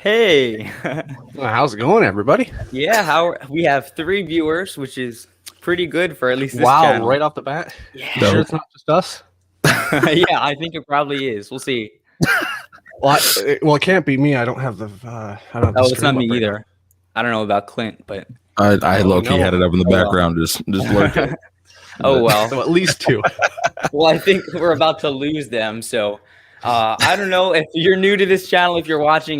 Hey. Well, how's it going, everybody? Yeah, we have 3 viewers, which is pretty good for at least this Wow, channel. right off the bat? Yeah. You sure it's not just us? Yeah, I think it probably is. We'll see. Well, it can't be me. I don't have the. I don't have the Oh, it's not stream me up right either. I don't know about Clint, but I low-key no. had it up in the background, just lurking. oh now. well. So at least 2. Well, I think we're about to lose them. So I don't know if you're new to this channel. If you're watching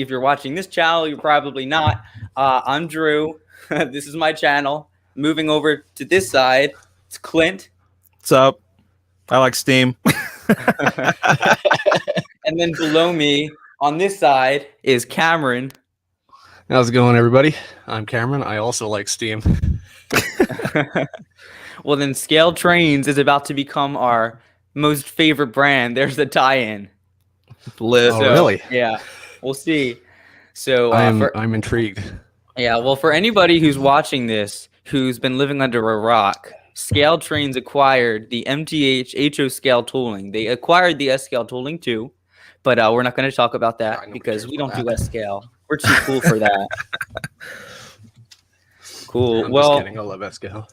this channel, you're probably not. I'm Drew. This is my channel. Moving over to this side, it's Clint. What's up? I like Steam. And then below me on this side is Cameron. How's it going, everybody? I'm Cameron. I also like Steam. Well, then Scaletrains is about to become our most favorite brand. There's the tie-in. Lit. Oh, really? Yeah, we'll see. So I'm intrigued. yeah, well, for anybody who's watching this, who's been living under a rock, Scaletrains acquired the MTH HO scale tooling. They acquired the S scale tooling too, but we're not going to talk about that because we don't do S scale. We're too cool for that. Cool. I'm Well, just kidding. I love S scale.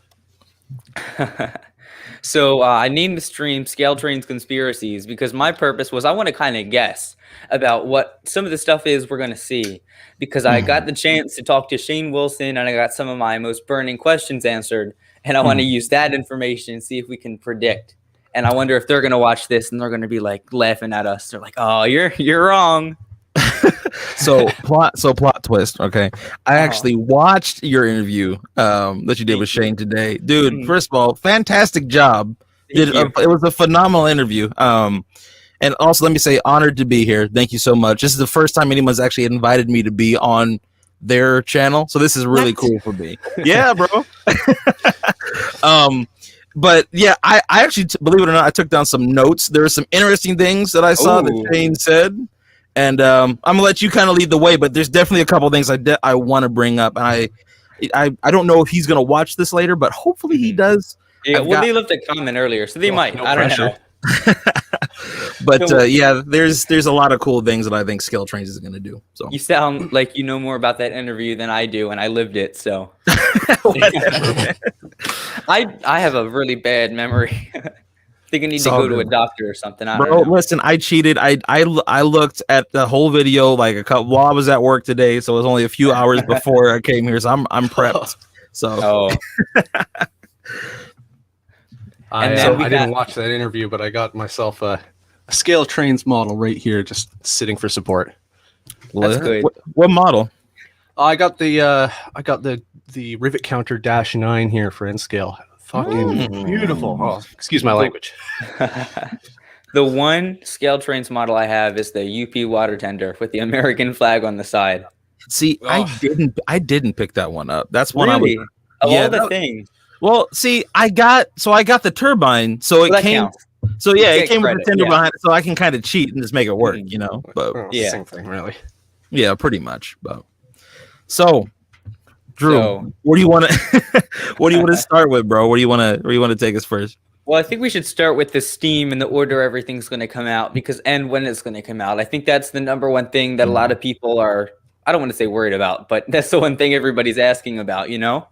so I named the stream Scaletrains Conspiracies because my purpose was I want to kind of guess about what some of the stuff is we're going to see, because I got the chance to talk to Shane Wilson and I got some of my most burning questions answered, and I want to use that information and see if we can predict. And I wonder if they're going to watch this and they're going to be like laughing at us. They're like, "Oh, you're wrong." So plot twist. Okay, I actually watched your interview that you did with Shane today, dude. First of all, fantastic job. It was a phenomenal interview. And also, let me say, honored to be here. Thank you so much. This is the first time anyone's actually invited me to be on their channel, so this is really cool for me. Yeah, bro. But yeah, I actually, believe it or not, I took down some notes. There were some interesting things that I saw that Shane said. And I'm gonna let you kind of lead the way, but there's definitely a couple of things I want to bring up, and I don't know if he's gonna watch this later, but hopefully he does. Yeah, they left a comment earlier, so they might. No I don't pressure. know. But yeah, there's a lot of cool things that I think Scaletrains is gonna do. So You sound like you know more about that interview than I do, and I lived it. So I have a really bad memory. I think I need to go to a doctor or something. I don't know. Listen, I cheated. I looked at the whole video like a couple while I was at work today, so it was only a few hours before I came here. So I'm prepped. So I didn't watch that interview, but I got myself a Scaletrains model right here, just sitting for support. That's good. What model? I got the rivet counter -9 here for N scale. Fucking beautiful. Oh, excuse my language. The one Scaletrains model I have is the UP water tender with the American flag on the side. See, I didn't pick that one up. That's one really? I was. Of Yeah, all the things. Well, see, I got the turbine, so it came. Counts. So yeah, You it came get with the credit, tender behind it, so I can kind of cheat and just make it work, you know. But Yeah. Same thing, really. yeah, pretty much. But so, Drew, So- what do you want to start with, bro? Where do you want to take us first? Well, I think we should start with the Steam and the order everything's going to come out, and when it's going to come out. I think that's the number one thing that a lot of people are, I don't want to say worried about, but that's the one thing everybody's asking about, you know?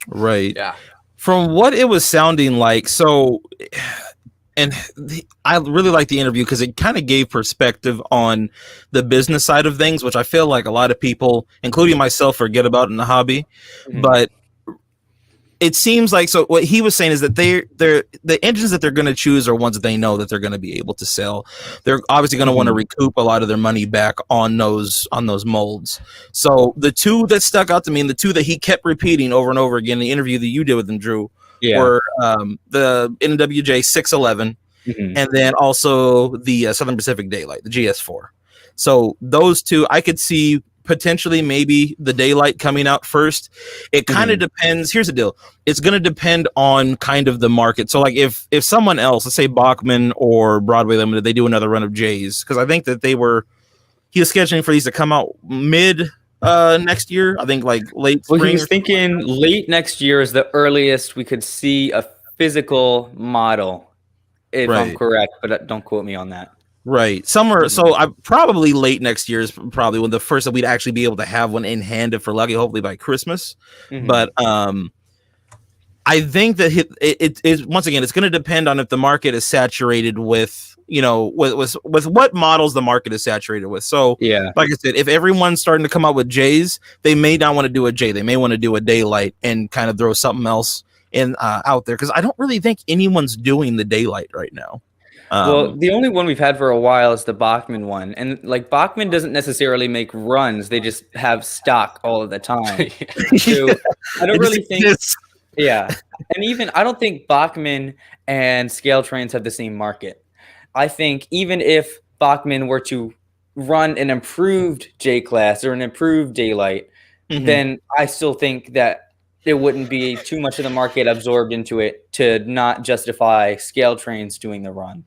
Right. Yeah. From what it was sounding like, so, and I really like the interview because it kind of gave perspective on the business side of things, which I feel like a lot of people, including myself, forget about in the hobby. But it seems like, so what he was saying is that the engines that they're going to choose are ones that they know that they're going to be able to sell. They're obviously going to want to recoup a lot of their money back on those molds. So the two that stuck out to me, and the two that he kept repeating over and over again in the interview that you did with him, Drew, were the NWJ 611 and then also the Southern Pacific Daylight, the GS4. So those two, I could see potentially maybe the Daylight coming out first. It kind of depends. Here's the deal. It's going to depend on kind of the market. So like if someone else, let's say Bachman or Broadway Limited, they do another run of J's, because I think that he was scheduling for these to come out mid next year. I think like late spring. Well, he was thinking late next year is the earliest we could see a physical model, if I'm correct, but don't quote me on that. Right. Summer. So I probably late next year is probably when the first that we'd actually be able to have one in hand if we're lucky, hopefully by Christmas. But I think that it is, once again, it's going to depend on if the market is saturated with, with what models the market is saturated with. So Yeah. like I said, if everyone's starting to come out with J's, they may not want to do a J. They may want to do a daylight and kind of throw something else in out there, because I don't really think anyone's doing the daylight right now. Well, the only one we've had for a while is the Bachmann one. And like Bachmann doesn't necessarily make runs. They just have stock all of the time. So I don't really think yeah. And even I don't think Bachmann and Scaletrains have the same market. I think even if Bachmann were to run an improved J class or an improved daylight, then I still think that it wouldn't be too much of the market absorbed into it to not justify Scaletrains doing the run.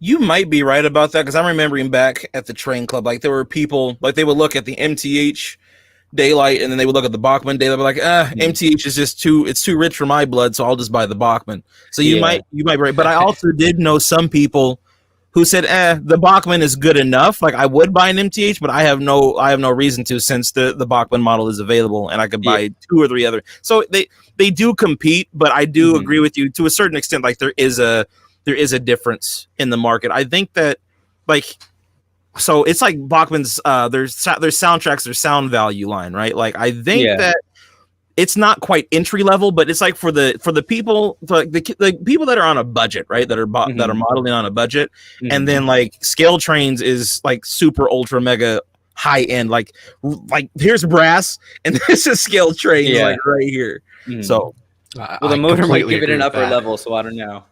You might be right about that, because I'm remembering back at the train club, like there were people, like they would look at the MTH daylight and then they would look at the Bachmann daylight, be like, MTH is just too rich for my blood, so I'll just buy the Bachmann. So you might be right. But I also did know some people who said, the Bachmann is good enough. Like I would buy an MTH, but I have no reason to, since the Bachmann model is available and I could buy 2 or 3 other. So they do compete, but I do agree with you to a certain extent. Like there is a difference in the market. I think that, like, so it's like Bachmann's there's soundtracks, their sound value line, right? Like I think that it's not quite entry level, but it's like for the people, like the people that are on a budget, right? That are that are modeling on a budget, and then like Scaletrains is like super ultra mega high end. Like here's brass, and this is Scaletrains, like right here. So well, the motor might give it an upper level, so I don't know.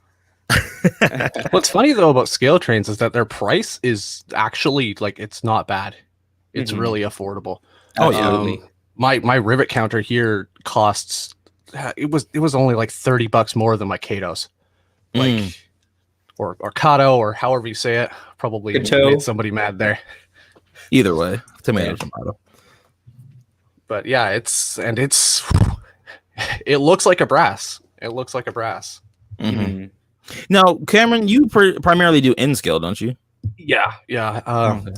What's funny though about Scaletrains is that their price is actually like it's not bad. It's really affordable. Oh yeah. My rivet counter here costs it was only like $30 more than my Kato's. Like or Kato, or however you say it. Probably made somebody mad there. Either way, tomato. But yeah, it looks like a brass. It looks like a brass. Now, Cameron, you primarily do N scale, don't you? Yeah.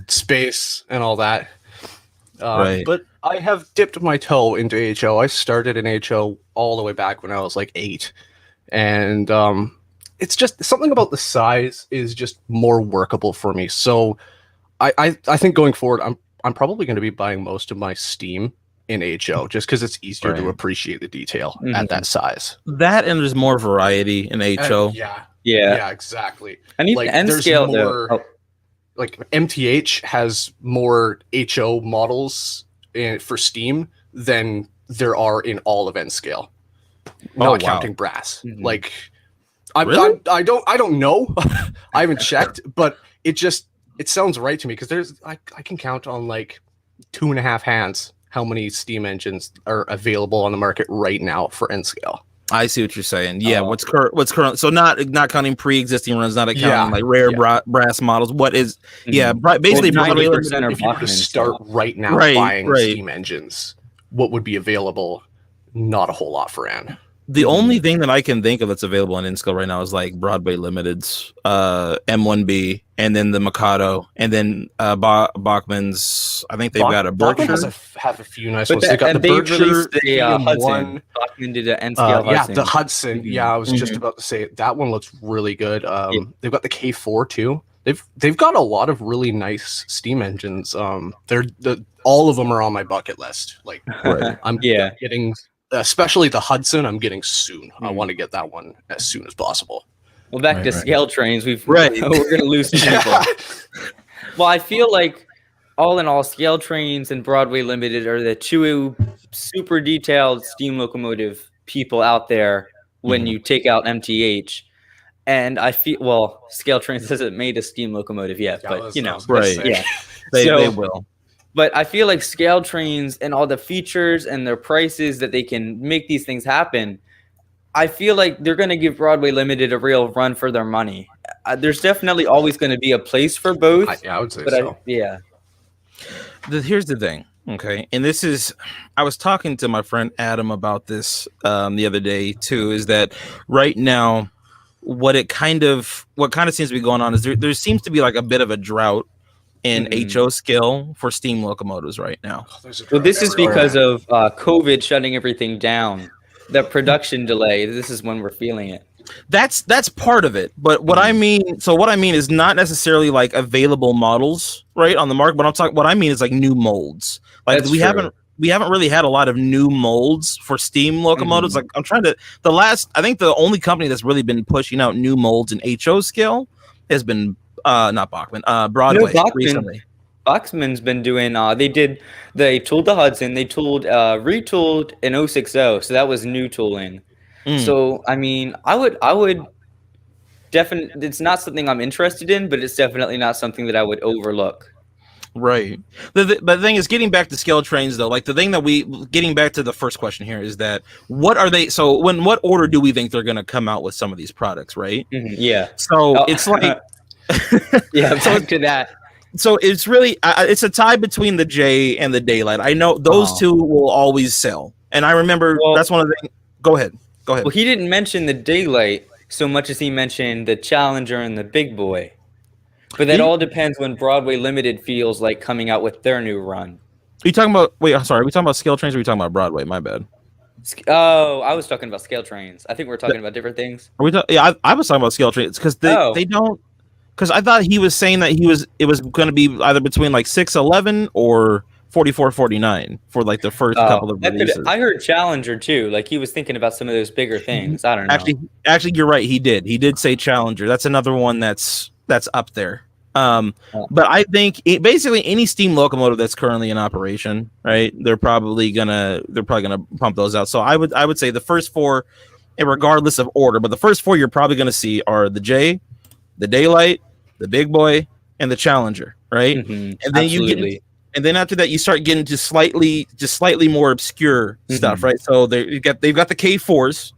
Space and all that. Right. But I have dipped my toe into HO. I started in HO all the way back when I was like 8. And it's just something about the size is just more workable for me. So I think going forward, I'm probably going to be buying most of my Steam in HO just because it's easier to appreciate the detail at that size. That, and there's more variety in HO. Yeah, exactly. And even N scale though. Like MTH has more HO models for Steam than there are in all of N scale. Not counting brass. Like I don't know. I haven't checked, but it sounds right to me, because I can count on like 2.5 hands how many steam engines are available on the market right now for N scale. I see what you're saying. Yeah, what's current? So not counting pre-existing runs, not counting like rare brass models. What is basically 90% if you were to start right now buying steam engines, what would be available? Not a whole lot for N. The only thing that I can think of that's available on N-Scale right now is like Broadway Limited's M1B, and then the Mikado, and then Bachmann's. I think they've got a Berkshire. Bachmann have a few nice ones. They got the Berkshire, the Hudson. Bachmann did an N-Scale Hudson. Yeah, the Hudson. Yeah, I was just about to say that one looks really good. They've got the K4 too. They've got a lot of really nice steam engines. All of them are on my bucket list. Like I'm getting. Especially the Hudson, I'm getting soon. I want to get that one as soon as possible. Well, back to Scaletrains, we're going to lose some people. Well, I feel like all in all, Scaletrains and Broadway Limited are the 2 super detailed steam locomotive people out there when you take out MTH. And I feel, Scaletrains hasn't made a steam locomotive yet, but they will. But I feel like Scaletrains and all the features and their prices that they can make these things happen, I feel like they're going to give Broadway Limited a real run for their money. There's definitely always going to be a place for both. I would say so. Here's the thing, okay? And this is, I was talking to my friend Adam about this the other day too, is that right now, what kind of seems to be going on is there seems to be like a bit of a drought in HO scale for steam locomotives right now. Well, this is because of COVID shutting everything down. The production delay. This is when we're feeling it. That's part of it. But what I mean is not necessarily like available models right on the market. But what I mean is like new molds. Like we haven't really had a lot of new molds for steam locomotives. Like I'm trying to I think the only company that's really been pushing out new molds in HO scale has been not Bachmann, Broadway recently. Bachmann's been doing they tooled the Hudson, they retooled an 060, so that was new tooling. So I mean, I would definitely, it's not something I'm interested in, but it's definitely not something that I would overlook. Right. But the thing is, getting back to Scaletrains though, like getting back to the first question here is that what are they? So what order do we think they're going to come out with some of these products? Right. Yeah. So it's like, yeah, back to that. So it's really it's a tie between the J and the Daylight. I know those two will always sell, and I remember that's one of the. Go ahead. Well, he didn't mention the Daylight so much as he mentioned the Challenger and the Big Boy, but that all depends when Broadway Limited feels like coming out with their new run. Are you talking about? Wait, I'm sorry. Are we talking about Scaletrains or are we talking about Broadway? My bad. Oh, I was talking about Scaletrains. I think we're talking about different things. Are we? Yeah, I was talking about Scaletrains because they don't. Because I thought he was saying that it was going to be either between like 611 or 4449 for like the first couple of releases. I heard Challenger too. Like he was thinking about some of those bigger things. I don't know. Actually, you're right. He did say Challenger. That's another one that's up there. But I think basically any steam locomotive that's currently in operation, right? They're probably gonna pump those out. So I would say the first four, regardless of order, but the first four you're probably gonna see are the J, the Daylight, the Big Boy, and the Challenger, right? And then and then after that you start getting to slightly more obscure stuff, right? So they've got the K4s,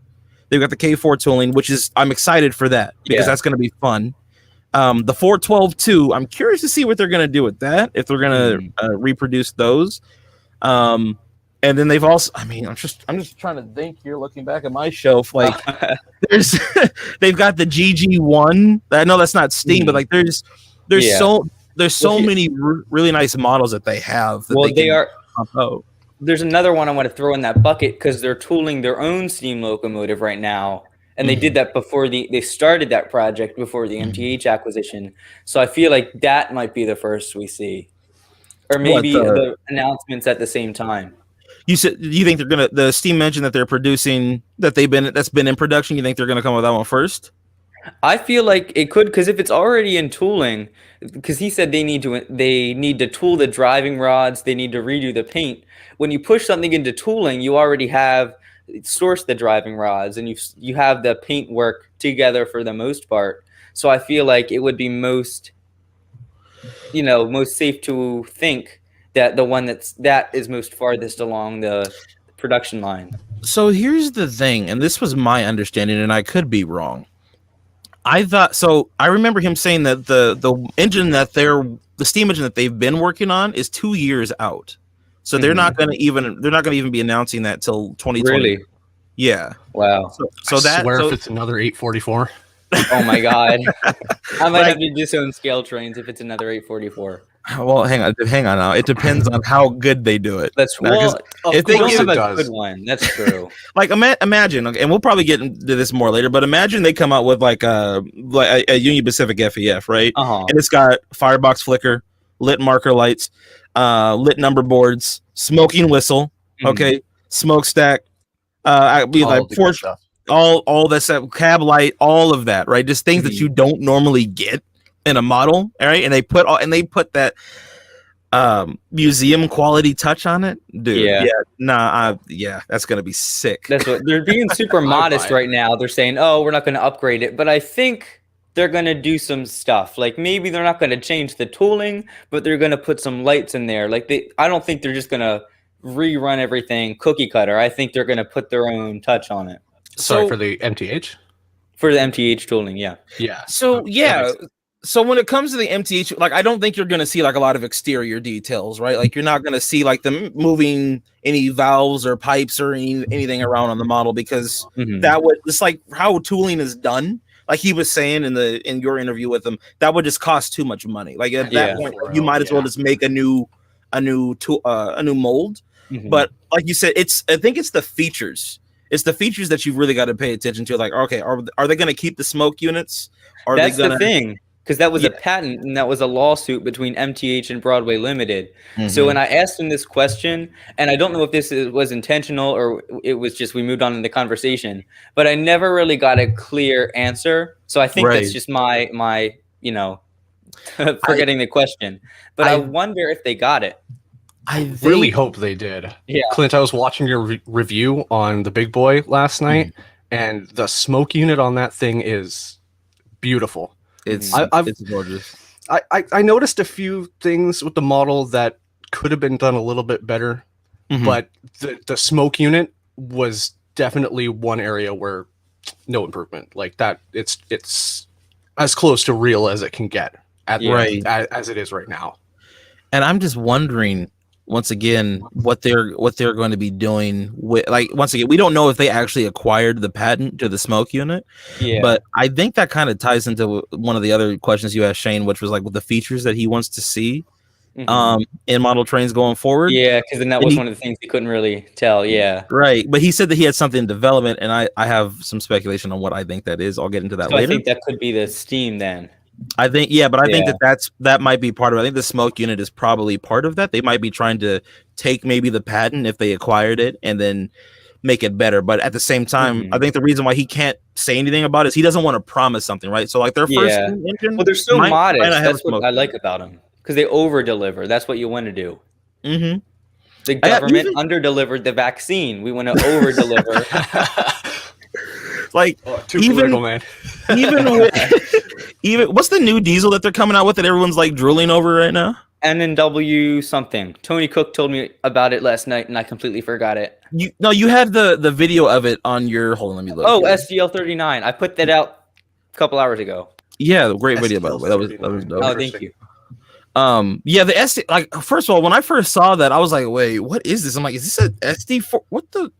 they've got the K4 tooling, which is I'm excited for that because that's going to be fun. The 412-2, I'm curious to see what they're going to do with that, if they're going to reproduce those. And then they've also, I mean, I'm just trying to think here, looking back at my shelf, like they've got the GG1. I know that's not steam, but like there's so many really nice models that they have. There's another one I want to throw in that bucket because they're tooling their own steam locomotive right now. And they did that before they started that project before the MTH acquisition. So I feel like that might be the first we see. Or maybe the announcements at the same time. You think they're gonna, the steam engine that they're producing that's been in production, you think they're gonna come with that one first? I feel like it could, because if it's already in tooling, because he said they need to tool the driving rods, they need to redo the paint. When you push something into tooling, you already have sourced the driving rods and you have the paint work together for the most part. So I feel like it would be most safe to think that the one that is most farthest along the production line. So here's the thing, and this was my understanding, and I could be wrong. I remember him saying that the engine the steam engine that they've been working on is 2 years out. So they're not going to even be announcing that till 2020. Really? Yeah. Wow. So if it's another 844. Oh my God. I might have to disown Scaletrains if it's another 844. Well, hang on now. It depends on how good they do it. That's if they have a good one, that's true. Like imagine, okay, and we'll probably get into this more later, but imagine they come out with like a Union Pacific FEF, right? And it's got firebox flicker, lit marker lights, lit number boards, smoking whistle, okay, smokestack, all that stuff, cab light, all of that, right? Just things that you don't normally get in a model, all right? And they put that museum quality touch on it, dude. That's gonna be sick. That's what they're being super modest right now. They're saying, "Oh, we're not going to upgrade it," but I think they're going to do some stuff. Like maybe they're not going to change the tooling, but they're going to put some lights in there. Like I don't think they're just going to rerun everything cookie cutter. I think they're going to put their own touch on it. Sorry, for the MTH? For the MTH tooling, yeah. Yeah. So so when it comes to the MTH, like I don't think you're going to see like a lot of exterior details, right? Like you're not going to see like them moving any valves or pipes or anything around on the model because that would, it's like how tooling is done. like he was saying in your interview with him, that would just cost too much money. Like at that point, you might as well just make a new mold. Mm-hmm. But like you said, I think it's the features. It's the features that you've really got to pay attention to. Like, okay, are they going to keep the smoke units? That's the thing, because that was a patent and that was a lawsuit between MTH and Broadway Limited. Mm-hmm. So when I asked him this question, and I don't know if this was intentional or it was just we moved on in the conversation, but I never really got a clear answer. So I think that's just my forgetting the question. But I wonder if they got it. I really hope they did. Yeah, Clint, I was watching your review on the Big Boy last night, and the smoke unit on that thing is beautiful. It's gorgeous. I noticed a few things with the model that could have been done a little bit better, but the smoke unit was definitely one area where no improvement. Like that, it's as close to real as it can get as it is right now. And I'm just wondering, once again, what they're going to be doing with, like, once again, we don't know if they actually acquired the patent to the smoke unit. Yeah. But I think that kind of ties into one of the other questions you asked Shane, which was like with the features that he wants to see in model trains going forward. Yeah, because then that was one of the things he couldn't really tell. Yeah. Right. But he said that he had something in development, and I have some speculation on what I think that is. I'll get into that later. I think that could be the steam then. I think, but I think that might be part of it. I think the smoke unit is probably part of that. They might be trying to take maybe the patent if they acquired it and then make it better. But at the same time, I think the reason why he can't say anything about it is he doesn't want to promise something, right? So like their first engine, well, they're so modest. That's what I like about them, because they over deliver. That's what you want to do. Mm-hmm. The government under delivered the vaccine. We want to over deliver. Like too political, man. Even what's the new diesel that they're coming out with that everyone's like drooling over right now? NW something. Tony Cook told me about it last night, and I completely forgot it. You had the video of it on your. Hold on, let me look. Oh, SCL39. I put that out a couple hours ago. Yeah, great video by the way. That was dope. Oh, thank you. The SD, like, first of all, when I first saw that, I was like, wait, what is this? I'm like, is this an SD4? What the?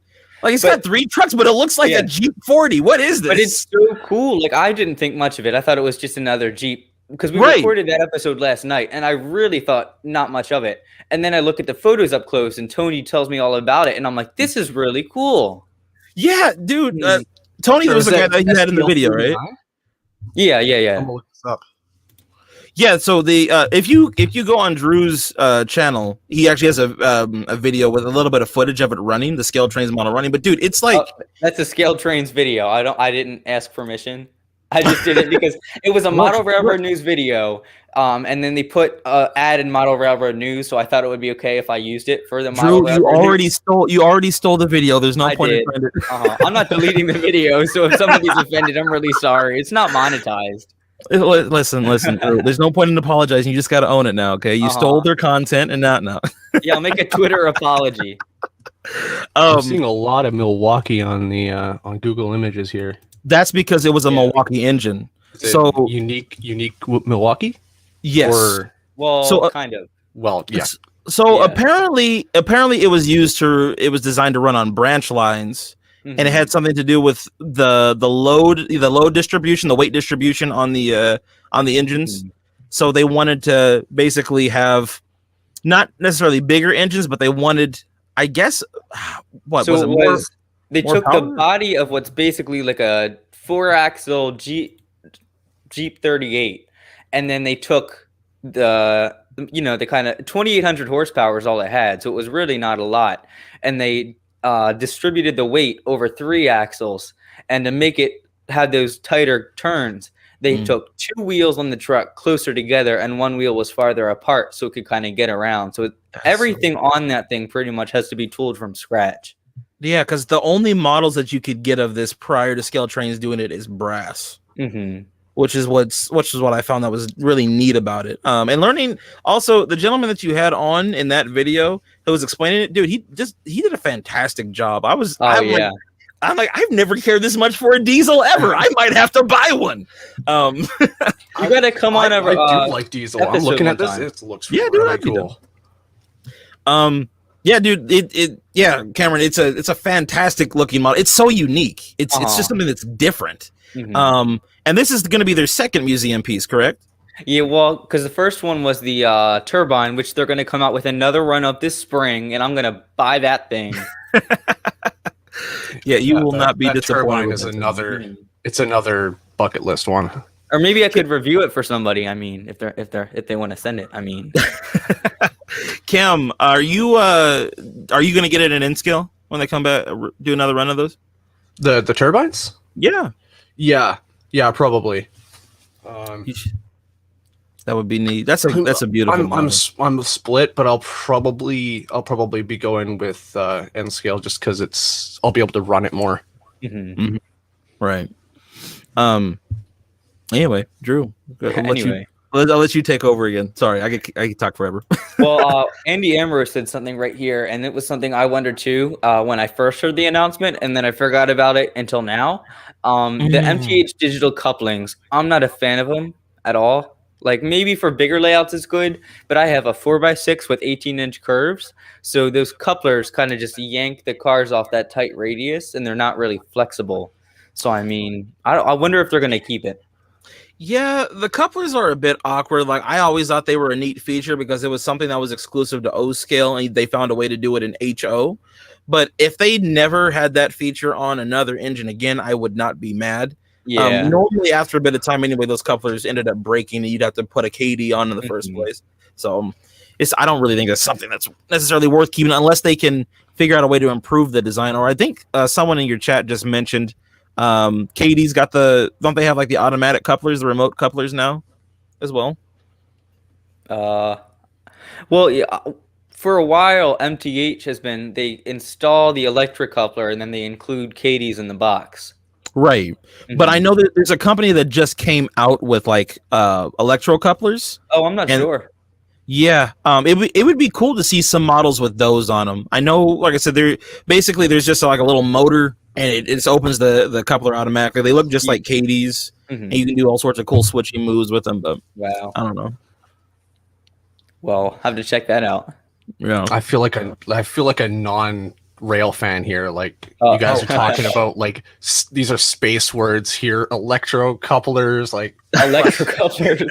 Like, it's got 3 trucks, but it looks like a Jeep 40. What is this? But it's so cool. Like, I didn't think much of it. I thought it was just another Jeep, because we recorded that episode last night, and I really thought not much of it. And then I look at the photos up close, and Tony tells me all about it, and I'm like, this is really cool. Yeah, dude. Tony was the guy that you had in the video, right? Yeah. I'm gonna look this up. Yeah, so the if you go on Drew's channel, he actually has a video with a little bit of footage of it running, the Scaletrains model running. But dude, it's like that's a Scaletrains video. I didn't ask permission. I just did it because it was a Model Railroad News video, and then they put ad in Model Railroad News, so I thought it would be okay if I used it for the Model Railroad News. You already stole the video. There's no point in trying to. I'm not deleting the video, so if somebody's offended, I'm really sorry. It's not monetized. Listen, Drew, there's no point in apologizing. You just got to own it now, okay? You stole their content, and now. Yeah, I'll make a Twitter apology. I'm seeing a lot of Milwaukee on the on Google Images here. That's because it was a Milwaukee engine. So unique Milwaukee? Yes. Kind of. Well, yeah. So apparently it was designed to run on branch lines. And it had something to do with the load distribution, the weight distribution on the engines. So they wanted to basically have not necessarily bigger engines, but they wanted, I guess, they took the body of what's basically like a 4-axle Jeep 38, and then they took the kind of 2,800 horsepower is all it had, so it was really not a lot, and they distributed the weight over 3 axles, and to make it have those tighter turns, they took 2 wheels on the truck closer together, and 1 wheel was farther apart, so it could kind of get around. So everything on that thing pretty much has to be tooled from scratch. Yeah, because the only models that you could get of this prior to Scaletrains doing it is brass, which is what I found that was really neat about it. And learning also, the gentleman that you had on in that video who was explaining it, dude, he did a fantastic job. I'm like, I've never cared this much for a diesel ever. I might have to buy one. You gotta come on over. I do like diesel. I'm looking at this. It looks really cool. Yeah, dude. Yeah, Cameron. It's a fantastic looking model. It's so unique. It's just something that's different. And this is going to be their second museum piece, correct? Yeah, well, because the first one was the turbine, which they're going to come out with another run of this spring, and I'm going to buy that thing. Yeah, you will not be that disappointed. Turbine is another. It's another bucket list one. Or maybe I could review it for somebody. I mean, if they want to send it. I mean, Cam, are you going to get it in N-scale when they come back? Do another run of those? The turbines? Yeah, probably. That would be neat. That's a beautiful. I'm split, but I'll probably be going with N-scale just because I'll be able to run it more. Right. Anyway, Drew. I'll let you take over again. Sorry, I could talk forever. Well, Andy Ambrose said something right here, and it was something I wondered too when I first heard the announcement, and then I forgot about it until now. The MTH digital couplings, I'm not a fan of them at all. Like maybe for bigger layouts it's good, but I have a 4x6 with 18-inch curves, so those couplers kind of just yank the cars off that tight radius, and they're not really flexible. So I mean, I wonder if they're going to keep it. Yeah, the couplers are a bit awkward. Like I always thought they were a neat feature because it was something that was exclusive to O scale, and they found a way to do it in HO. But if they never had that feature on another engine again, I would not be mad. Yeah. Normally, after a bit of time, anyway, those couplers ended up breaking, and you'd have to put a KD on in the first place. So, I don't really think that's something that's necessarily worth keeping unless they can figure out a way to improve the design. Or I think someone in your chat just mentioned KD's got don't they have like the automatic couplers, the remote couplers now, as well? Well, yeah. For a while, MTH has been they install the electric coupler and then they include KD's in the box. Right. But I know that there's a company that just came out with like electro couplers. Oh, I'm not sure. Yeah. It would be cool to see some models with those on them. I know, like I said, there's just like a little motor and it just opens the coupler automatically. They look just like KD's and you can do all sorts of cool switching moves with them, but wow. I don't know. Well, have to check that out. Yeah. I feel like a non-rail fan here. Like you guys are talking about like these are space words here. Electro couplers, like electro couplers.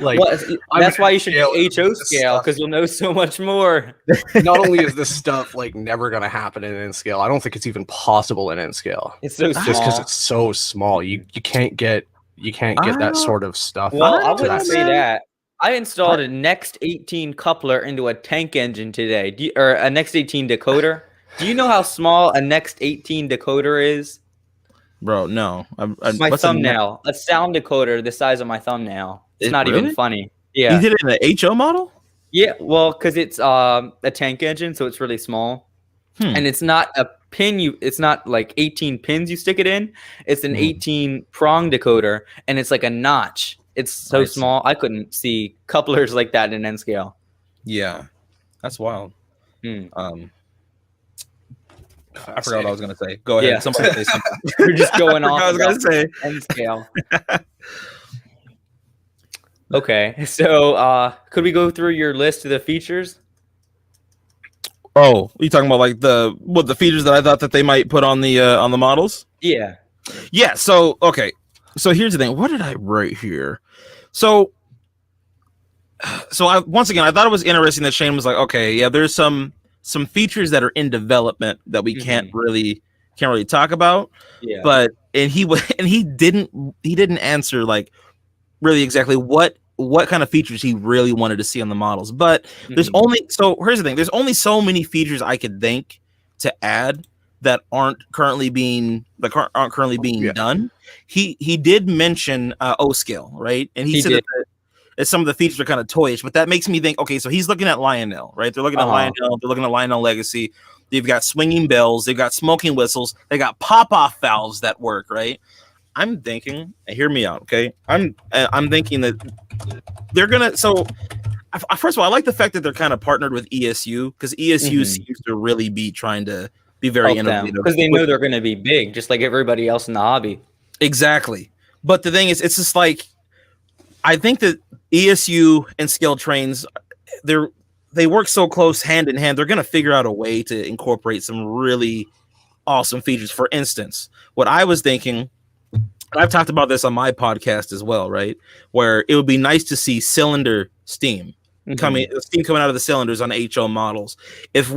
Like well, that's why you should HO scale because you'll know so much more. Not only is this stuff like never gonna happen in N-scale, I don't think it's even possible in N-scale. It's so small. Just because it's so small. You can't get that sort of stuff. Well, I wouldn't say that. I installed a Next 18 coupler into a tank engine today, or a Next 18 decoder. Do you know how small a Next 18 decoder is? Bro, no. My thumbnail. A sound decoder the size of my thumbnail. It's not even funny. Yeah. You did it in an HO model? Yeah, well, because it's a tank engine, so it's really small. And it's not a pin. It's not like 18 pins you stick it in. It's an 18 prong decoder, and it's like a notch. It's so small, I couldn't see couplers like that in N-scale. Yeah, that's wild. I forgot what I was going to say. Go ahead. Yeah. Somebody say something. We're just going off. I was going to say N-scale. Okay, so could we go through your list of the features? Oh, are you talking about like the features that I thought that they might put on the models? Yeah. Yeah. So okay. So here's the thing. What did I write here? So once again, I thought it was interesting that Shane was like, okay, yeah, there's some features that are in development that we can't really talk about. Yeah. But he didn't answer like really exactly what kind of features he really wanted to see on the models. But here's the thing. There's only so many features I could think to add that aren't currently being done. He did mention O scale, right? And he said that some of the features are kind of toyish, but that makes me think, okay, so he's looking at Lionel, right? They're looking at Lionel, they're looking at Lionel Legacy. They've got swinging bells, they've got smoking whistles, they got pop-off valves that work, right? I'm thinking, hear me out, okay? I'm thinking that they're gonna. So first of all, I like the fact that they're kind of partnered with ESU because ESU seems to really be trying to be very innovative because they know they're going to be big, just like everybody else in the hobby. Exactly. But the thing is, it's just like I think that ESU and Scaletrains, they work so close hand in hand. They're going to figure out a way to incorporate some really awesome features. For instance, what I was thinking, and I've talked about this on my podcast as well, right? Where it would be nice to see cylinder steam coming out of the cylinders on HO models. If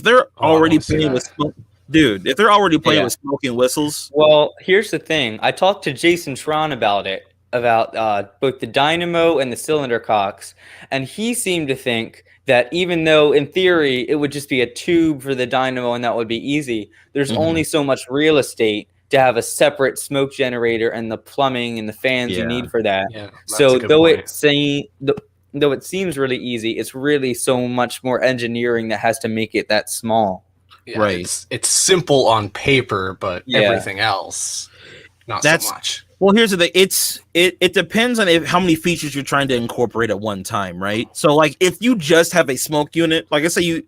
they're already playing with smoke, dude, if they're already playing with smoking whistles. Well, here's the thing. I talked to Jason Tron about it, about both the dynamo and the cylinder cocks, and he seemed to think that even though in theory it would just be a tube for the dynamo and that would be easy, there's only so much real estate to have a separate smoke generator and the plumbing and the fans you need for that. Yeah, so though it seems really easy, it's really so much more engineering that has to make it that small. Yeah, right. It's simple on paper, but everything else, not so much. Well, here's the thing. It depends on how many features you're trying to incorporate at one time, right? So, like, if you just have a smoke unit, like I say,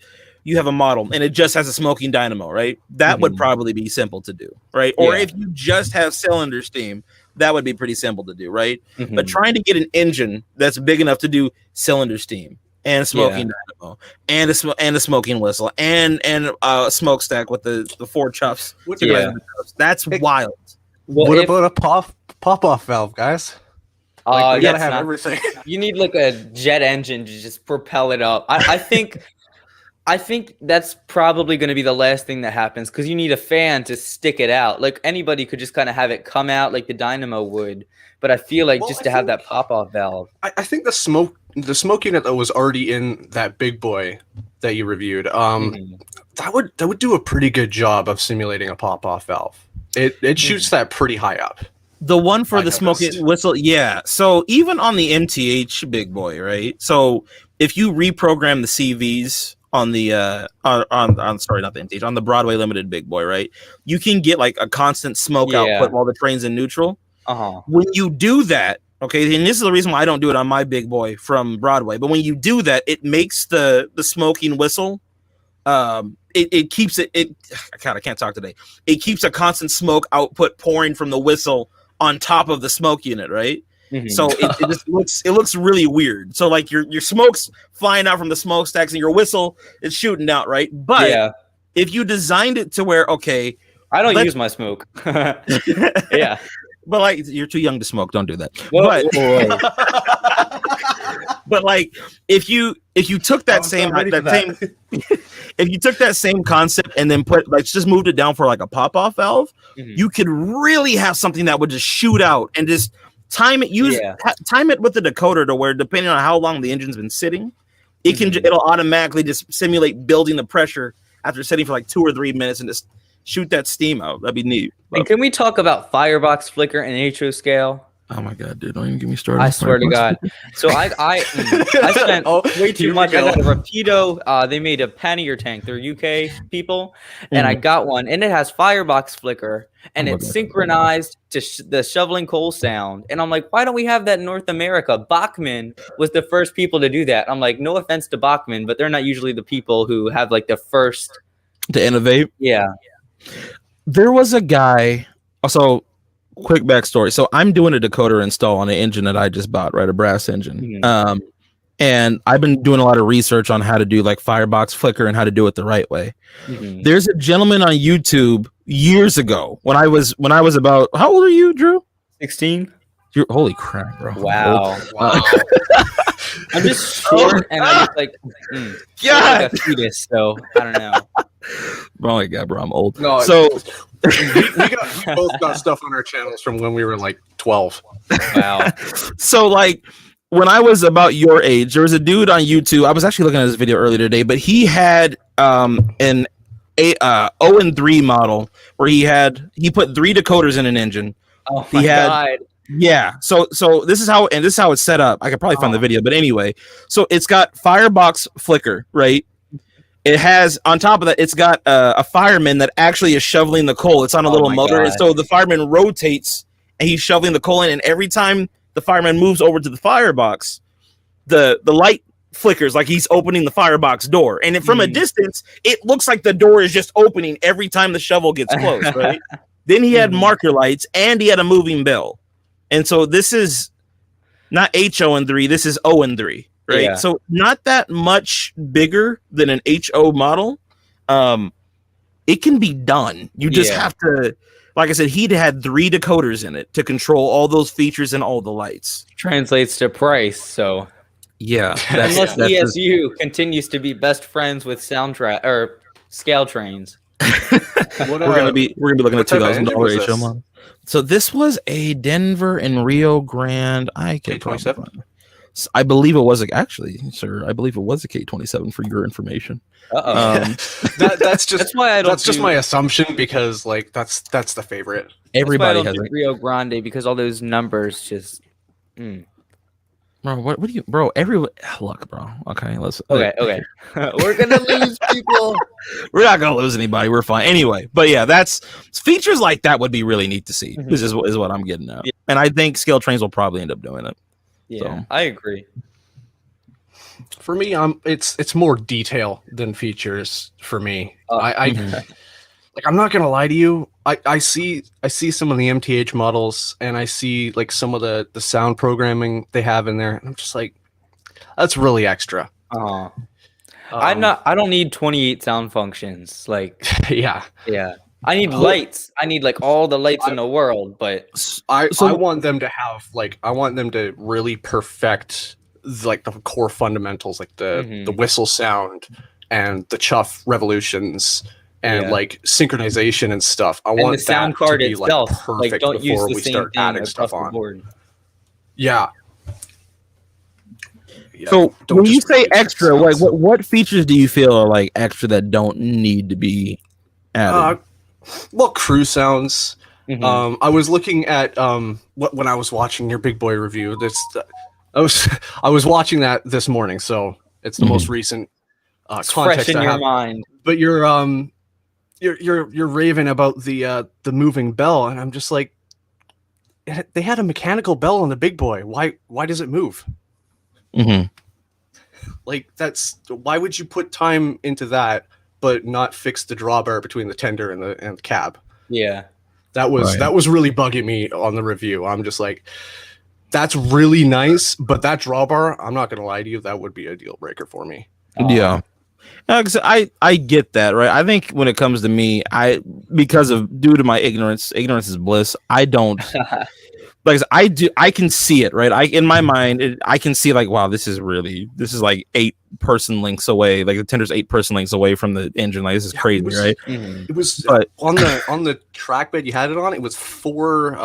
you have a model and it just has a smoking dynamo, right? That would probably be simple to do, right? Or if you just have cylinder steam, that would be pretty simple to do, right? But trying to get an engine that's big enough to do cylinder steam and smoking dynamo and a smoking whistle and a smokestack with the four chuffs, that's wild. Well, what about a pop-off valve, guys? Like, we gotta have everything. You need like a jet engine to just propel it up. I think that's probably going to be the last thing that happens, because you need a fan to stick it out. Like, anybody could just kind of have it come out like the dynamo would, but I feel like to have that pop-off valve. I think the smoke unit that was already in that big boy that you reviewed, that would do a pretty good job of simulating a pop-off valve. It shoots that pretty high up. The one for the smoking whistle, so even on the MTH big boy, right? So if you reprogram the CVs on the on the Broadway Limited big boy, right? You can get like a constant smoke output while the train's in neutral. When you do that, okay, and this is the reason why I don't do it on my big boy from Broadway, but when you do that, it makes the smoking whistle. It keeps it. God, I can't talk today. It keeps a constant smoke output pouring from the whistle on top of the smoke unit, right? So it just looks really weird. So like your smoke's flying out from the smokestacks and your whistle is shooting out, right? But if you designed it to where, okay, I don't use my smoke. But like, you're too young to smoke. Don't do that. Whoa. But like, if you took that if you took that same concept and then just moved it down for like a pop-off valve, you could really have something that would just shoot out and just time it. Time it with the decoder to where, depending on how long the engine's been sitting, it'll automatically just simulate building the pressure after sitting for like 2 or 3 minutes and just shoot that steam out. That'd be neat. And can we talk about firebox flicker and HO scale? Oh my god, dude! Don't even get me started. I swear to God. So I spent way too much. I got a Rapido. They made a pannier tank. They're UK people, and I got one, and it has firebox flicker, and it's synchronized to the shoveling coal sound. And I'm like, why don't we have that in North America? Bachmann was the first people to do that. I'm like, no offense to Bachmann, but they're not usually the people who have like the first to innovate. Yeah. There was a guy. Also, quick backstory. So I'm doing a decoder install on an engine that I just bought, right? A brass engine. And I've been doing a lot of research on how to do like firebox flicker and how to do it the right way. There's a gentleman on YouTube years ago when I was about, how old are you, Drew? 16. Holy crap, bro. Wow. I'm just short and I look like, like a fetus, so I don't know. Oh my god, bro, I'm old. No, so we both got stuff on our channels from when we were like 12. Wow. So like, when I was about your age, there was a dude on YouTube. I was actually looking at his video earlier today, but he had an 0-3 model where he put 3 decoders in an engine. Oh my god. Yeah. So this is how it's set up. I could probably find the video, but anyway, so it's got firebox flicker, right? It has, on top of that, it's got a fireman that actually is shoveling the coal. It's on a little motor, and so the fireman rotates and he's shoveling the coal in, and every time the fireman moves over to the firebox, the light flickers like he's opening the firebox door, and from a distance, it looks like the door is just opening every time the shovel gets close, right? Then he had marker lights, and he had a moving bell. And so this is not HO3, this is O3. right? Yeah. So not that much bigger than an HO model. It can be done. You just have to, like I said, he'd had 3 decoders in it to control all those features and all the lights. Translates to price, so yeah. Unless ESU continues to be best friends with soundtrack or Scaletrains. We're gonna be looking at $2,000 HO model. So this was a Denver and Rio Grande K27. I believe it was actually, sir. I believe it was a K27 for your information. That's just why I don't. That's just my assumption because like that's the favorite. Everybody has Rio Grande because all those numbers just. Bro, what do you, bro? Look, bro. Okay, let's. Okay. We're gonna lose people. We're not gonna lose anybody. We're fine anyway. But yeah, that's features like that would be really neat to see. This is what I'm getting at, and I think Scaletrains will probably end up doing it. Yeah, so. I agree. For me, it's more detail than features for me. Like I'm not gonna lie to you. I see some of the MTH models and I see like some of the sound programming they have in there, and I'm just like, that's really extra. I don't need 28 sound functions. Like yeah. I need lights. I need like all the lights in the world, but I want them to have like I want them to really perfect like the core fundamentals, like the whistle sound and the chuff revolutions and like synchronization and stuff. I want the sound card to be itself, like perfect don't before use the we same start adding thing stuff on. Board. Yeah. So when you say extra, like what features do you feel are like extra that don't need to be added? Well, crew sounds. I was looking at when I was watching your Big Boy review. I was watching that this morning, so it's the most recent it's context fresh in your mind. But you're raving about the moving bell, and I'm just like, they had a mechanical bell on the Big Boy. Why does it move? Like why would you put time into that but not fix the drawbar between the tender and the cab? Yeah, that was really bugging me on the review. I'm just like, that's really nice, but that drawbar, I'm not gonna lie to you, that would be a deal breaker for me. Yeah. I get that, right? I think when it comes to me, due to my ignorance is bliss. I don't like I can see it, right? In my mind, I can see like, wow, this is like 8 person links away. Like the tender's 8 person links away from the engine. Like this is crazy, right? It was but on the track bed you had it on. It was 4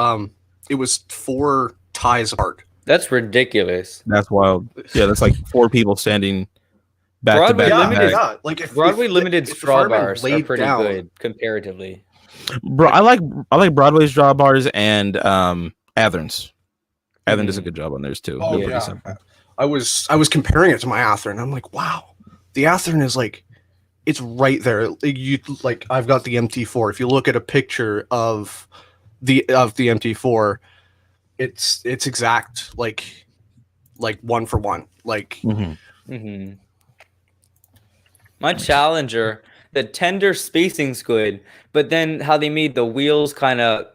ties apart. That's ridiculous. That's wild. Yeah, that's like 4 people standing. Broadway Limited, like Broadway Limited's drawbars are pretty good comparatively. Bro, I like Broadway's drawbars and Athern's. Athern does a good job on theirs too. Oh, yeah. I was comparing it to my Athern. I'm like, wow, the Athern is like, it's right there. I've got the MT4. If you look at a picture of the MT4, it's exact like 1 for 1. Like. My Challenger, the tender spacing's good, but then how they made the wheels kind of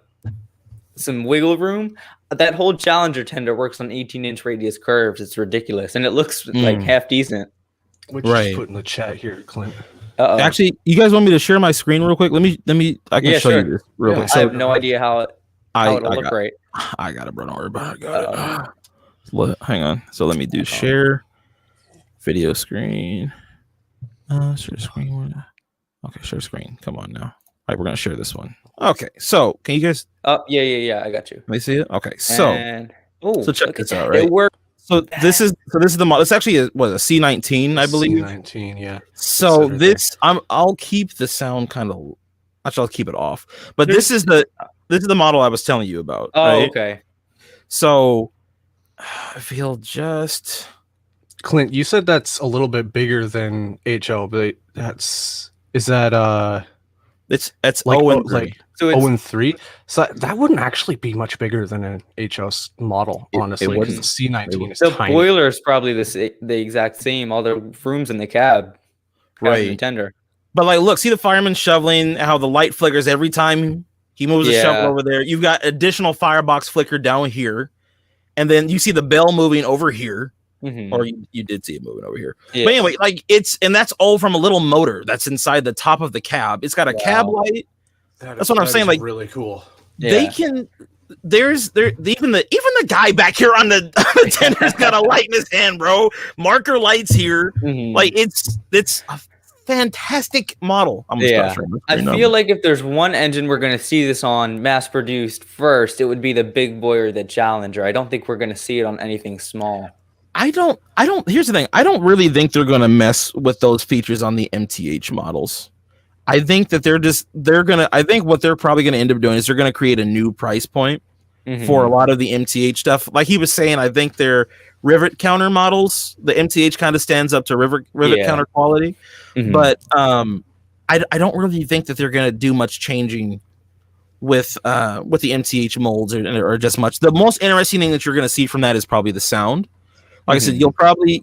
some wiggle room. That whole Challenger tender works on 18-inch radius curves. It's ridiculous, and it looks like half decent. What you put in the chat here, Clint? Actually, you guys want me to share my screen real quick? Let me. I can show you this real quick. So, I have no idea how it'll look right. I got it, bro. Don't worry about it. I got it. Hang on. So let me do share video screen. Share screen. Okay, share screen. Come on now. All right, we're gonna share this one. Okay, so can you guys? Yeah. I got you. Let me see it. Okay, so check this out. Right, it worked. So this is the model. It's actually a C19, I believe. C19, yeah. So this, I'll keep the sound kind of. Actually, I'll keep it off. But this is the model I was telling you about. Oh, right? Okay. So I feel just. Clint, you said that's a little bit bigger than HO, but it's like 0-3. So it's 0-3. So that wouldn't actually be much bigger than an HO model, honestly. Because the C19 is tiny. The boiler is probably the exact same. All the rooms in the cab, right? Tender. But like, look, see the fireman shoveling. How the light flickers every time he moves the shovel over there. You've got additional firebox flicker down here, and then you see the bell moving over here. or you did see it moving over here. Yeah. But anyway, like and that's all from a little motor that's inside the top of the cab. It's got a cab light. That's what I'm saying. Like really cool. They can. Even the guy back here on the tender's got a light in his hand, bro. Marker lights here. Like it's a fantastic model. I feel like if there's one engine we're going to see this on mass produced first, it would be the big boy or the Challenger. I don't think we're going to see it on anything small. I don't here's the thing. I don't really think they're going to mess with those features on the MTH models. I think that I think what they're probably going to end up doing is they're going to create a new price point for a lot of the MTH stuff. Like he was saying, I think their rivet counter models, the MTH kind of stands up to rivet counter quality. But I don't really think that they're going to do much changing with the MTH molds or just much. The most interesting thing that you're going to see from that is probably the sound. Like I said, you'll probably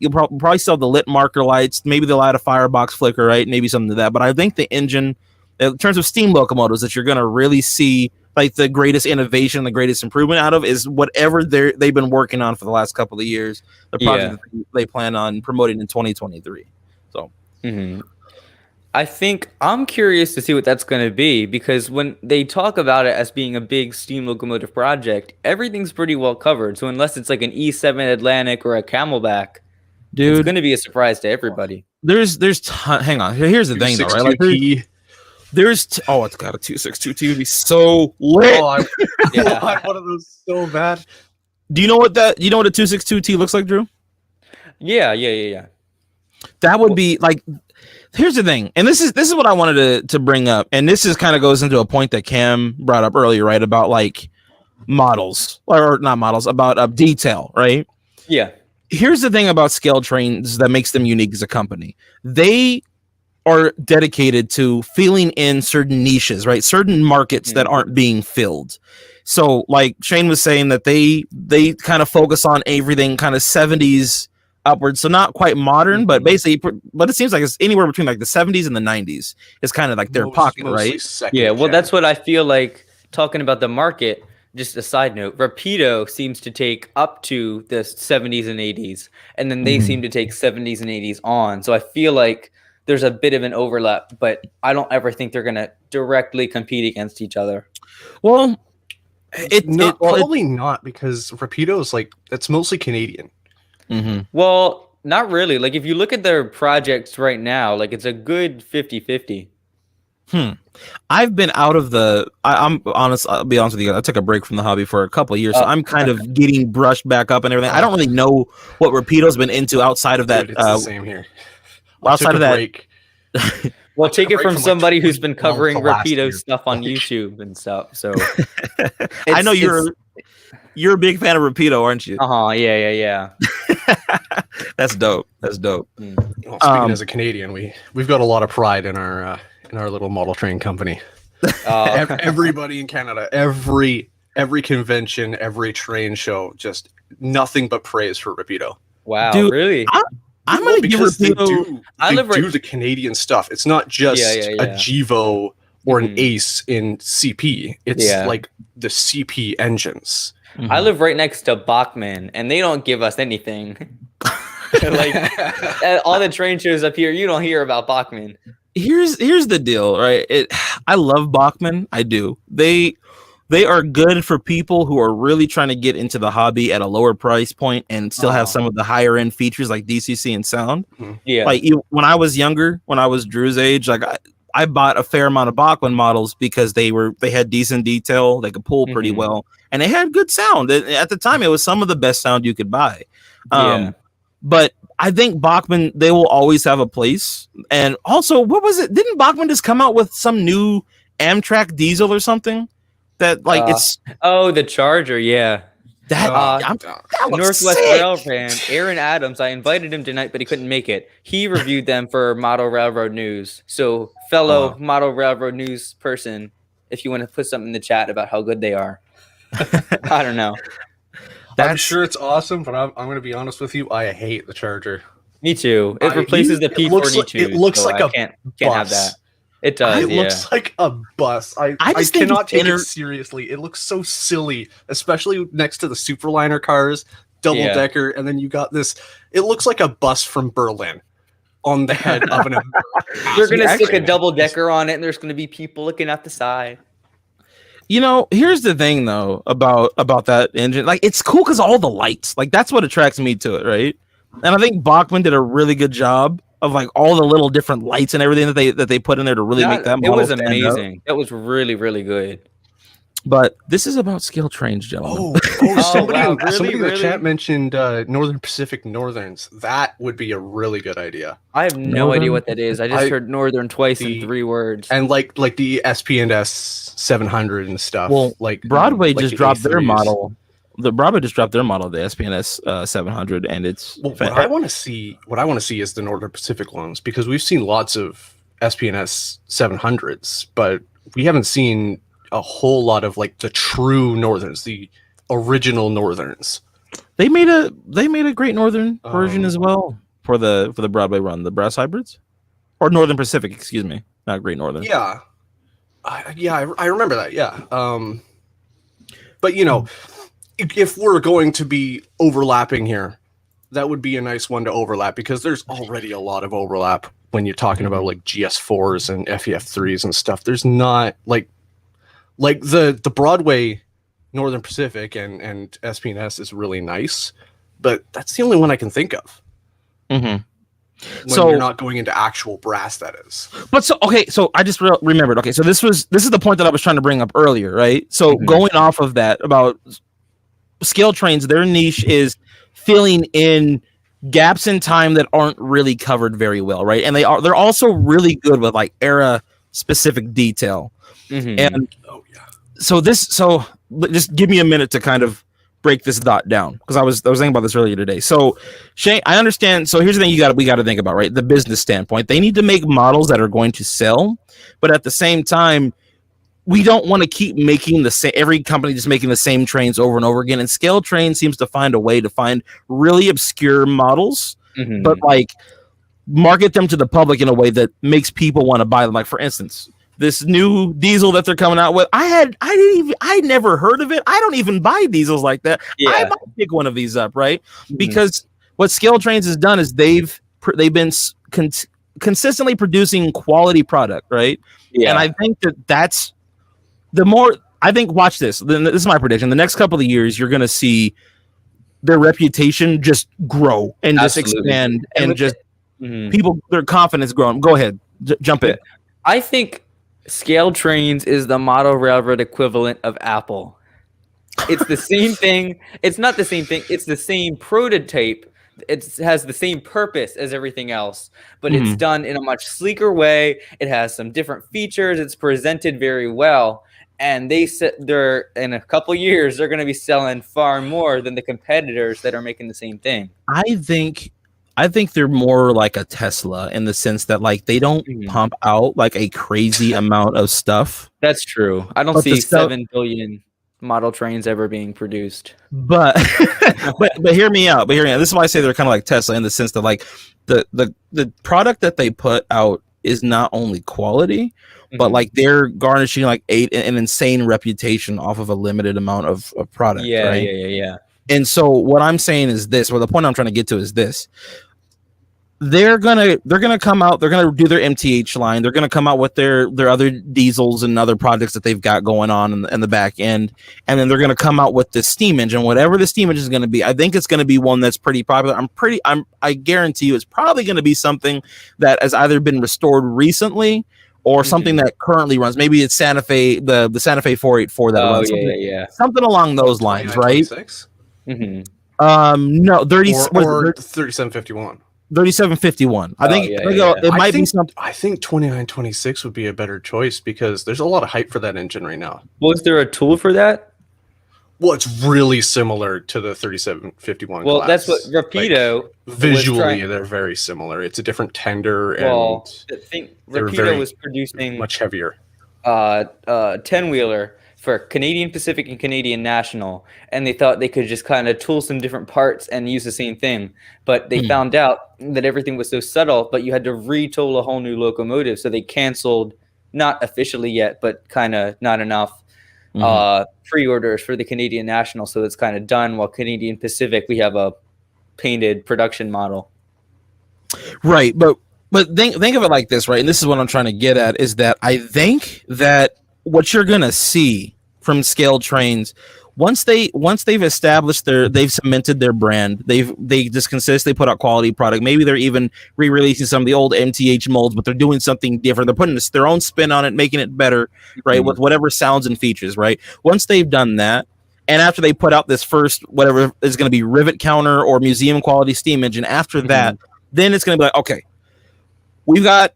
still have the lit marker lights, maybe they'll add a firebox flicker, right? Maybe something to that. But I think the engine, in terms of steam locomotives, that you're going to really see like the greatest innovation, the greatest improvement out of is whatever they've been working on for the last couple of years. The project that they plan on promoting in 2023. So. I think I'm curious to see what that's going to be, because when they talk about it as being a big steam locomotive project, everything's pretty well covered. So unless it's like an E7 Atlantic or a Camelback, dude, it's going to be a surprise to everybody. Hang on. Here's the thing, though, right? Like it's got a 262T. It'd be so lit. I want one of those so bad. Do you know what a 262T looks like, Drew? Yeah. That would be like. Here's the thing, and this is what I wanted to bring up, and this is kind of goes into a point that Cam brought up earlier, right? About like models or not models, about detail, right? Yeah. Here's the thing about Scaletrains that makes them unique as a company. They are dedicated to filling in certain niches, right? Certain markets that aren't being filled. So, like Shane was saying, that they kind of focus on everything kind of 70s. Upwards, so not quite modern, but basically, but it seems like it's anywhere between like the 70s and the 90s is kind of like their pocket, right? Yeah, well, that's what I feel like. Talking about the market, just a side note, Rapido seems to take up to the 70s and 80s, and then they seem to take 70s and 80s on. So I feel like there's a bit of an overlap, but I don't ever think they're going to directly compete against each other. Well, probably not, because Rapido is like, that's mostly Canadian. Well, not really. Like if you look at their projects right now, like it's a good 50-50. I've been out of I'm honest. I'll be honest with you. I took a break from the hobby for a couple of years, so I'm kind of getting brushed back up and everything. I don't really know what Rapido's been into outside of that. Dude, it's the same here. Outside of that. Break. Well, take it from somebody who's been covering Rapido stuff on YouTube and stuff. So I know you're a big fan of Rapido, aren't you? Yeah. That's dope. Well, speaking as a Canadian, we've got a lot of pride in our little model train company. Everybody in Canada, every convention, every train show, just nothing but praise for Rapido. Wow, dude, really? I'm gonna give Rapido. They do the Canadian stuff. It's not just a Gevo or an Ace in CP. It's like the CP engines. I live right next to Bachmann, and they don't give us anything. Like all the train shows up here, you don't hear about Bachmann. Here's the deal, right? I love Bachmann. I do. They are good for people who are really trying to get into the hobby at a lower price point and still have some of the higher end features like DCC and sound. Yeah. Like when I was younger, when I was Drew's age, like I bought a fair amount of Bachmann models because they had decent detail, they could pull pretty well, and they had good sound. At the time, it was some of the best sound you could buy. But I think Bachmann, they will always have a place. And also, what was it? Didn't Bachmann just come out with some new Amtrak diesel or something? That like it's the Charger, yeah. That Northwest Railroad, Aaron Adams. I invited him tonight, but he couldn't make it. He reviewed them for Model Railroad News. So, fellow Model Railroad News person, if you want to put something in the chat about how good they are, I don't know. I'm sure it's awesome, but I'm going to be honest with you. I hate the Charger. Me too. It replaces the P42. It looks like a can't have that. It does. It looks like a bus. I cannot take it seriously. It looks so silly, especially next to the Superliner cars. double decker, and then you got this. It looks like a bus from Berlin on the head of an. They're gonna stick a double decker on it, and there's gonna be people looking at the side. You know, here's the thing though about that engine. Like, it's cool because all the lights, like that's what attracts me to it, right? And I think Bachmann did a really good job of like all the little different lights and everything that they put in there to really make that model. It was amazing. That was really, really good. But this is about Scaletrains, gentlemen. Somebody in the chat mentioned Northern Pacific Northerns. That would be a really good idea. I have no idea what that is. I just heard Northern twice in 3 words. And like the SP&S 700 and stuff. Well, like Broadway just dropped their model. The Broadway just dropped their model, the SP&S 700, and it's. What I want to see is the Northern Pacific ones, because we've seen lots of SP&S 700s, but we haven't seen a whole lot of like the true Northerns, the original Northerns. They made a great Northern version as well for the Broadway run, the brass hybrids, or Northern Pacific, excuse me, not Great Northern. Yeah, I remember that. Yeah, but you know, if we're going to be overlapping here, that would be a nice one to overlap, because there's already a lot of overlap when you're talking about like GS4s and FEF3s and stuff. There's not like the Broadway Northern Pacific and SP&S is really nice, but that's the only one I can think of. When you're not going into actual brass, that is. But so I just remembered. Okay, so this is the point that I was trying to bring up earlier, right? So going off of that about Scaletrains, their niche is filling in gaps in time that aren't really covered very well, right? And they're also really good with like era specific detail. And so just give me a minute to kind of break this thought down, because I was thinking about this earlier today. So Shane, I understand. So here's the thing we got to think about, right? The business standpoint. They need to make models that are going to sell, but at the same time, we don't want to keep making the same, every company just making the same trains over and over again. And Scaletrain seems to find a way to find really obscure models, but like market them to the public in a way that makes people want to buy them. Like, for instance, this new diesel that they're coming out with, I never heard of it. I don't even buy diesels like that. I might pick one of these up, right? Because what Scaletrains has done is they've been consistently producing quality product, right? And I think that's the more. I think, watch this. This is my prediction. The next couple of years, you're going to see their reputation just grow and just expand, and just people, their confidence growing. Go ahead, jump in. I think Scaletrains is the model railroad equivalent of Apple. It's the same thing. It's not the same thing. It's the same prototype. It has the same purpose as everything else, but it's done in a much sleeker way. It has some different features. It's presented very well. And they said in a couple years, they're going to be selling far more than the competitors that are making the same thing. I think they're more like a Tesla in the sense that like they don't pump out like a crazy amount of stuff. That's true. I don't see 7 billion model trains ever being produced. But but hear me out. This is why I say they're kind of like Tesla in the sense that like the product that they put out is not only quality, but like they're garnishing like an insane reputation off of a limited amount of product. Yeah. And so what I'm saying is this, or the point I'm trying to get to is this. They're gonna come out, they're gonna do their MTH line, they're gonna come out with their other diesels and other projects that they've got going on in the back end, and then they're gonna come out with the steam engine, whatever the steam engine is gonna be. I think it's gonna be one that's pretty popular. I guarantee you it's probably gonna be something that has either been restored recently or something that currently runs. Maybe it's Santa Fe, the Santa Fe 484 that runs. Something along those lines, right? No, 30 or 3751. 3751. I think it might be something. I think 2926 would be a better choice because there's a lot of hype for that engine right now. Was there a tool for that? Well, it's really similar to the 3751. Well, class. That's what Rapido. Like, visually, they're very similar. It's a different tender, and I think Rapido was producing much heavier 10-wheeler for Canadian Pacific and Canadian National, and they thought they could just kind of tool some different parts and use the same thing. But they found out that everything was so subtle, but you had to retool a whole new locomotive. So they canceled, not officially yet, but kind of not enough. pre-orders for the Canadian National, so it's kind of done. While Canadian Pacific, we have a painted production model. Right, but think of it like this, right? And this is what I'm trying to get at, is that I think that what you're gonna see from Scaletrains, once they've established they've cemented their brand, they just consistently put out quality product. Maybe they're even re-releasing some of the old MTH molds, but they're doing something different. They're putting their own spin on it, making it better, right? With whatever sounds and features, right? Once they've done that, and after they put out this first whatever is going to be rivet counter or museum quality steam engine, after that, then it's going to be like, okay, we've got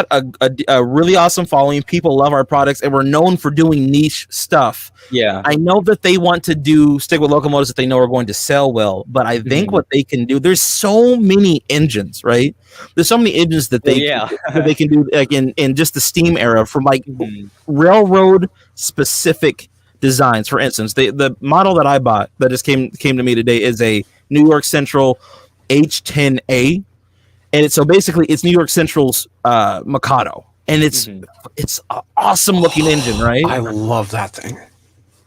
a really awesome following. People love our products, and we're known for doing niche stuff. Yeah, I know that they want to stick with locomotives that they know are going to sell well, but I think what they can do, there's so many engines, right? There's so many engines that they can do, like in just the steam era, from like railroad specific designs. For instance, the model that I bought that just came to me today is a New York Central H10A. And so basically it's New York Central's Mikado, and it's an awesome looking engine, right? I love that thing.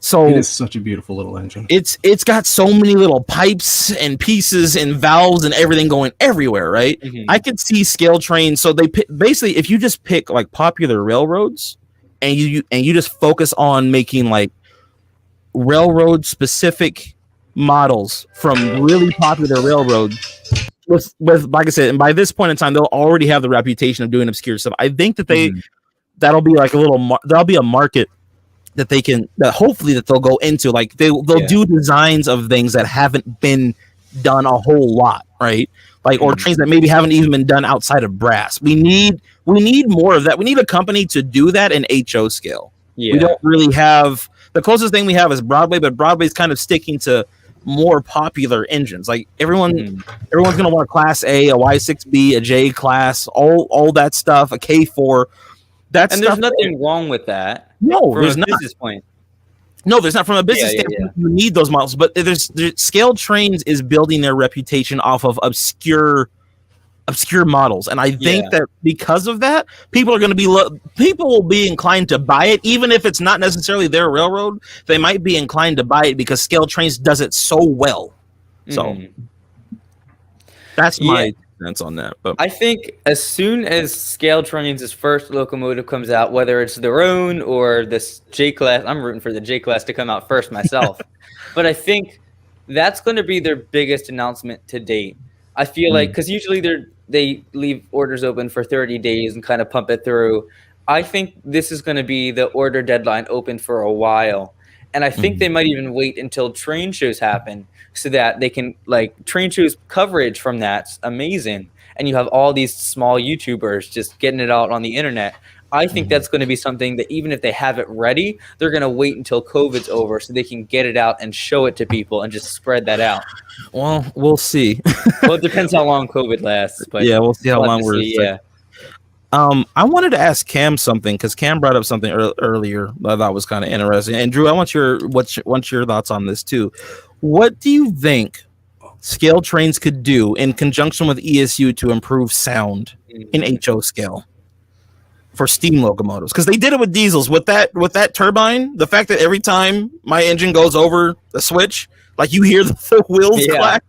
So it is such a beautiful little engine. It's got so many little pipes and pieces and valves and everything going everywhere, right? I could see Scaletrains. So they basically, if you just pick like popular railroads and you just focus on making like railroad specific models from really popular railroads. With like I said, and by this point in time, they'll already have the reputation of doing obscure stuff. I think that that'll be like that'll be a market that hopefully they'll go into. Like they'll do designs of things that haven't been done a whole lot, right? Like or trains that maybe haven't even been done outside of brass. We need more of that. We need a company to do that in HO scale. We don't really have, the closest thing we have is Broadway, but Broadway's kind of sticking to more popular engines. Like everyone's gonna want a Class A, a Y6B, a J class, all that stuff, a K4. There's nothing wrong with that. No, there's not. Business point. No, there's not. From a business standpoint, you need those models. But Scaletrains is building their reputation off of obscure models, and I think that because of that, people will be inclined to buy it, even if it's not necessarily their railroad. They might be inclined to buy it because Scaletrains does it so well. So that's my sense on that. But I think as soon as Scaletrains' first locomotive comes out, whether it's their own or this J class, I'm rooting for the J class to come out first myself. But I think that's going to be their biggest announcement to date. I feel like, because usually they leave orders open for 30 days and kind of pump it through. I think this is going to be the order deadline open for a while. And I think they might even wait until train shows happen so that they can, like, train shows coverage from that's amazing. And you have all these small YouTubers just getting it out on the internet. I think that's going to be something that even if they have it ready, they're going to wait until COVID's over so they can get it out and show it to people and just spread that out. Well, we'll see. Well, it depends how long COVID lasts. But we'll see how long we're. I wanted to ask Cam something because Cam brought up something earlier that I thought was kind of interesting. And Drew, I want your thoughts on this too. What do you think Scaletrains could do in conjunction with ESU to improve sound in HO scale for steam locomotives? Because they did it with diesels with that turbine. The fact that every time my engine goes over the switch, like you hear the wheels clack,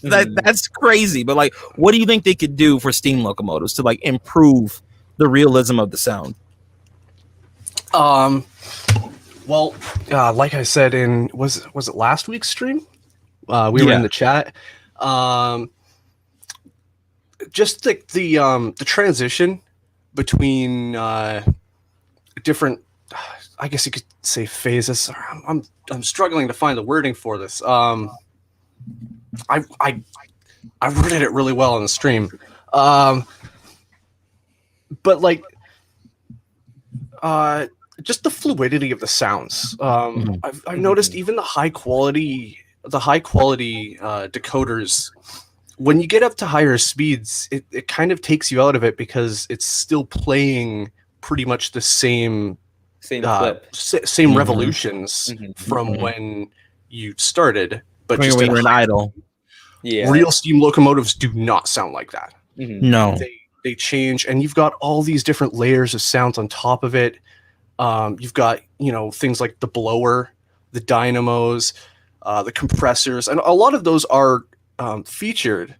that's crazy. But like, what do you think they could do for steam locomotives to like improve the realism of the sound? Well, like I said in was it last week's stream? We were in the chat. Just the transition between different, I guess you could say, phases. I'm struggling to find the wording for this. I worded it really well in the stream, but like just the fluidity of the sounds. I've noticed even the high quality decoders, when you get up to higher speeds, it kind of takes you out of it because it's still playing pretty much the same revolutions from when you started, but just when you're in idle. Yeah, real steam locomotives do not sound like that. No, they change, and you've got all these different layers of sounds on top of it. You've got things like the blower, the dynamos, the compressors, and a lot of those are featured,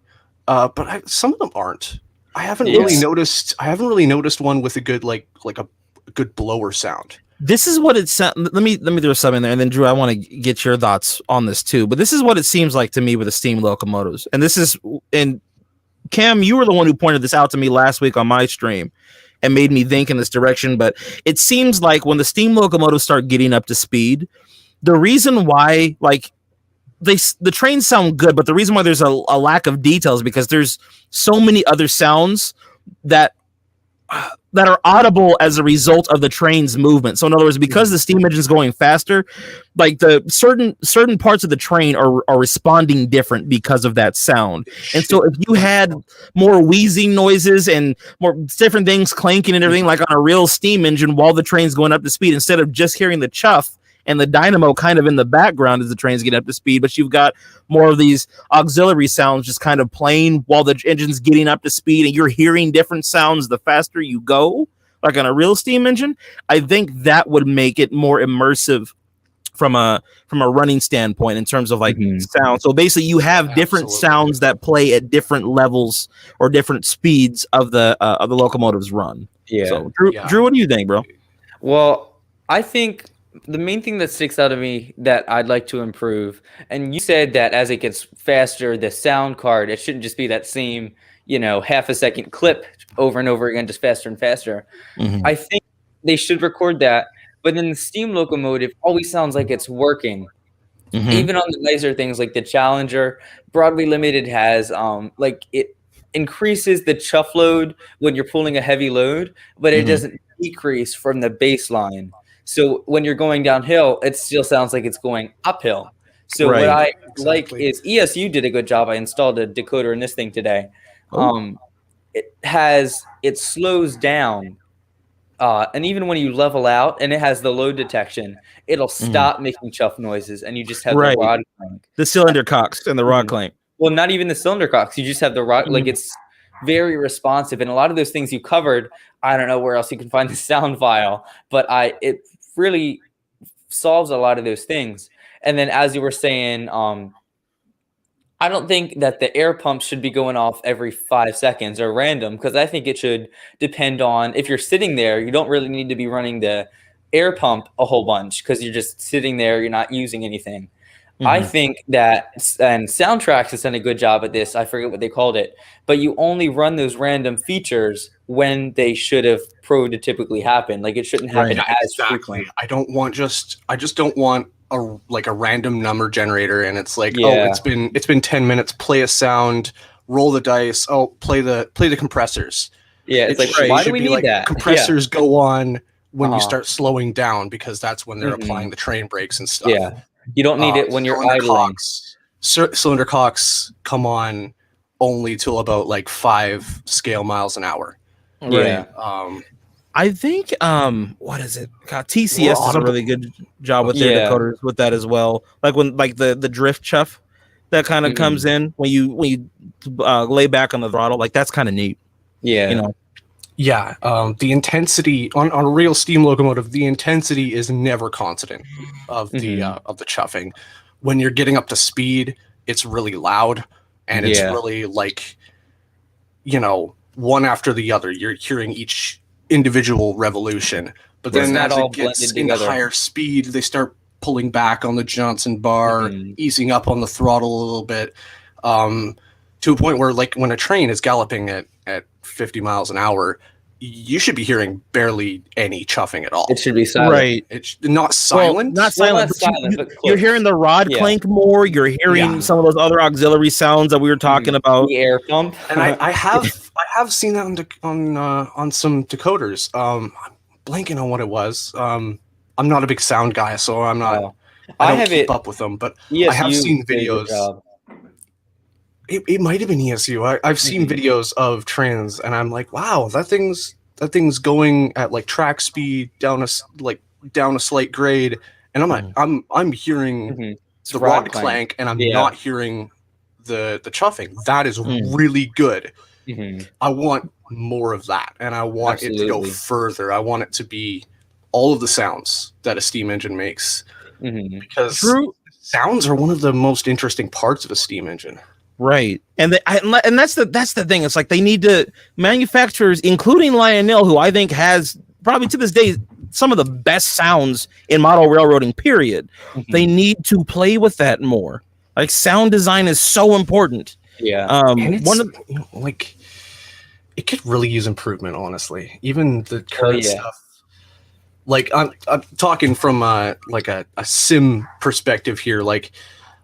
but some of them aren't. I haven't really noticed. I haven't really noticed one with a good like a good blower sound. This is what it sounds. Let me throw something in there, and then Drew, I want to get your thoughts on this too. But this is what it seems like to me with the steam locomotives, and Cam, you were the one who pointed this out to me last week on my stream, and made me think in this direction. But it seems like when the steam locomotives start getting up to speed, the reason why the trains sound good, but the reason why there's a lack of details because there's so many other sounds that are audible as a result of the train's movement. So in other words, because the steam engine's going faster, like the certain parts of the train are responding different because of that sound. And so if you had more wheezing noises and more different things clanking and everything like on a real steam engine while the train's going up to speed, instead of just hearing the chuff and the dynamo kind of in the background as the trains get up to speed, but you've got more of these auxiliary sounds just kind of playing while the engine's getting up to speed, and you're hearing different sounds the faster you go, like on a real steam engine. I think that would make it more immersive from a running standpoint in terms of like sound. So basically you have different sounds that play at different levels or different speeds of the locomotive's run. Yeah. So Drew, what do you think, bro? Well, I think the main thing that sticks out to me that I'd like to improve, and you said that as it gets faster, the sound card, it shouldn't just be that same, half a second clip over and over again, just faster and faster. I think they should record that, but then the steam locomotive always sounds like it's working. Even on the nicer things like the Challenger, Broadway Limited has it increases the chuff load when you're pulling a heavy load, but it doesn't decrease from the baseline. So when you're going downhill, it still sounds like it's going uphill. So what I like is ESU did a good job. I installed a decoder in this thing today. It slows down. And even when you level out and it has the load detection, it'll stop making chuff noises and you just have the rod clank. The cylinder cocks and the rod clank. Well, not even the cylinder cocks. You just have the rod, it's very responsive. And a lot of those things you covered, I don't know where else you can find the sound file, but it really solves a lot of those things. And then as you were saying, I don't think that the air pump should be going off every 5 seconds or random, because I think it should depend on if you're sitting there, you don't really need to be running the air pump a whole bunch because you're just sitting there, you're not using anything. I think that, and Soundtracks has done a good job at this, I forget what they called it, but you only run those random features when they should have prototypically happen. Like it shouldn't happen as frequently. I just don't want a random number generator and it's like, it's been 10 minutes, play a sound, roll the dice, play the compressors. Yeah, it's like, why do we need that? Compressors go on when you start slowing down because that's when they're applying the train brakes and stuff. Yeah. You don't need it when you're idling. Cylinder cocks come on only till about 5 scale miles an hour. Yeah. I think what is it? God, TCS does a really good job with their decoders with that as well. Like when the drift chuff that kind of comes in when you lay back on the throttle, that's kind of neat. Yeah. Yeah, the intensity on a real steam locomotive, the intensity is never constant of the chuffing. When you're getting up to speed, it's really loud and it's really one after the other. You're hearing each individual revolution, but then as it gets into higher speed, they start pulling back on the Johnson bar, easing up on the throttle a little bit, to a point where when a train is galloping at 50 miles an hour, you should be hearing barely any chuffing at all. It should be silent. Right. It's not silent. Not silent. But you're hearing the rod clank more. You're hearing some of those other auxiliary sounds that we were talking about. The air pump. And I have seen that on some decoders. I'm blanking on what it was. I'm not a big sound guy, so I'm not. I don't keep up with them, but I have seen videos. It might have been ESU. I've seen videos of trains, and I'm like, wow, that thing's going at track speed down a slight grade, and I'm hearing the rod clank, and I'm not hearing the chuffing. That is really good. I want more of that, and I want it to go further. I want it to be all of the sounds that a steam engine makes. Because True. sounds are one of the most interesting parts of a steam engine. Right. And that's the thing. It's like they need to, manufacturers, including Lionel, who I think has probably to this day some of the best sounds in model railroading, period. They need to play with that more. Like, sound design is so important. Yeah. And it's, like, it could really use improvement, honestly. Even the current stuff. Like, I'm talking from like a sim perspective here. Like,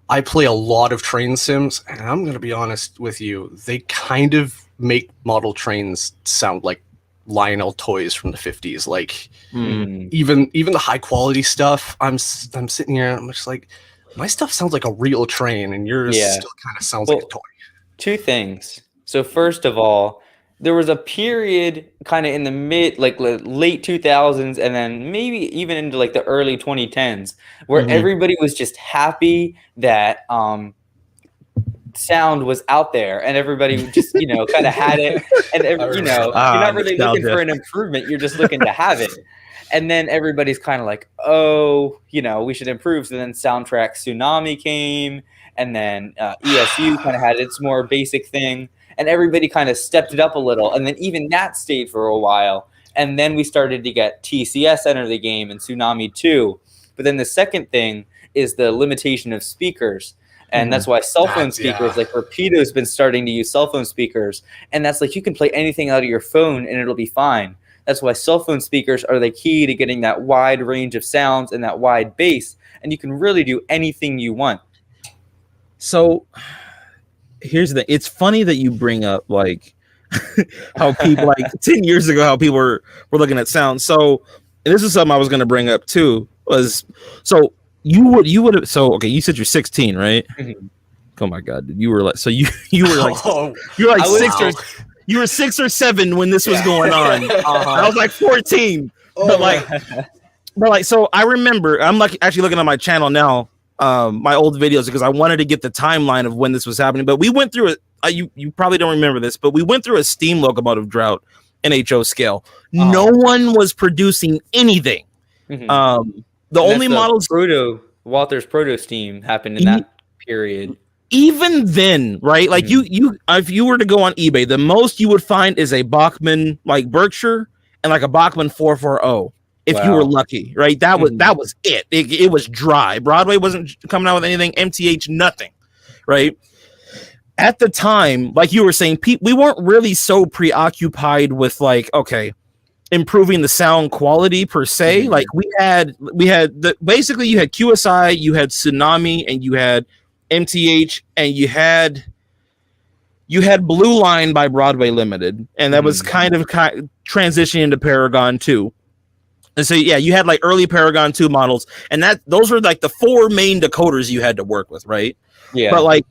I play a lot of train sims, and I'm going to be honest with you, they kind of make model trains sound like Lionel toys from the 50s. Like, even the high quality stuff, I'm sitting here, I'm just like, my stuff sounds like a real train, and yours still kind of sounds like a toy. Two things. So first of all, there was a period kind of in the late 2000s, and then maybe even into like the early 2010s, where everybody was just happy that sound was out there, and everybody just kind of had it, and you're not really looking for an improvement, you're just looking to have it. And then everybody's kind of like, oh, we should improve. So then Soundtrack Tsunami came, and then ESU kind of had its more basic thing, and everybody kind of stepped it up a little. And then even that stayed for a while. And then we started to get TCS enter the game and Tsunami 2. But then the second thing is the limitation of speakers. And that's why cell phone speakers, like Rapido's been starting to use cell phone speakers. And that's like, you can play anything out of your phone and it'll be fine. That's why cell phone speakers are the key to getting that wide range of sounds and that wide bass. And you can really do anything you want. So here's the thing. It's funny that you bring up like how people like 10 years ago, how people were looking at sound. So, and this is something I was going to bring up too, was so you would have, so, okay, you said you're 16, right? Oh my God. You were like, so you were like, you were like you were 6 or 7 when this was going on. I was like 14, but like, so I remember, I'm like actually looking at my channel now, my old videos, because I wanted to get the timeline of when this was happening. But we went through it. You probably don't remember this, but we went through a steam locomotive drought in HO scale. No one was producing anything. The only models, Walther's Proto Steam happened in that period. Even then, right? Like you, if you were to go on eBay, the most you would find is a Bachmann like Berkshire and like a Bachmann 440. If you were lucky, right? That was it. It was dry. Broadway wasn't coming out with anything. MTH, nothing, right? At the time, like you were saying, we weren't really so preoccupied with like, okay, improving the sound quality per se. Like we had basically you had QSI, you had Tsunami, and you had MTH, and you had Blue Line by Broadway Limited, and that was kind of transitioning into Paragon 2. And so, yeah, you had like early Paragon 2 models, and those were like the 4 main decoders you had to work with, right? Yeah. But like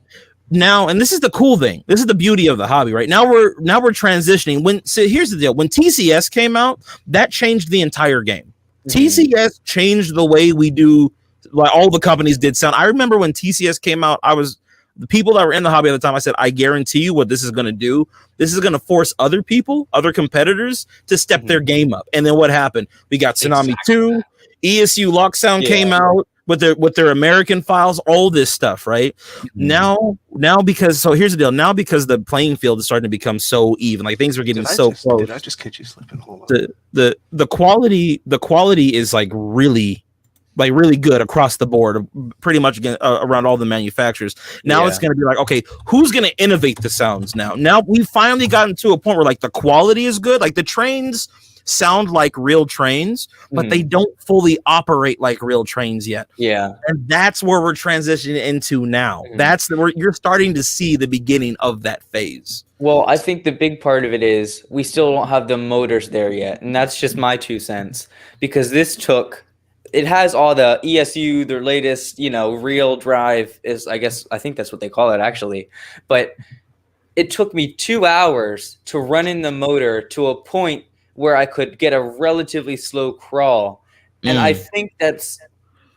now, and this is the cool thing. This is the beauty of the hobby, right? Now we're transitioning. So here's the deal. When TCS came out, that changed the entire game. TCS changed the way we do, like all the companies did sound. I remember when TCS came out, the people that were in the hobby at the time, I said, I guarantee you what this is going to do. This is going to force other people, other competitors to step their game up. And then what happened? We got Tsunami 2, ESU Lock Sound came out with their American files, all this stuff, right? Now because, so here's the deal. Now because the playing field is starting to become so even, like things are getting close. Did I just catch you slipping? Hold on. The quality is like really good across the board, pretty much around all the manufacturers. Now it's going to be like, okay, who's going to innovate the sounds now? Now we've finally gotten to a point where like the quality is good. Like the trains sound like real trains, but they don't fully operate like real trains yet. Yeah. And that's where we're transitioning into now. That's where you're starting to see the beginning of that phase. Well, I think the big part of it is we still don't have the motors there yet. And that's just my 2 cents, because it has all the ESU, their latest, real drive is, I think that's what they call it actually. But it took me 2 hours to run in the motor to a point where I could get a relatively slow crawl. And I think that's,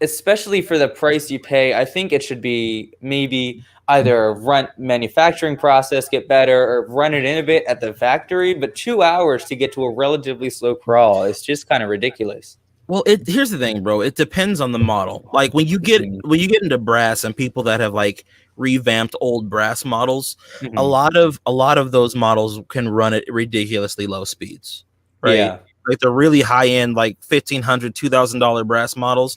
especially for the price you pay, I think it should be maybe either run manufacturing process, get better, or run it in a bit at the factory. But 2 hours to get to a relatively slow crawl is just kind of ridiculous. Well, here's the thing, bro. It depends on the model. Like when you get into brass and people that have like revamped old brass models, a lot of those models can run at ridiculously low speeds, right? Yeah. Like the really high end, like $1,500, $2,000 brass models.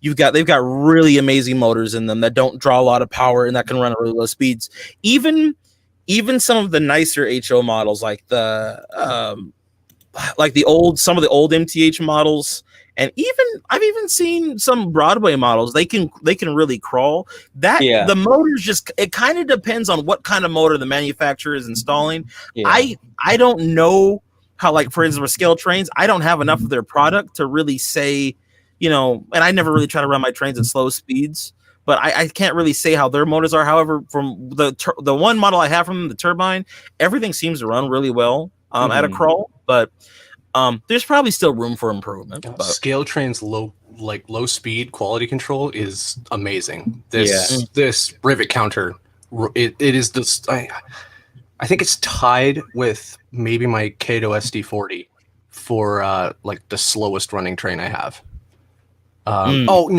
They've got really amazing motors in them that don't draw a lot of power and that can run at really low speeds. Even some of the nicer HO models, like some of the old MTH models. And I've even seen some Broadway models. They can really crawl. The motors it kind of depends on what kind of motor the manufacturer is installing. Yeah. I don't know how, like, for instance, with Scaletrains, I don't have enough of their product to really say, and I never really try to run my trains at slow speeds, but I can't really say how their motors are. However, from the one model I have from them, the turbine, everything seems to run really well at a crawl, but there's probably still room for improvement. Scaletrains low speed quality control is amazing. This rivet counter, it is this. I think it's tied with maybe my Kato SD40 for like the slowest running train I have. Oh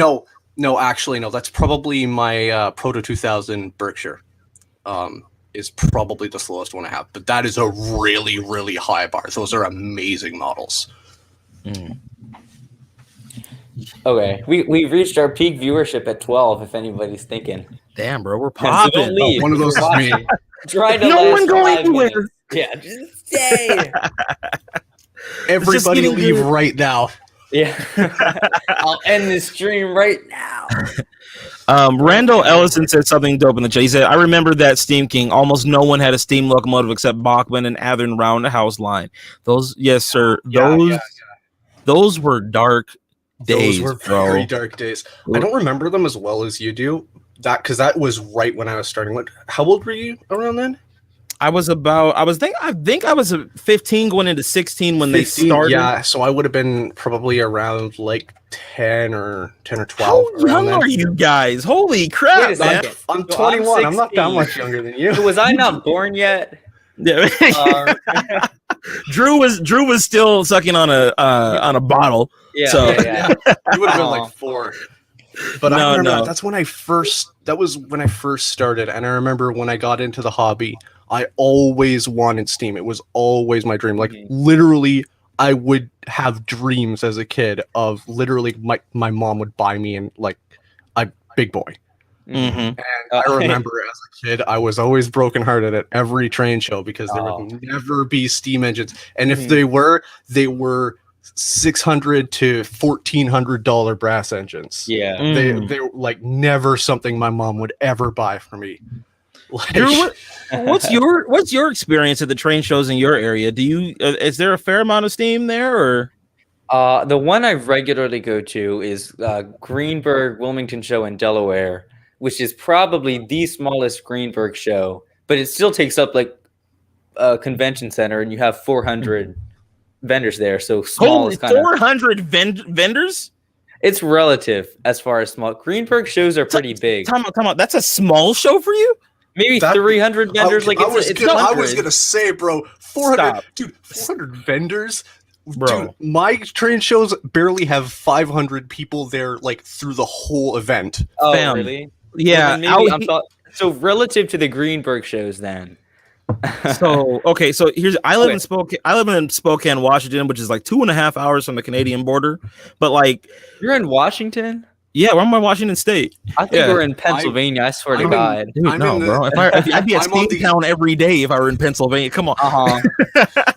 no, actually no, that's probably my Proto 2000 Berkshire. Is probably the slowest one I have, but that is a really, really high bar. Those are amazing models. Okay, we've reached our peak viewership at 12. If anybody's thinking, damn, bro, we're popping. So don't leave. One of those is me. Try to no one go anywhere. Yeah, just stay. Everybody leave right now. Yeah, I'll end this stream right now. Randall Ellison said something dope in the chat. He said, I remember that Steam King. Almost no one had a steam locomotive except Bachman and Athern Roundhouse line. Those, yes, sir. Those were dark days. Those were very dark days. I don't remember them as well as you do. Because that was right when I was starting. How old were you around then? I think I was 15 going into 16 when 15, they started. Yeah, so I would have been probably around like 10 or 12. How young are you guys? Holy crap, man. I'm 21. I'm not that much younger than you. Was I not born yet? Yeah. Drew was still sucking on a bottle. Yeah. So. Yeah. You would have been like 4. But I remember that's when that was when I first started, and I remember when I got into the hobby, I always wanted Steam. It was always my dream. Like literally, I would have dreams as a kid of literally my mom would buy me and like a big boy. And I remember as a kid, I was always brokenhearted at every train show because there would never be steam engines, and if they were $600 to $1,400 brass engines. Yeah, they were like never something my mom would ever buy for me. Like, Drew, what's your experience at the train shows in your area? Is there a fair amount of steam there, or? The one I regularly go to is Greenberg Wilmington show in Delaware, which is probably the smallest Greenberg show, but it still takes up like a convention center, and you have 400 vendors there. So small is kind of 400 vendors. It's relative as far as small. Greenberg shows are pretty big. Time out. That's a small show for you? Maybe 300 vendors. I was gonna say, bro, 400. Dude, 400 vendors. Bro, dude, my train shows barely have 500 people there, like through the whole event. Oh, really? Yeah. Well, so relative to the Greenberg shows, then. So here's I live in Spokane, Washington, which is like 2.5 hours from the Canadian border. But like, you're in Washington? Yeah, we're in Washington State. I think we're in Pennsylvania. I swear to God, dude, bro. I'd be at Steamtown every day if I were in Pennsylvania. Come on.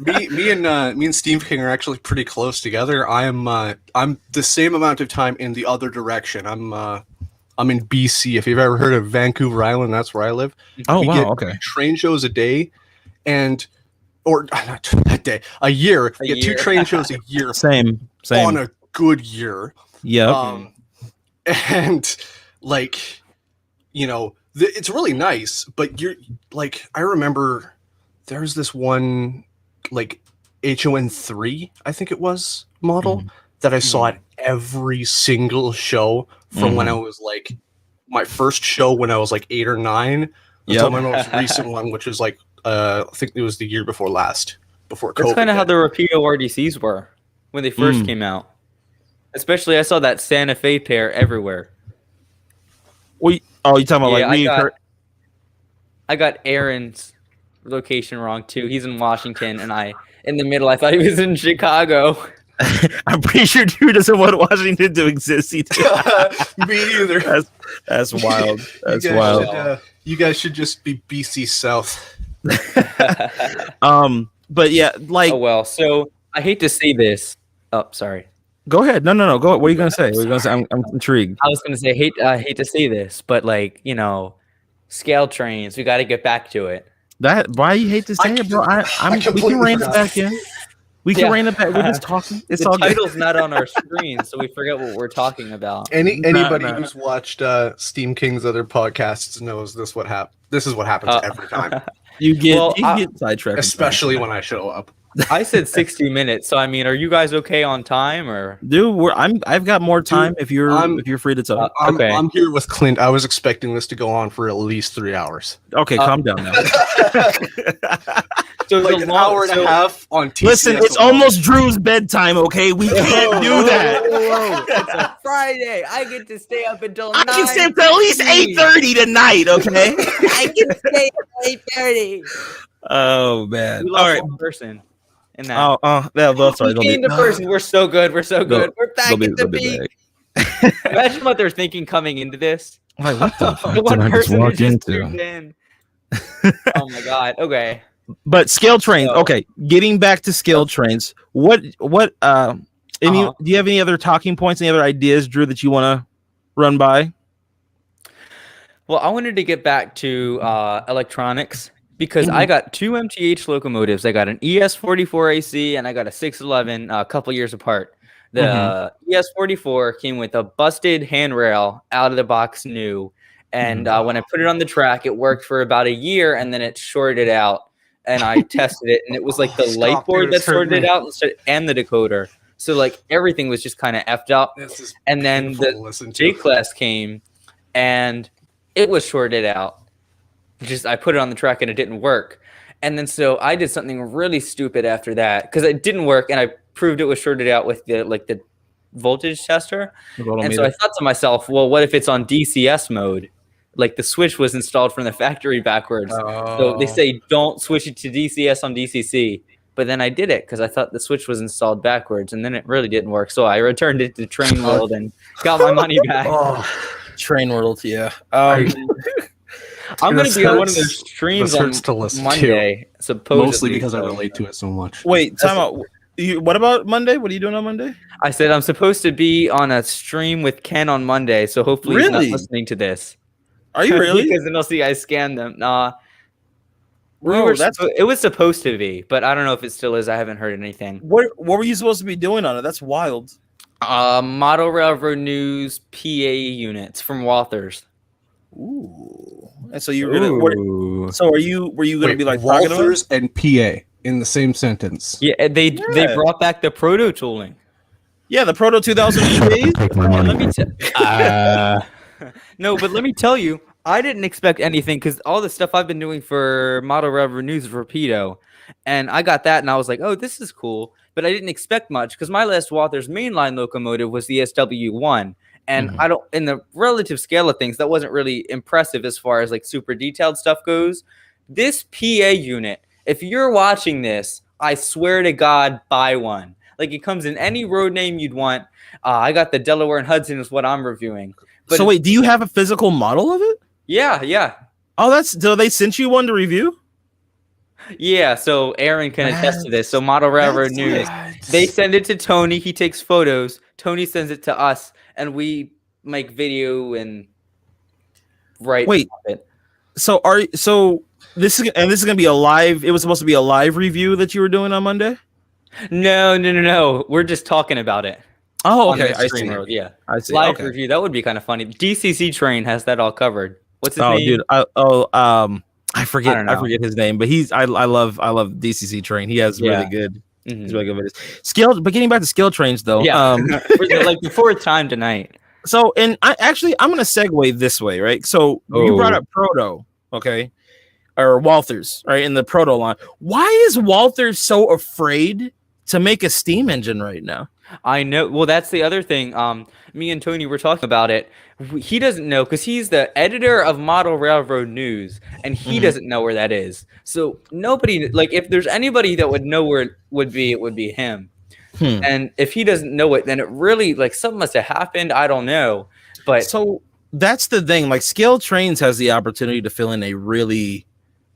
Me and Steam King are actually pretty close together. I'm the same amount of time in the other direction. I'm in BC. If you've ever heard of Vancouver Island, that's where I live. Oh, we get train shows a day, or not a day, a year. We get 2 train shows a year. Same. On a good year. Yeah. And like, it's really nice, but you're like, I remember there's this one like HON3, I think it was, model that I saw at every single show from when I was like my first show when I was like 8 or 9 until my most recent one, which was like I think it was the year before last, before COVID. That's kind of how the Rapido RDCs were when they first came out. Especially, I saw that Santa Fe pair everywhere. You talking about like I got Aaron's location wrong too. He's in Washington, and in the middle, I thought he was in Chicago. I'm pretty sure Drew doesn't want Washington to exist either. Me either. That's wild. That's wild. You guys should just be BC South. But yeah, like. Oh well. So I hate to say this. Oh, sorry. Go ahead. No. Go. What are you gonna say? I'm intrigued. I was gonna say I hate to say this, but like Scaletrains, we got to get back to it. Why you hate to say it, bro? We can rein it back in. We can rein it back. We're just talking. It's all good. The title's not on our screen, so we forget what we're talking about. Anybody who's watched Steam King's other podcasts knows this is what happens every time. You get sidetracked, especially when I show up. I said 60 minutes, so I mean, are you guys okay on time or? Dude, I've got more time if you're free to talk. Okay. I'm here with Clint. I was expecting this to go on for at least 3 hours. Okay, calm down now. So like an hour and a half on TCS. Listen, it's almost Drew's bedtime, okay? We can't do that. Whoa. It's a Friday. I get to stay up until 9. I can stay up till at least 8:30 tonight, okay? I can stay up 8:30. Oh man. We lost one person in that. Sorry. The person. We're so good. We're back at the peak. Imagine what they're thinking coming into this. Like, what the fuck The one did I just person walk who just into? tuned in. Oh my god. Okay. But Scaletrains, okay. Getting back to Scaletrains, do you have any other talking points, any other ideas, Drew, that you want to run by? Well, I wanted to get back to electronics because I got 2 MTH locomotives. I got an ES44AC and I got a 611 a couple years apart. The ES44 came with a busted handrail out of the box new. And when I put it on the track, it worked for about a year and then it shorted out. And I tested it, and it was like the light board that sorted it out and the decoder. So like everything was just kind of effed up. And then the J class came, and it was shorted out. I put it on the track and it didn't work. And then so I did something really stupid after that because it didn't work, and I proved it was shorted out with the voltage tester. And so I thought to myself, well, what if it's on DCS mode? Like the switch was installed from the factory backwards. So they say don't switch it to DCS on DCC. But then I did it because I thought the switch was installed backwards, and then it really didn't work. So I returned it to Train World and got my money back. Train World, yeah. I'm going to be on one of those streams on Monday, supposedly. Mostly because I relate to it so much. Wait, time out. What about Monday? What are you doing on Monday? I said I'm supposed to be on a stream with Ken on Monday, so hopefully he's not listening to this. Are you really? Because then they'll see I scanned them. Nah. It was supposed to be, but I don't know if it still is. I haven't heard anything. What were you supposed to be doing on it? That's wild. Model Railroad News PA units from Walthers. Ooh. And so you're gonna. Were you gonna be like Walthers and PA in the same sentence? Yeah, they brought back the proto tooling. Yeah, the Proto 2000 Take my money. No, but let me tell you, I didn't expect anything because all the stuff I've been doing for Model Railroad News is Rapido. And I got that and I was like, oh, this is cool. But I didn't expect much because my last Walthers mainline locomotive was the SW1. And in the relative scale of things, that wasn't really impressive as far as like super detailed stuff goes. This PA unit, if you're watching this, I swear to God, buy one. Like it comes in any road name you'd want. I got the Delaware and Hudson is what I'm reviewing. But so wait, do you have a physical model of it? Yeah. Oh, so they sent you one to review? Yeah, so Aaron can attest to this. So Model Railroad News, they send it to Tony. He takes photos. Tony sends it to us, and we make video and write. Wait, it. So this is gonna be a live. It was supposed to be a live review that you were doing on Monday. No. We're just talking about it. Oh, okay. I see. Yeah, I see. Live review. That would be kind of funny. DCC Train has that all covered. What's his name? Dude. I forget. I forget his name, but I love DCC Train. He has really good. He's really good videos. But getting back to Scaletrains though. Yeah. For the fourth time tonight. So, and I'm gonna segue this way, right? So you brought up Proto, okay, or Walthers, right? In the Proto line, why is Walthers so afraid to make a steam engine right now? I know. Well, that's the other thing. Me and Tony were talking about it. He doesn't know because he's the editor of Model Railroad News, and he doesn't know where that is. So nobody, like, if there's anybody that would know where it would be him. And if he doesn't know it, then it really, like, something must have happened. I don't know. But so that's the thing. Like, Scaletrains has the opportunity to fill in a really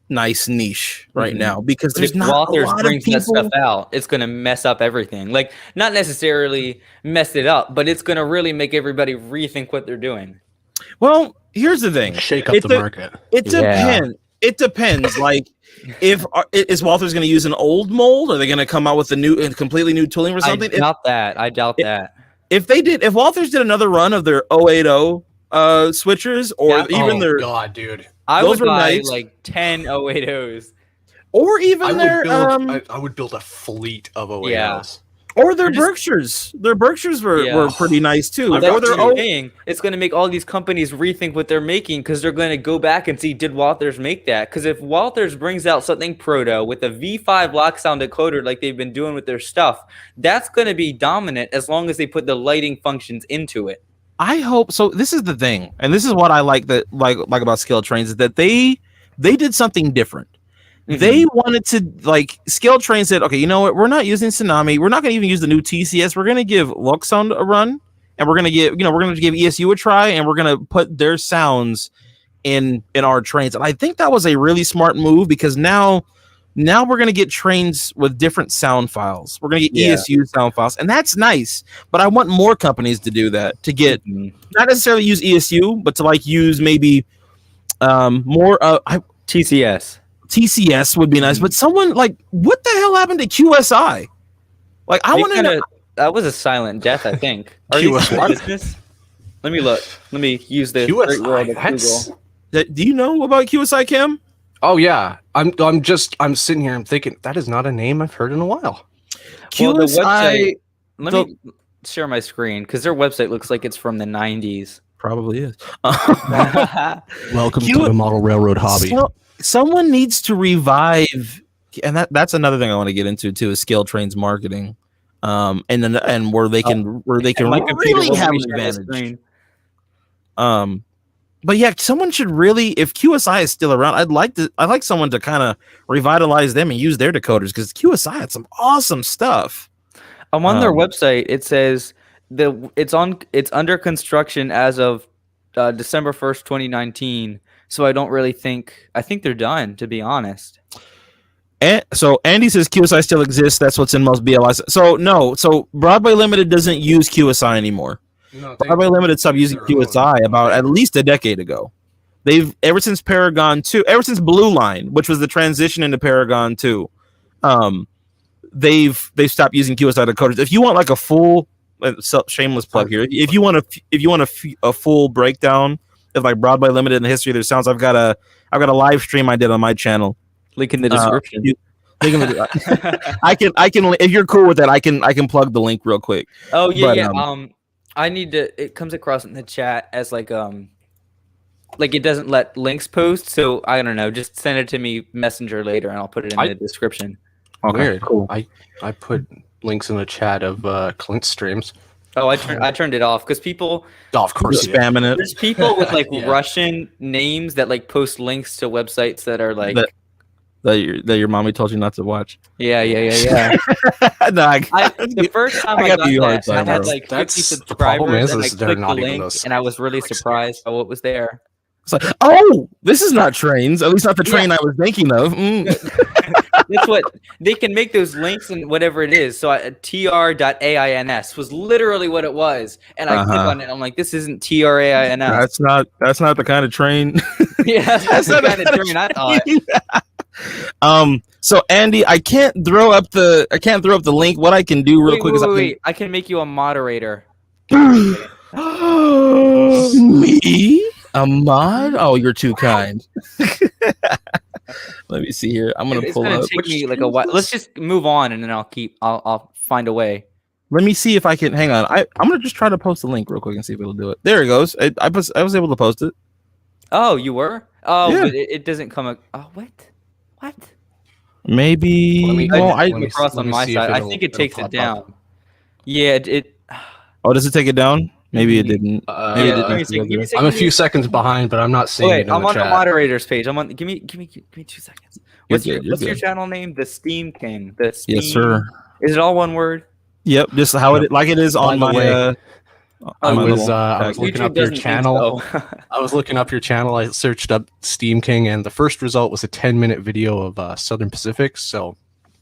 nice niche right now, because there's not Walters a lot brings of people. that stuff out, it's going to mess up everything. Like, not necessarily mess it up, but it's going to really make everybody rethink what they're doing. Well, here's the thing. Shake up the market. It depends. It depends. Like, if is Walters going to use an old mold? Are they going to come out with a completely new tooling or something? I doubt that. If Walters did another run of their 080 switchers, or even their God, dude, I those would buy nice. like 10 080s. Or even I would build a fleet of 080s. Yeah. Or their Berkshires. Their Berkshires were pretty nice too. That's what I'm saying. It's going to make all these companies rethink what they're making, because they're going to go back and see, did Walters make that? Because if Walters brings out something proto with a V5 lock sound decoder like they've been doing with their stuff, that's going to be dominant as long as they put the lighting functions into it. I hope so. This is the thing, and this is what I like about Scaletrains, is that they did something different. They wanted to, like, Scaletrains said, okay, you know what? We're not using Tsunami. We're not going to even use the new TCS. We're going to give Luxon a run, and we're going to give ESU a try, and we're going to put their sounds in our trains. And I think that was a really smart move, because now we're going to get trains with different sound files. We're going to get ESU sound files, and that's nice. But I want more companies to do that, to get not necessarily use ESU, but to, like, use maybe more TCS. TCS would be nice, but someone, like, what the hell happened to QSI? Like, I want to know. That was a silent death, I think. Are you in business? Let me look. Let me use the great world of Google. Do you know about QSI, Cam? Oh yeah, I'm sitting here. I'm thinking that is not a name I've heard in a while. Well, the website. Let me share my screen, because their website looks like it's from the 90s. Probably is. Welcome to the model railroad hobby. Someone needs to revive, and that's another thing I want to get into too, is Scaletrains marketing, and where they can really have an advantage. But yeah, someone should really, if QSI is still around, I'd like someone to kind of revitalize them and use their decoders, because QSI had some awesome stuff. I'm on their website. It says it's under construction as of December 1st, 2019. So I think they're done, to be honest. And so Andy says QSI still exists. That's what's in most BLIs. So Broadway Limited doesn't use QSI anymore. No, Broadway Limited stopped using QSI about at least a decade ago. They've ever since Paragon 2, ever since Blue Line, which was the transition into Paragon 2, they've stopped using QSI decoders. If you want, like, a full shameless plug here, if you want a full breakdown of, like, Broadway Limited and the history of their sounds, I've got a live stream I did on my channel. Link in the description. I can if you're cool with that, I can plug the link real quick. Oh yeah, I need to. It comes across in the chat as like it doesn't let links post, so I don't know. Just send it to me Messenger later, and I'll put it in the description. Okay, weird. Cool. I put links in the chat of Clint's streams. Oh, I turned it off because people. Oh, of course, spamming it. There's people with, like, Russian names that, like, post links to websites that are like that your mommy told you not to watch. Yeah. No, the first time I got that, I had like 50 subscribers, and I clicked the link, and I was really surprised by what was there. It's like, oh, this is not trains. At least not the train I was thinking of. That's what they can make, those links and whatever it is. So tr.ains was literally what it was, and I click on it. I'm like, this isn't trains. That's not the kind of train. Yeah, that's the kind of train I thought. So Andy, I can't throw up the link. What I can do real quick is I can make you a moderator. Me? A mod? Oh, you're too kind. Let me see here. I'm gonna pull up. Take me like a while. Let's just move on, and then I'll find a way. Let me see if I can. Hang on. I'm gonna just try to post the link real quick and see if it'll do it. There it goes. I was able to post it. Oh, you were? Oh, yeah. But it doesn't come up. Oh, what? Maybe. Let me cross on my side. I think it takes it down. Yeah, it Oh, does it take it down? Maybe it didn't. Maybe it Give me a didn't. second, give me a second, I'm a give me few a seconds behind, but I'm not seeing Okay, it in I'm the on the chat. moderators page. I'm on. Give me 2 seconds. You're What's your good, you're What's your good. channel name? The Steam King. The Steam. Yes, sir. Is it all one word? Yep, just how it like it is By on the my way, I my was little I was looking YouTube up your doesn't think channel. so. I was looking up your channel. I searched up Steam King, and the first result was a 10-minute video of Southern Pacific. So,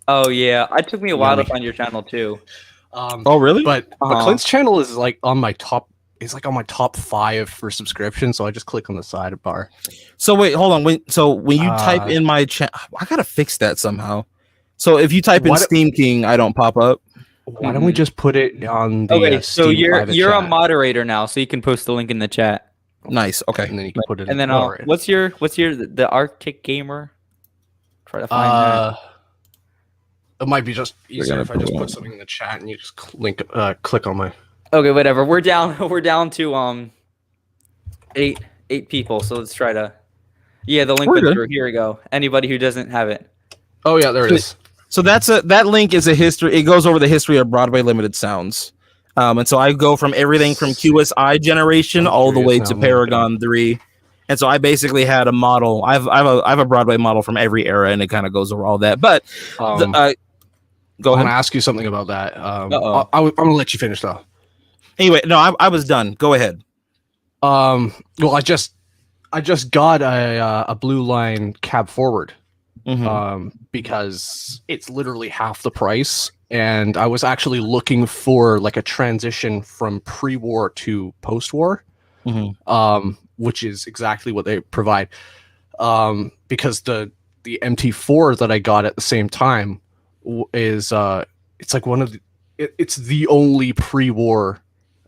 Oh yeah, it took me a while to Yummy. find your channel too. Oh really? but Uh-huh. Clint's channel is like on my top. It's like on my top 5 for subscription. So I just click on the sidebar. So wait, hold on. When you type in my chat, I gotta fix that somehow. So if you type in Steam King, I don't pop up. Why don't we just put it on the Okay, so Steam you're private a chat, moderator now, so you can post the link in the chat. Nice. Okay. and then you can put it. And then what's your the Arctic Gamer? Try to find that. It might be just easier gonna if I just put put something in the chat and you just click on my. Okay, whatever. We're down to eight people. So let's try to. Yeah, the link We're went good. through. Here we go. Anybody who doesn't have it. Oh yeah, there it is. So that link is a history. It goes over the history of Broadway Limited sounds. And so I go from everything from QSI generation all the way to Paragon 3. And so I basically had a model. I have a Broadway model from every era, and it kind of goes over all that. But go I ahead. want to ask you something about that. I'm gonna let you finish though. Anyway, no, I was done. Go ahead. Well, I just got a blue line cab forward. Because it's literally half the price, and I was actually looking for like a transition from pre-war to post-war, which is exactly what they provide. Because the MT4 that I got at the same time is it's like it's the only pre-war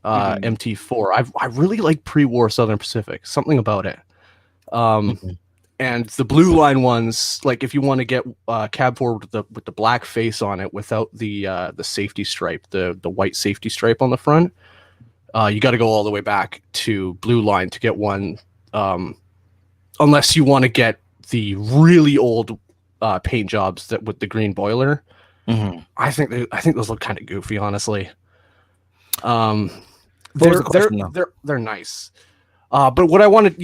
MT4. I really like pre-war Southern Pacific. Something about it. And the blue line ones, like if you want to get cab forward with the black face on it without the safety stripe, the white safety stripe on the front, you got to go all the way back to blue line to get one. Unless you want to get the really old paint jobs that with the green boiler, I think those look kind of goofy, honestly. They're nice. But what I wanted,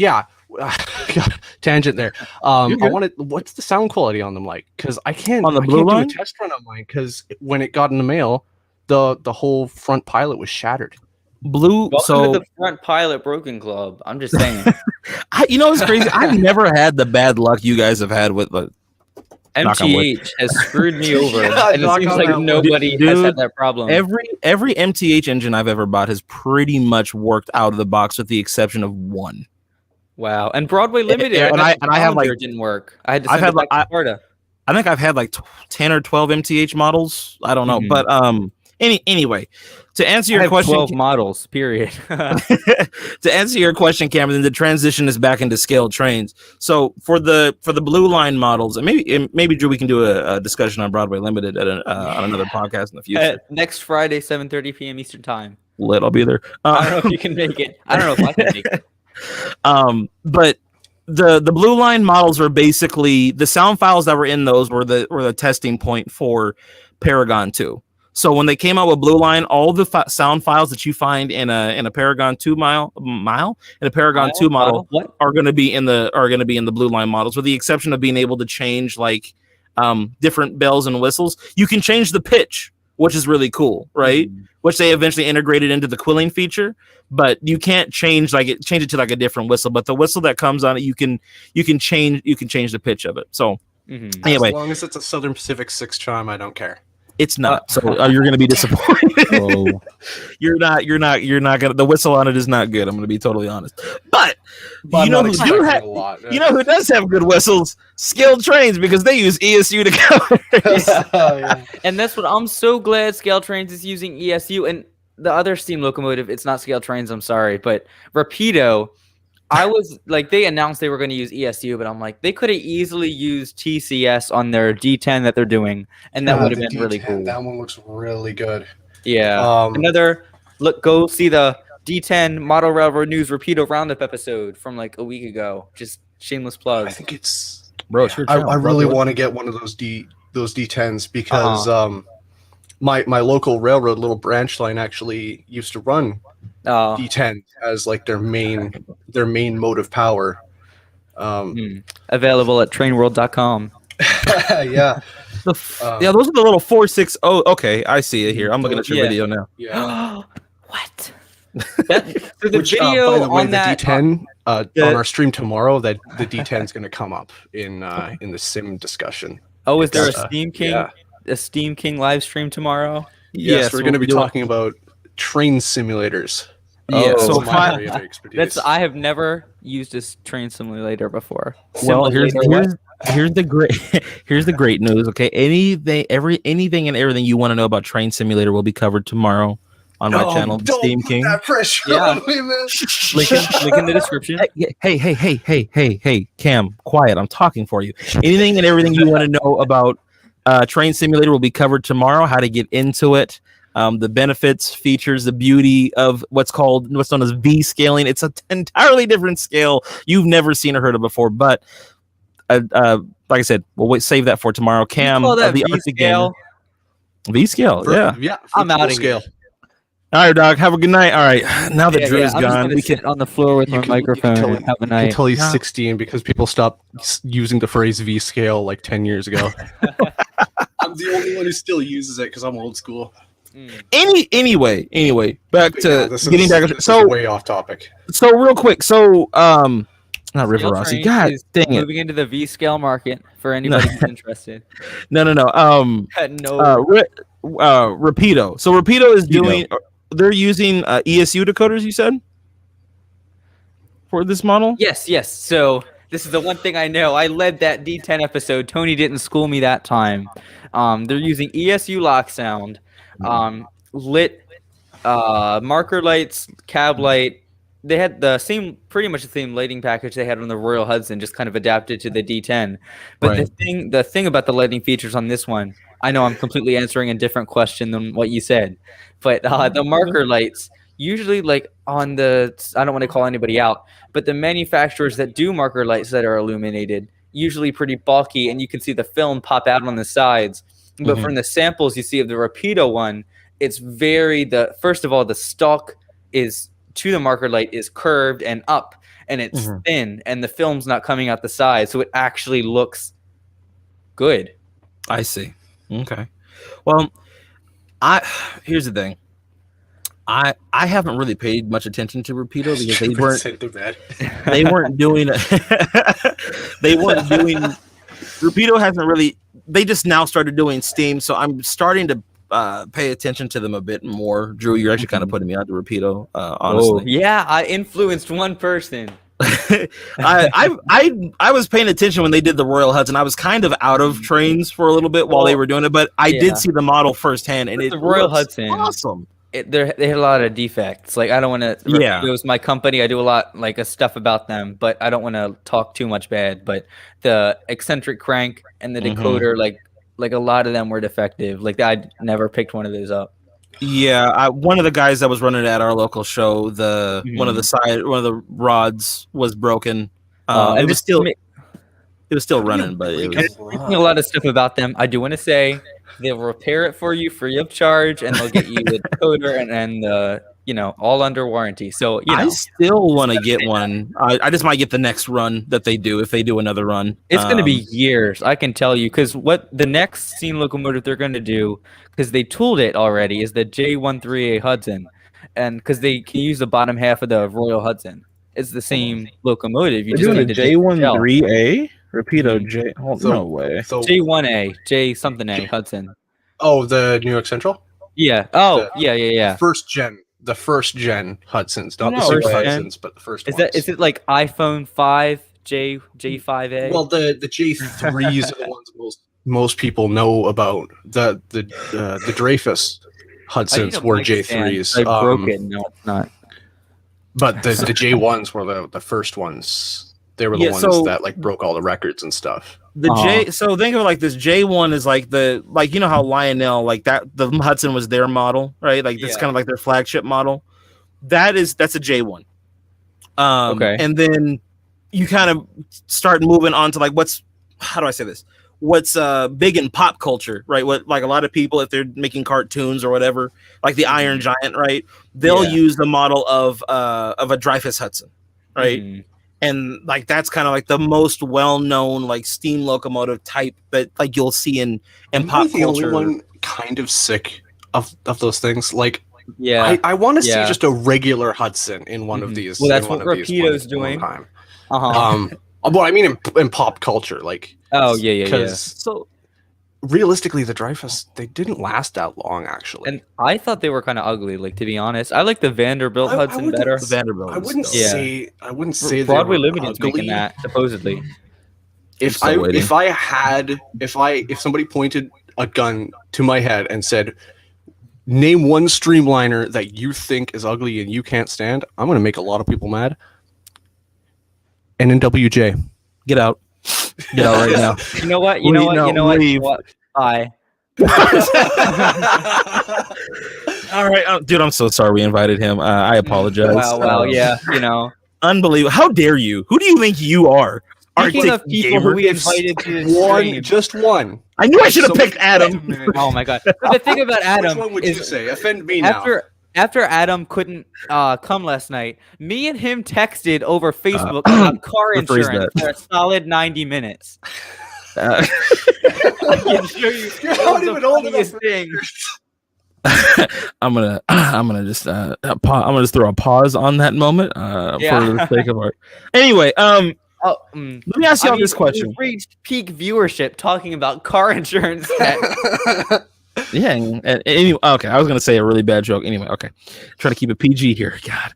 tangent there. I wanted, what's the sound quality on them like? Because I can't do a test run on mine because when it got in the mail, the whole front pilot was shattered. Welcome to the front pilot broken club. I'm just saying. It's crazy. I've never had the bad luck you guys have had with MTH has screwed me over, and it seems like nobody has had that problem. Every MTH engine I've ever bought has pretty much worked out of the box, with the exception of one. Wow, and Broadway Limited, and I have like it didn't work. I had to send it back to Florida. I think I've had like 10 or 12 MTH models. I don't know, but anyway, to answer your question, 12 models. Period. To answer your question, Cameron, the transition is back into Scaletrains. So for the blue line models, and maybe Drew, we can do a discussion on Broadway Limited at on another podcast in the future. Next Friday, 7:30 p.m. Eastern time. Lit, I'll be there. I don't know if you can make it. I don't know if I can make it. But the blue line models are basically the sound files that were in those were the testing point for Paragon 2. So when they came out with blue line, all the sound files that you find in a Paragon 2 model are going to be in the blue line models, with the exception of being able to change like different bells and whistles. You can change the pitch, which is really cool, right? Which they eventually integrated into the quilling feature, but you can't change it to like a different whistle. But the whistle that comes on it, you can change the pitch of it. So anyway, as long as it's a Southern Pacific 6 chime, I don't care. It's not. So you're going to be disappointed. You're not gonna. The whistle on it is not good. I'm going to be totally honest. But you know who does have good whistles? Scaletrains, because they use ESU to cover. And that's what I'm so glad Scaletrains is using ESU. And the other steam locomotive, it's not Scaletrains, I'm sorry, but Rapido. I was like, they announced they were going to use ESU, but I'm like, they could have easily used TCS on their D10 that they're doing, and that would have been really cool. That one looks really good. Yeah. Go see the D10 Model Railroad News Rapido Roundup episode from like a week ago. Just shameless plug. I think it's bro. It's your I really want to get one of those D10s because my local railroad, little branch line, actually used to run Oh, D10 as like their main mode of power. available at trainworld.com. Yeah. Yeah, those are the little 460. Okay, I see it here. I'm looking at your Yeah. video now. Yeah. What? So the Which, video by the way, on the that D10 on our stream tomorrow, that the D10 is going to come up in the sim discussion. Oh, is there a It's, Steam King? yeah. A Steam King live stream tomorrow? Yes, we're going to be talking about train simulators. Yeah, Oh, so my area of expertise. I have never used a train simulator before. Well, here's Simulator what? here's the great here's the great news. Okay, anything and everything you want to know about Train Simulator will be covered tomorrow on my channel, don't Steam put King. that pressure Yeah. on me, man. Link in the description. Hey, Cam, quiet. I'm talking for you. Anything and everything you want to know about Train Simulator will be covered tomorrow. How to get into it, the benefits, features, the beauty of what's known as V scaling. It's an entirely different scale you've never seen or heard of before. But like I said, we'll save that for tomorrow. Cam, You call that the V Arctic scale? V scale, yeah. I'm out of scale. here. All right, dog. Have a good night. All right, now that Drew's I'm gone, just we gonna can. sit on the floor with my microphone and have a You can night. tell he's 16 because people stopped using the phrase V scale like 10 years ago. I'm the only one who still uses it because I'm old school. Anyway, back to This so is way off topic. So real quick, not River Rossi. Scaletrains God is dang it. moving into the V scale market for anybody who's interested. No. No. Rapido. So Rapido is doing. They're using ESU decoders. You said for this model. Yes. So this is the one thing I know. I led that D10 episode. Tony didn't school me that time. They're using ESU lock sound, lit marker lights, cab light. They had pretty much the same lighting package they had on the Royal Hudson, just kind of adapted to the D10. But the thing about the lighting features on this one, I know I'm completely answering a different question than what you said, but the marker lights, usually like on the, I don't want to call anybody out, but the manufacturers that do marker lights that are illuminated, usually pretty bulky, and you can see the film pop out on the sides. But from the samples you see of the Rapido one, it's first of all, the stalk is to the marker light is curved and up, and it's thin, and the film's not coming out the side, so it actually looks good. I see. Okay. Well, here's the thing. I haven't really paid much attention to Rapido because they weren't doing Rapido hasn't really. They just now started doing Steam, so I'm starting to pay attention to them a bit more. Drew, you're actually kind of putting me onto Rapido, honestly. Yeah, I influenced one person. I was paying attention when they did the Royal Hudson. I was kind of out of trains for a little bit while they were doing it, but I did see the model firsthand, and the Royal Hudson, awesome. They had a lot of defects. Like, I don't want to. Yeah, it was my company. I do a lot stuff about them, but I don't want to talk too much bad. But the eccentric crank and the decoder, like a lot of them were defective. Like, I never picked one of those up. Yeah, one of the guys that was running at our local show, one of the rods was broken. It was still running, but it was a lot of stuff about them. I do want to say they'll repair it for you free of charge, and they'll get you the decoder and all under warranty. So I still want to get one. I just might get the next run that they do if they do another run. It's going to be years, I can tell you, because what the next steam locomotive they're going to do, because they tooled it already, is the J13A Hudson, and because they can use the bottom half of the Royal Hudson. It's the same locomotive. You just need the J13A. Rapido J. Oh, no way. So J1A, J something A Hudson. Oh, the New York Central. Yeah. Oh, yeah. The first gen Hudsons, not the Super Hudsons, but the first ones. Is it like iPhone 5 J5A? Well, the J3s are the ones most people know about. The Dreyfus Hudsons were J3s. I broke it. No, it's not. But the J1s were the first ones. They were the ones that broke all the records and stuff. So think of it like this. J1 is you know how Lionel the Hudson was their model, right? Like that's kind of like their flagship model. That's a J1. Okay. And then you kind of start moving on to how do I say this? what's big in pop culture, right? What like a lot of people, if they're making cartoons or whatever, like the Iron Giant, right? They'll use the model of a Dreyfuss Hudson, right? And like that's kind of like the most well-known like steam locomotive type that like you'll see in pop culture. The only one kind of sick of those things. Like, I want to see just a regular Hudson in one of these. Well, that's what Rapido's doing. Well, I mean in pop culture, like. Oh yeah. So realistically, the Dreyfuss, they didn't last that long, actually. And I thought they were kind of ugly. Like, to be honest, I like the Vanderbilt Hudson better. Vanderbilt. I wouldn't say Broadway Limited's making that supposedly. If somebody pointed a gun to my head and said, "Name one streamliner that you think is ugly and you can't stand," I'm going to make a lot of people mad. NWJ, get out. Get out right now. You know what? You know what? Bye. All right, dude. I'm so sorry we invited him. I apologize. Well, yeah. Unbelievable. How dare you? Who do you think you are? Speaking of people who we invited to the stream, just one. I knew I should have picked Adam. Oh my god! But the thing about Adam which one would is, you say? Offend me now. After Adam couldn't come last night, me and him texted over Facebook about car insurance for a solid 90 minutes. I can show you. You're not even old enough. I'm gonna just throw a pause on that moment for the sake of art. Anyway, let me ask you this question. We've reached peak viewership talking about car insurance. Yeah. Anyway, okay. I was gonna say a really bad joke. Anyway, okay. Try to keep it PG here. God.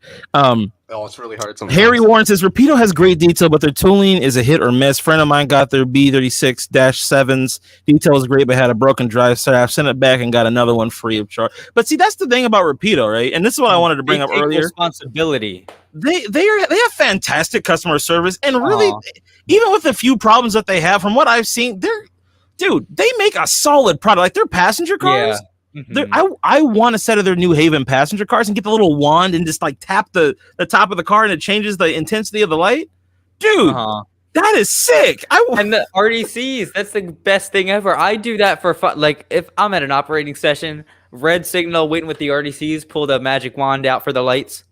It's really hard sometimes. Harry Warren says Rapido has great detail, but their tooling is a hit or miss. Friend of mine got their B36-7s. Detail is great, but had a broken drive shaft. Sent it back and got another one free of charge. But see, that's the thing about Rapido, right? And this is what I wanted to bring up earlier. Responsibility. They have fantastic customer service, and really, even with the few problems that they have, from what I've seen, they make a solid product. Like their passenger cars. I want a set of their New Haven passenger cars and get the little wand and just like tap the top of the car and it changes the intensity of the light. Dude, that is sick. And the RDCs, that's the best thing ever. I do that for fun. Like if I'm at an operating session, red signal, waiting with the RDCs, pull the magic wand out for the lights.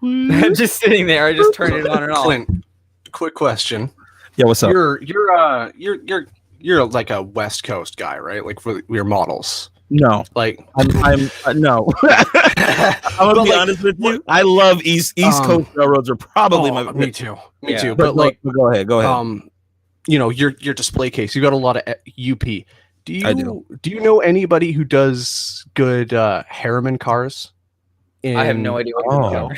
I'm just sitting there. I just turn it on and off. Clint, quick question. Yeah, what's up? You're like a West Coast guy, right? Like for your models. No, like I'm no. I'm gonna be honest with you. I love East Coast railroads are probably my. Me too. But like, go ahead. Your display case. You got a lot of UP. Do you know anybody who does good Harriman cars? I have no idea what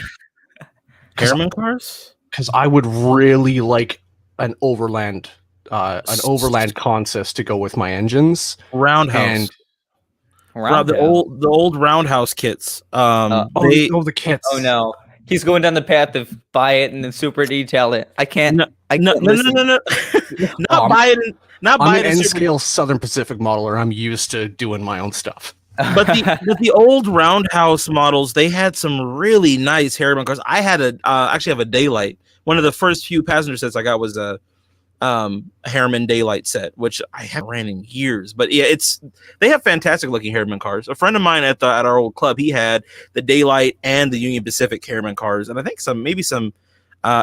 Harriman cars. Because I would really like an overland consist to go with my engines. Roundhouse. The old roundhouse kits. The kits. Oh no, he's going down the path of buy it and then super detail it. I can't. No. Not buy it. Not I'm buy an it. N-scale Southern Pacific modeler. I'm used to doing my own stuff. But the old roundhouse models, they had some really nice Harriman cars. I had actually have a Daylight. One of the first few passenger sets I got was a Harriman Daylight set, which I haven't ran in years. But yeah, they have fantastic looking Harriman cars. A friend of mine at our old club, he had the Daylight and the Union Pacific Harriman cars, and I think some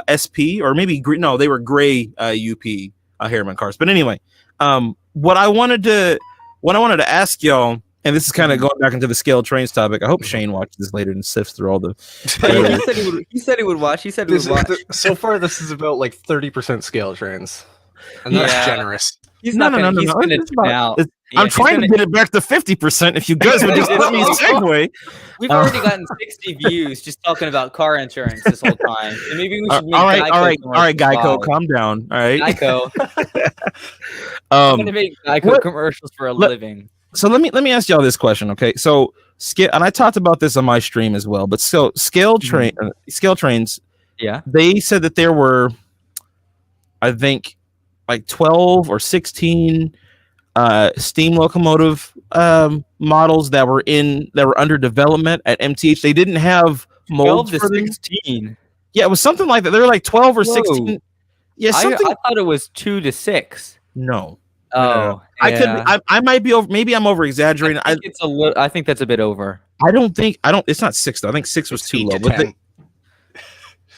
SP or maybe no, they were gray UP Harriman cars. But anyway, what I wanted to ask y'all. And this is kind of going back into the Scaletrains topic. I hope Shane watches this later and sifts through all the. He said he would watch. So far, this is about like 30% Scaletrains, and that's generous. He's not going to. I'm trying to get it back to 50%. If you guys would just let me segue. We've already gotten 60 views just talking about car insurance this whole time. And maybe we should make all right, Geico, calm down. All right, Geico. I'm going to make Geico commercials for a living. So let me ask y'all this question, okay? So and I talked about this on my stream as well, but so Scaletrains, they said that there were, I think, like 12 or 16 steam locomotive models that were under development at MTH. They didn't have molds 12 to 16. Yeah, it was something like that. They were like 12 or 16. Yeah, I thought it was 2 to 6. No. Oh, I could. I might be over. Maybe I'm over exaggerating. I think it's a little. I think that's a bit over. I don't think. I don't. It's not 6 though. I think 6 was too low.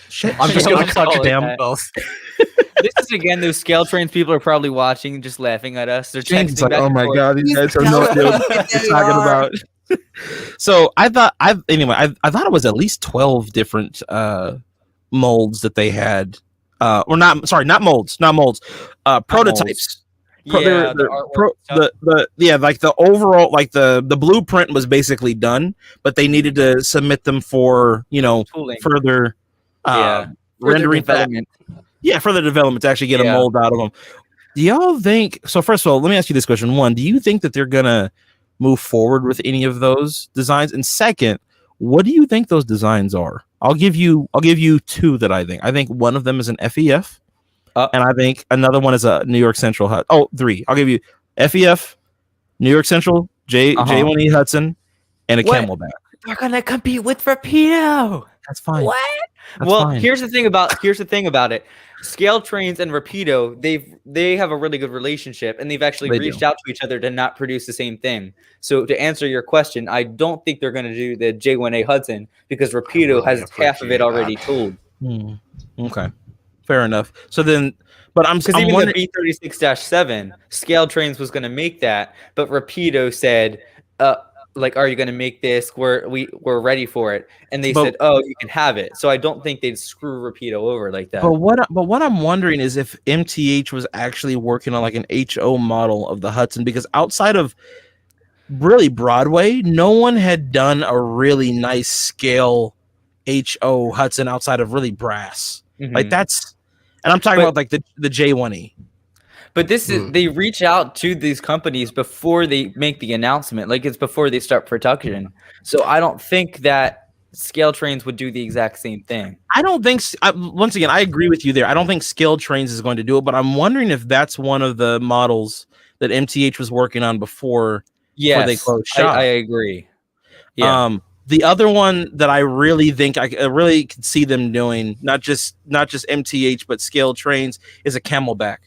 Shit, I'm just gonna contradict both. This is again those Scaletrains people are probably watching, just laughing at us. They're James texting like, back oh my forth. god, these guys have no idea what they're talking about. So I thought I thought it was at least 12 different molds that they had. Or not molds, prototypes. Yeah, Like the overall, like the blueprint was basically done, but they needed to submit them for tooling. further rendering development. Further development to actually get a mold out of them. Do y'all think so? First of all, let me ask you this question. One, do you think that they're gonna move forward with any of those designs? And second, what do you think those designs are? I'll give you 2 that I think. I think one of them is an FEF, and I think another one is a New York Central Hudson. Oh, 3. I'll give you FEF, New York Central, J1E Hudson, and a Camelback. They're gonna compete with Rapido. That's fine. What? That's well, fine. here's the thing about it. Scaletrains and Rapido, they have a really good relationship, and they've actually reached out to each other to not produce the same thing. So to answer your question, I don't think they're going to do the J1A Hudson because Rapido has half of it already tooled. Okay, fair enough. So then, but I'm even wondering, the B36-7 Scaletrains was going to make that, but Rapido said, are you going to make this? We're ready for it. And they said, oh, you can have it. So I don't think they'd screw Rapido over like that. But what I'm wondering is if MTH was actually working on like an HO model of the Hudson, because outside of really Broadway, no one had done a really nice scale HO Hudson outside of really brass. Like that's, and I'm talking about like the J1E. But this is they reach out to these companies before they make the announcement. Like it's before they start production. So I don't think that Scaletrains would do the exact same thing. I don't think. Once again, I agree with you there. I don't think Scaletrains is going to do it. But I'm wondering if that's one of the models that MTH was working on before they closed shop. I agree. Yeah. The other one that I really think I really could see them doing, not just MTH but Scaletrains, is a Camelback.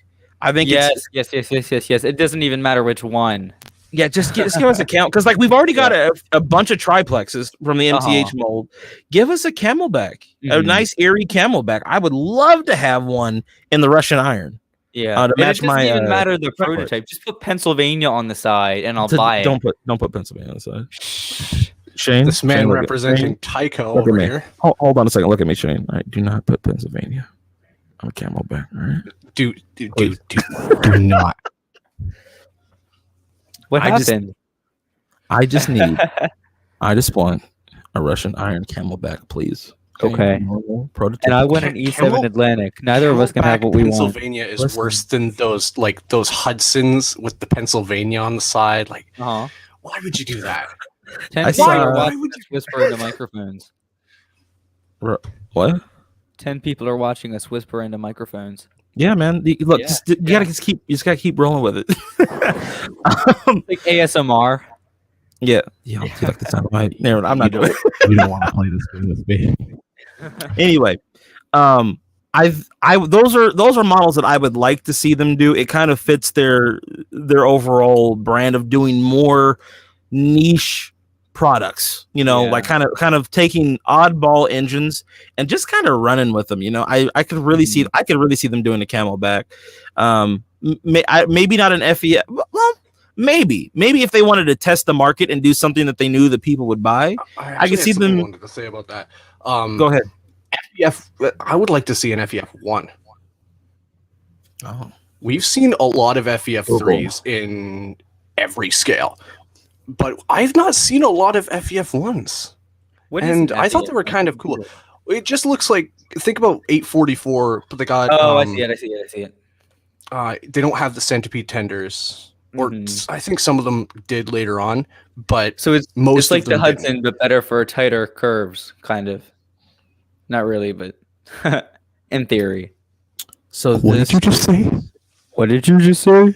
I think yes. It doesn't even matter which one. Yeah, just give us a count because like we've already got a bunch of triplexes from the MTH mold. Give us a Camelback, a nice airy Camelback. I would love to have one in the Russian iron. Yeah, to match it doesn't even matter the prototype. Just put Pennsylvania on the side, and I'll buy it. Don't put Pennsylvania on the side. Shane, this man representing Tycho over here. Hold on a second. Look at me, Shane. All right, do not put Pennsylvania on a Camelback. All right. Do not. What happened? I just want a Russian iron Camelback, please. Okay. Prototype. And I want an E7 Atlantic. Neither of us can have what we want. Pennsylvania is worse than those Hudsons with the Pennsylvania on the side. Like, why would you do that? 10 people are watching us whisper into microphones. What? 10 people are watching us whisper into microphones. Yeah, man. Look, you gotta keep rolling with it. Like ASMR. Yeah. Like the sound right. No, I'm not doing it. We don't want to play this game. Anyway, those are models that I would like to see them do. It kind of fits their overall brand of doing more niche products, like kind of taking oddball engines and just kind of running with them. I could really see them doing a Camelback. Maybe not an FEF. Well, maybe if they wanted to test the market and do something that they knew that people would buy. I could see them. Wanted to say about that. Go ahead. FEF. I would like to see an FEF1. Oh, we've seen a lot of FEF3s in every scale. But I've not seen a lot of FEF1s. And I thought they were kind of cool. It just looks like, think about 844, but they got... I see it. They don't have the centipede tenders. Or I think some of them did later on, but so it's like the Hudson, but better for tighter curves, kind of. Not really, but in theory. So what did you just say? What did you just say?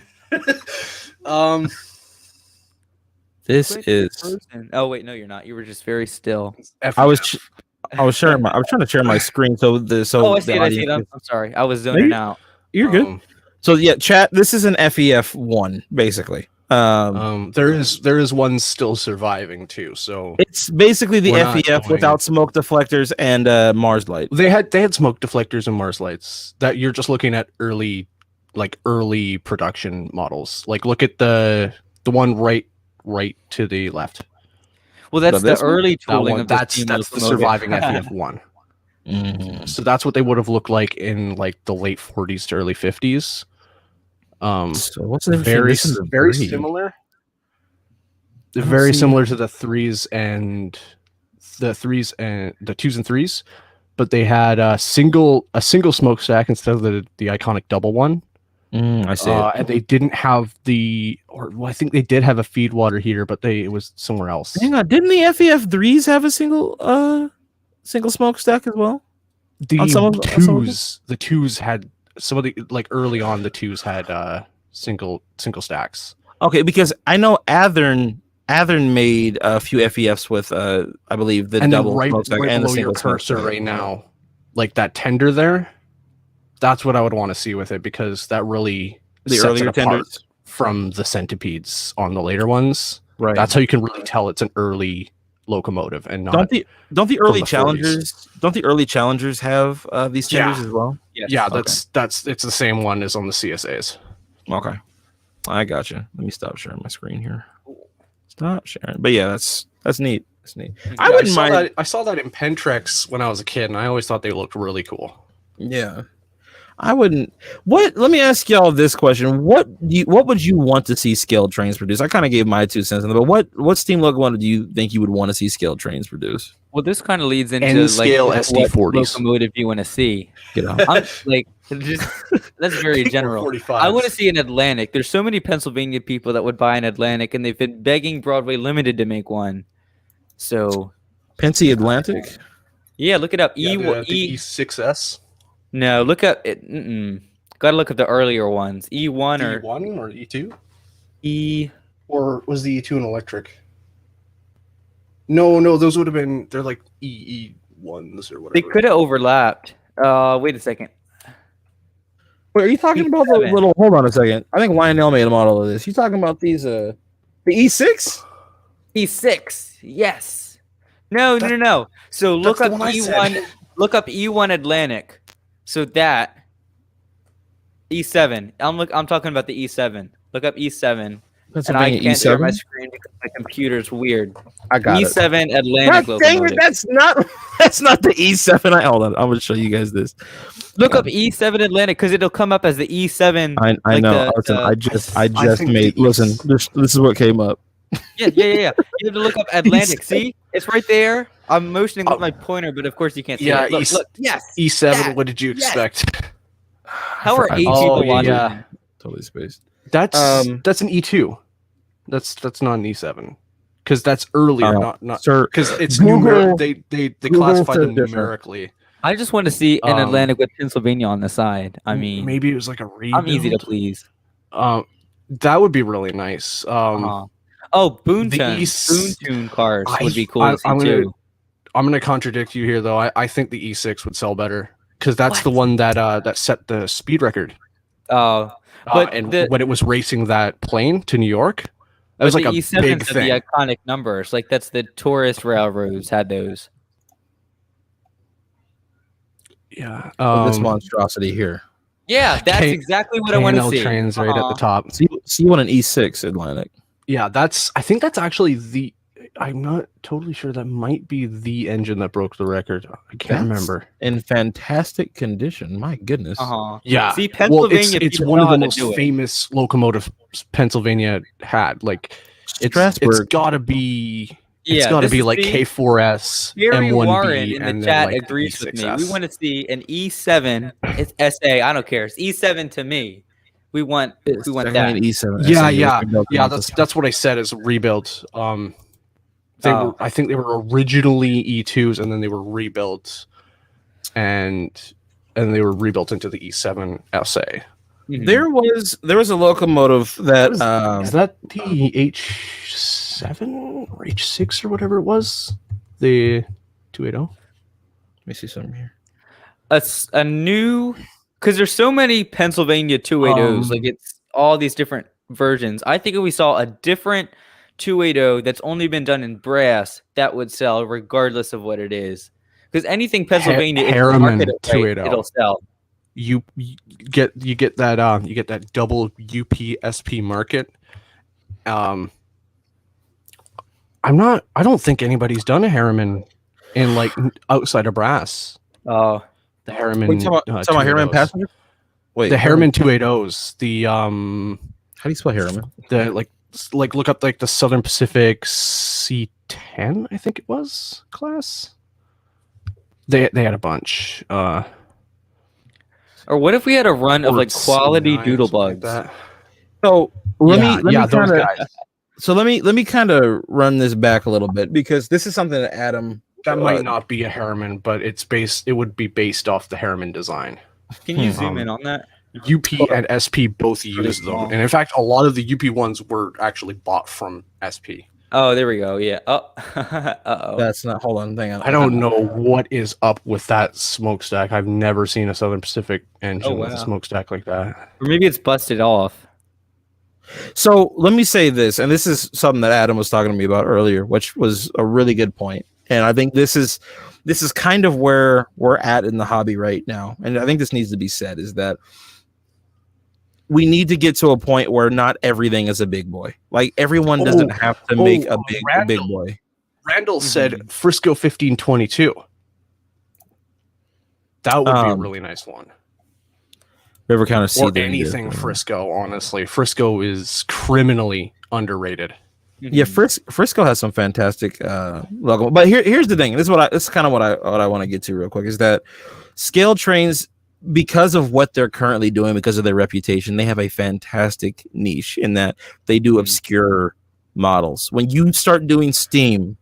This is. Oh wait, no, you're not. You were just very still. I was trying to share my screen. I see it. I'm sorry. I was zoning out. You're good. So yeah, chat. This is an FEF1 basically. There is one still surviving too. So it's basically the we're not FEF going- without smoke deflectors and Mars light. They had smoke deflectors and Mars lights. That you're just looking at early production models. Like look at the one right to the left. Well, that's the this one? early That tooling one, of the that's steam the locomotive. surviving FEF1. So that's what they would have looked like in like the late 40s to early 50s. So what's the Very very similar. Very similar to the threes and the twos and threes, but they had a single smokestack instead of the iconic double one. I see. And they didn't have I think they did have a feed water heater, but it was somewhere else. Hang on, didn't the FEF3s have a single smokestack as well? The twos had some of the early on. The twos had single stacks. Okay, because I know Athern made a few FEFs with I believe the double smokestack and the single cursor right now, like that tender there. That's what I would want to see with it, because that really the sets earlier it apart tenders from the centipedes on the later ones. Right. That's how you can really tell it's an early locomotive and not. Don't the early the challengers 40s. Don't the early challengers have these tenders as well? Yes. Yeah, Okay. that's it's the same one as on the CSAs. Okay, I got you. Let me stop sharing my screen here. Stop sharing. But yeah, that's neat. That's neat. I wouldn't mind. I saw that in Pentrex when I was a kid, and I always thought they looked really cool. Yeah. I wouldn't. Let me ask y'all this question. What would you want to see Scaletrains produce? I kind of gave my 2 cents on it, but what steam locomotive do you think you would want to see Scaletrains produce? Well, this kind of leads into N-scale what SD40s. locomotive you want to see. Get out. That's very general. I want to see an Atlantic. There's so many Pennsylvania people that would buy an Atlantic, and they've been begging Broadway Limited to make one. So, Pensy Atlantic. yeah, look it up. The E6S. No, look up it. Gotta look at the earlier ones. E1 or E1 or E2? E. Or was the E2 an electric? No, those would have been. They're like EE1s or whatever. They could have overlapped. Wait a second. Wait, are you talking about the E7. little? Hold on a second. I think Lionel made a model of this. You talking about these? The E6? E6. Yes. No. So look up E1. Look up E1 Atlantic. So that E7. I'm talking about the E7. Look up E7. And I can't share my screen because my computer's weird. I got E7 it. Atlantic God dang it, locomotive. that's not the E7. Hold on. I'm gonna show you guys this. Look up E7 Atlantic because it'll come up as the E7. I know. Listen, I just made. Listen, this is what came up. Yeah. You have to look up Atlantic. See, it's right there. I'm motioning with my pointer, but of course you can't see it. Look. Yes. E7. That. What did you expect? How are 8 people Oh, watching? yeah. Totally spaced. That's an E2. That's not an E7 because that's earlier, not sir. Because it's Google- they Google classify them said different. numerically. I just want to see an Atlantic with Pennsylvania on the side. I mean, maybe it was like a rebuild. I'm easy to please. That would be really nice. Oh, the Boontune cars would be cool to see too. I'm gonna contradict you here though. I think the E6 would sell better because that's the one that set the speed record. Oh, but when it was racing that plane to New York, that was like a E7's big thing. The iconic numbers, like that's the tourist railroads had those. Yeah, This monstrosity here. Yeah, that's exactly what I want to see. Trains right at the top. So you want an E6 Atlantic? Yeah, I think that's actually I'm not totally sure. That might be the engine that broke the record. I can't remember. In fantastic condion. My goodness. Yeah. See, Pennsylvania. It's one of the most famous locomotives Pennsylvania had. Like, it's got to be. It's got to be like K4S, Gary M1B, Warren in and the chat like agrees with me. E6S. We want to see an E7. It's SA. I don't care. It's E7 to me. We want that. An E7. Yeah. That's what I said is rebuilt. I think they were originally E2s, and then they were rebuilt, and they were rebuilt into the E7 SA. Mm-hmm. There was a locomotive that is that the H7 or H6 or whatever it was, the 280. Let me see something here. A new Because there's so many Pennsylvania 280s, like it's all these different versions. I think if we saw a different 280 that's only been done in brass, that would sell regardless of what it is. Because anything Pennsylvania, if you market it right, it'll sell. You get that double UPSP market. I don't think anybody's done a Harriman in like outside of brass. Oh, the Harriman. Wait, talking about Harriman passenger? Wait, the Harriman 280s. The how do you spell Harriman? The like look up like the Southern Pacific C10, I think it was class. They had a bunch. Or what if we had a run of like quality doodlebugs? Like so let me those guys. So let me kind of run this back a little bit, because this is something that Adam. That might not be a Harriman, but it would be based off the Harriman design. Can you zoom in on that? UP and SP both use them. And in fact, a lot of the UP ones were actually bought from SP. Oh, there we go. Yeah. Oh, uh-oh. That's not, hold on, hang on. I don't know what is up with that smokestack. I've never seen a Southern Pacific engine with a smokestack like that. Or maybe it's busted off. So let me say this, and this is something that Adam was talking to me about earlier, which was a really good point. And I think this is kind of where we're at in the hobby right now. And I think this needs to be said, is that we need to get to a point where not everything is a big boy. Like everyone doesn't have to make a big boy. Randall said Frisco 1522. That would be a really nice one. Ever kind of see anything Frisco, honestly. Frisco is criminally underrated. Yeah, Frisco has some fantastic logo. But here's the thing. This is kind of what I want to get to real quick, is that Scaletrains, because of what they're currently doing, because of their reputation, they have a fantastic niche in that they do obscure models. When you start doing Steam,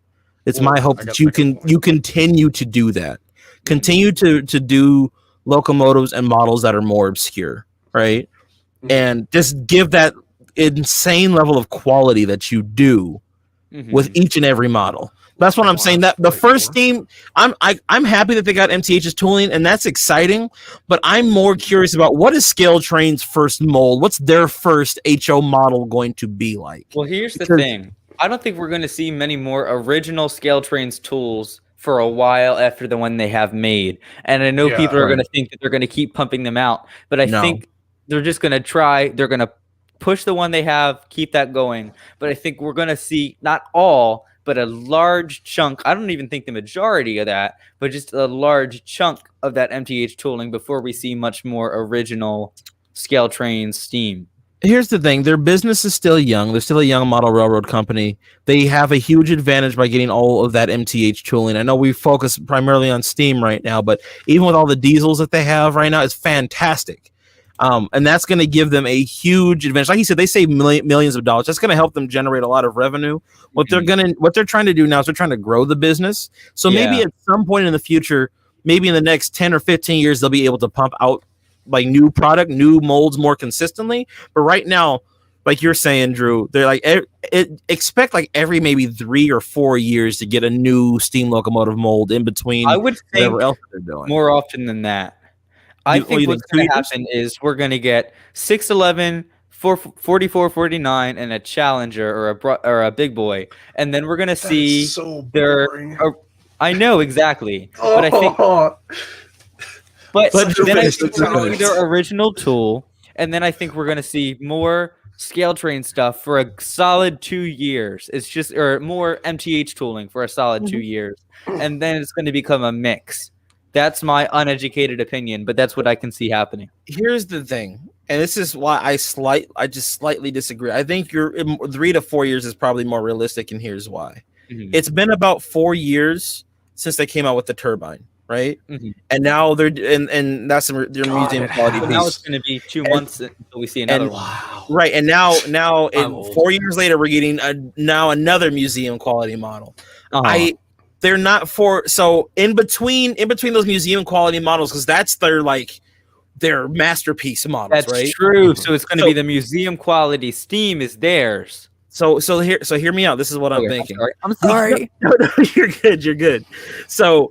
it's my hope that you continue to do that. Continue to do locomotives and models that are more obscure, right? And just give that insane level of quality that you do with each and every model. That's what I'm saying. That the first Steam, I'm happy that they got MTH's tooling, and that's exciting. But I'm more curious about what is Scaletrains' first mold. What's their first HO model going to be like? Well, here's the thing. I don't think we're going to see many more original Scaletrains tools for a while after the one they have made. And I know people are going to think that they're going to keep pumping them out, but I think they're just going to try. They're going to push the one they have, keep that going. But I think we're going to see not all, but a large chunk. I don't even think the majority of that, but just a large chunk of that MTH tooling before we see much more original Scaletrains Steam. Here's the thing. Their business is still young. They're still a young model railroad company. They have a huge advantage by getting all of that MTH tooling. I know we focus primarily on Steam right now, but even with all the diesels that they have right now, it's fantastic. And that's going to give them a huge advantage. Like he said, they save millions of dollars. That's going to help them generate a lot of revenue. What they're trying to do now is they're trying to grow the business. So maybe at some point in the future, maybe in the next 10 or 15 years, they'll be able to pump out like new molds more consistently. But right now, like you're saying, Drew, they're like expect like every maybe 3 or 4 years to get a new steam locomotive mold in between. I would think whatever else they're doing. More often than that. I think what's going to happen is we're going to get 611, 4449, and a Challenger or a big boy, and then we're going to see I know exactly, but I think, but then I think we're going to their original tool, and then I think we're going to see more Scaletrain stuff for a solid 2 years. It's just or more MTH tooling for a solid 2 years, and then it's going to become a mix. That's my uneducated opinion, but that's what I can see happening. Here's the thing, and this is why I just slightly disagree. I think 3 to 4 years is probably more realistic, and here's why. It's been about 4 years since they came out with the turbine, right? And now they're and that's their museum quality piece. Now it's going to be 2 months until we see another one. Right, and now 4 years later, we're getting now another museum quality model. They're not so in between those museum quality models, because that's their masterpiece models. That's right? True. So it's going to be the museum quality Steam is theirs. So hear me out. This is what I'm thinking. I'm sorry. No, you're good. So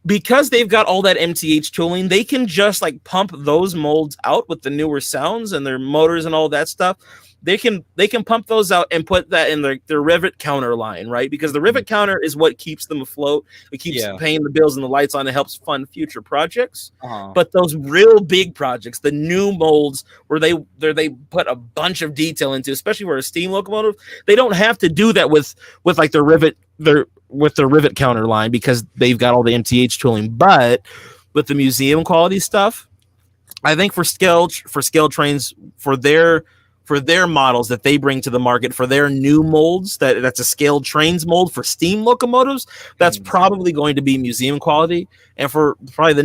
because they've got all that MTH tooling, they can just like pump those molds out with the newer sounds and their motors and all that stuff. They can pump those out and put that in their rivet counter line, right? Because the rivet counter is what keeps them afloat. It keeps paying the bills and the lights on. It helps fund future projects. But those real big projects, the new molds where they put a bunch of detail into, especially for a steam locomotive, they don't have to do that with like their rivet counter line because they've got all the MTH tooling. But with the museum quality stuff, I think for Scaletrains, for their models that they bring to the market, for their new molds, that's a Scaletrains mold for steam locomotives, that's probably going to be museum quality. And for probably the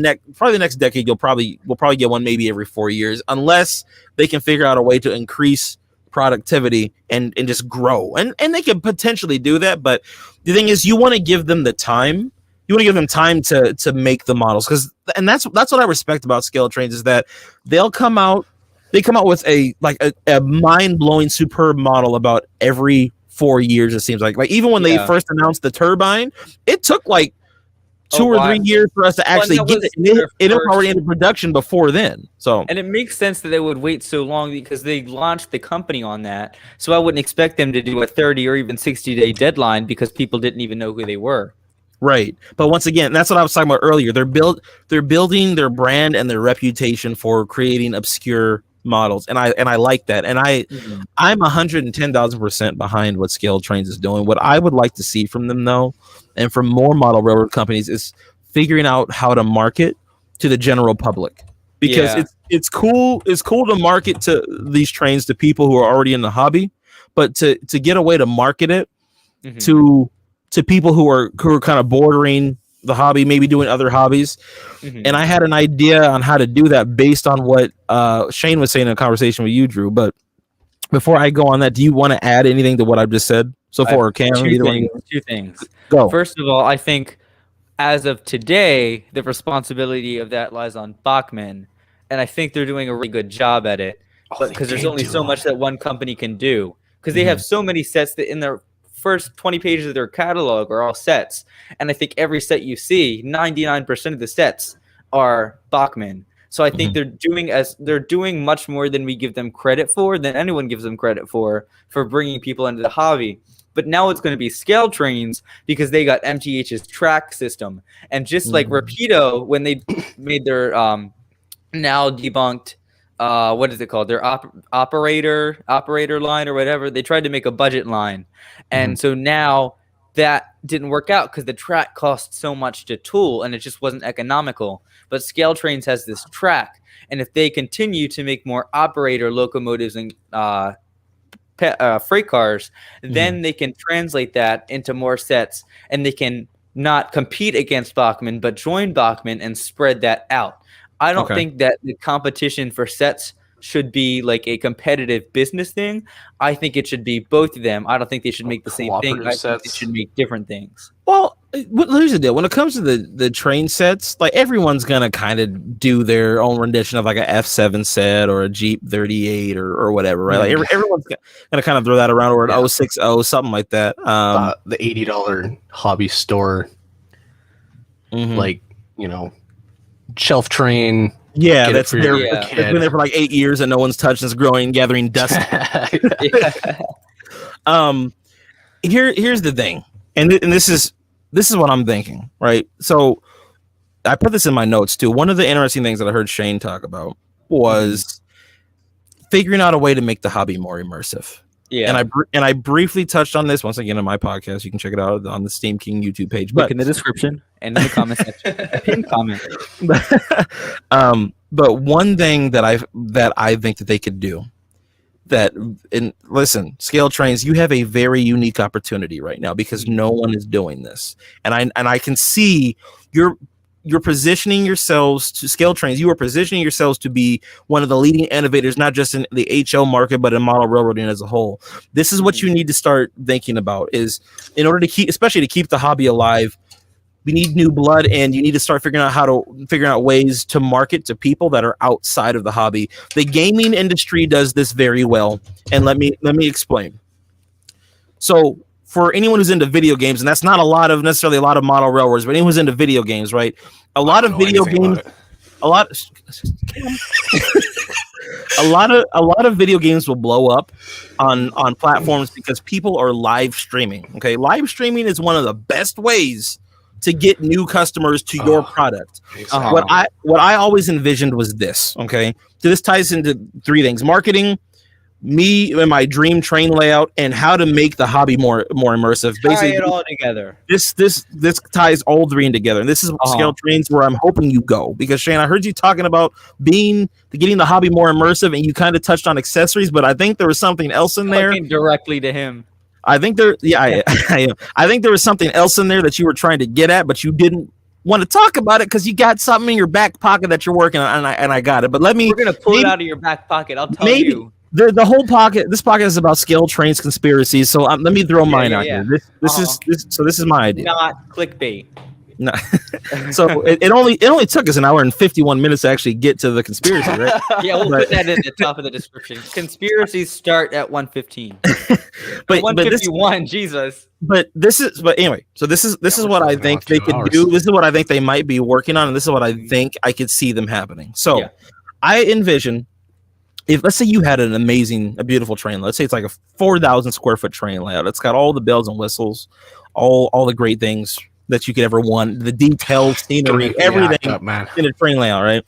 next decade, we'll probably get one maybe every 4 years, unless they can figure out a way to increase productivity and just grow. And they can potentially do that. But the thing is, you want to give them the time. You want to give them time to make the models, and that's what I respect about Scaletrains, is that they come out with a mind-blowing superb model about every 4 years, it seems like even when they first announced the turbine, it took like 2 or 3 years for us to actually get it. It was already into production before then. And it makes sense that they would wait so long because they launched the company on that. So I wouldn't expect them to do a 30 or even 60-day deadline because people didn't even know who they were. Right. But once again, that's what I was talking about earlier. They're building their brand and their reputation for creating obscure models, and I like that, and I'm 110,000% behind what Scaletrains is doing. What I would like to see from them, though, and from more model railroad companies, is figuring out how to market to the general public, because it's cool to market to these trains to people who are already in the hobby, but to get a way to market it to people who are kind of bordering the hobby, maybe doing other hobbies. And I had an idea on how to do that based on what Shane was saying in a conversation with you, Drew. But before I go on that, do you want to add anything to what I've just said so far? Cam, two things. Go. First of all, I think as of today, the responsibility of that lies on Bachmann, and I think they're doing a really good job at it. Because there's only so much that one company can do. Because they have so many sets that in their first 20 pages of their catalog are all sets, and I think every set you see, 99% of the sets are Bachmann. So I think they're doing much more than we give them credit for, than anyone gives them credit for bringing people into the hobby. But now it's going to be Scaletrains because they got MTH's track system, and just like Rapido, when they made their now debunked what is it called? Their operator line or whatever. They tried to make a budget line. And so now that didn't work out because the track cost so much to tool and it just wasn't economical. But Scaletrains has this track. And if they continue to make more operator locomotives and freight cars, then they can translate that into more sets, and they can not compete against Bachmann, but join Bachmann and spread that out. I don't think that the competition for sets should be like a competitive business thing. I think it should be both of them. I don't think they should make the same thing. I think they should make different things. Well, here's the deal. When it comes to the train sets, like everyone's going to kind of do their own rendition of like a F7 set or a Jeep 38 or whatever, right? Like everyone's going to kind of throw that around, or an 060, something like that. The $80 hobby store, like, shelf train. Yeah, it's been there for like 8 years and no one's touched. It's growing, gathering dust. Here's the thing, and this is what I'm thinking, right? So I put this in my notes too. One of the interesting things that I heard Shane talk about was figuring out a way to make the hobby more immersive. Yeah, and I briefly touched on this once again in my podcast. You can check it out on the Steam King YouTube page, but in the description and in the comment section, pin comment. But one thing that I think that they could do, listen, Scaletrains, you have a very unique opportunity right now because no one is doing this, and I can see you're positioning yourselves to Scaletrains. You are positioning yourselves to be one of the leading innovators, not just in the HO market, but in model railroading as a whole. This is what you need to start thinking about, is in order to keep the hobby alive, we need new blood, and you need to start figuring out ways to market to people that are outside of the hobby. The gaming industry does this very well, and let me explain. So for anyone who's into video games, and that's not necessarily a lot of model railroads, but anyone who's into video games, right? A lot of video games, a lot of video games will blow up on platforms because people are live streaming. Okay, live streaming is one of the best ways to get new customers to your product. What I always envisioned was this. Okay, so this ties into three things: marketing, me and my dream train layout, and how to make the hobby more immersive. Basically, tie it all together. This ties all three in together, and this is Scaletrains where I'm hoping you go, because Shane, I heard you talking about getting the hobby more immersive, and you kind of touched on accessories, but I think there was something else in there. Directly to him. I think I think there was something else in there that you were trying to get at, but you didn't want to talk about it because you got something in your back pocket that you're working on, and I got it. But we're gonna pull it out of your back pocket. I'll tell you. The whole pocket. This pocket is about Scaletrains conspiracies. So let me throw mine out here. This is my idea. Not clickbait. No. So it only took us an hour and 51 minutes to actually get to the conspiracy, right? Yeah, we'll put that in the top of the description. Conspiracies start at 1:15. But 1:51, Jesus. But anyway, so this is what I think they could do. This is what I think they might be working on, and this is what I think I could see them happening. So I envision, if let's say you had a beautiful train, let's say it's like a 4,000 square foot train layout. It's got all the bells and whistles, all the great things that you could ever want, the detailed scenery, everything in a train layout, right?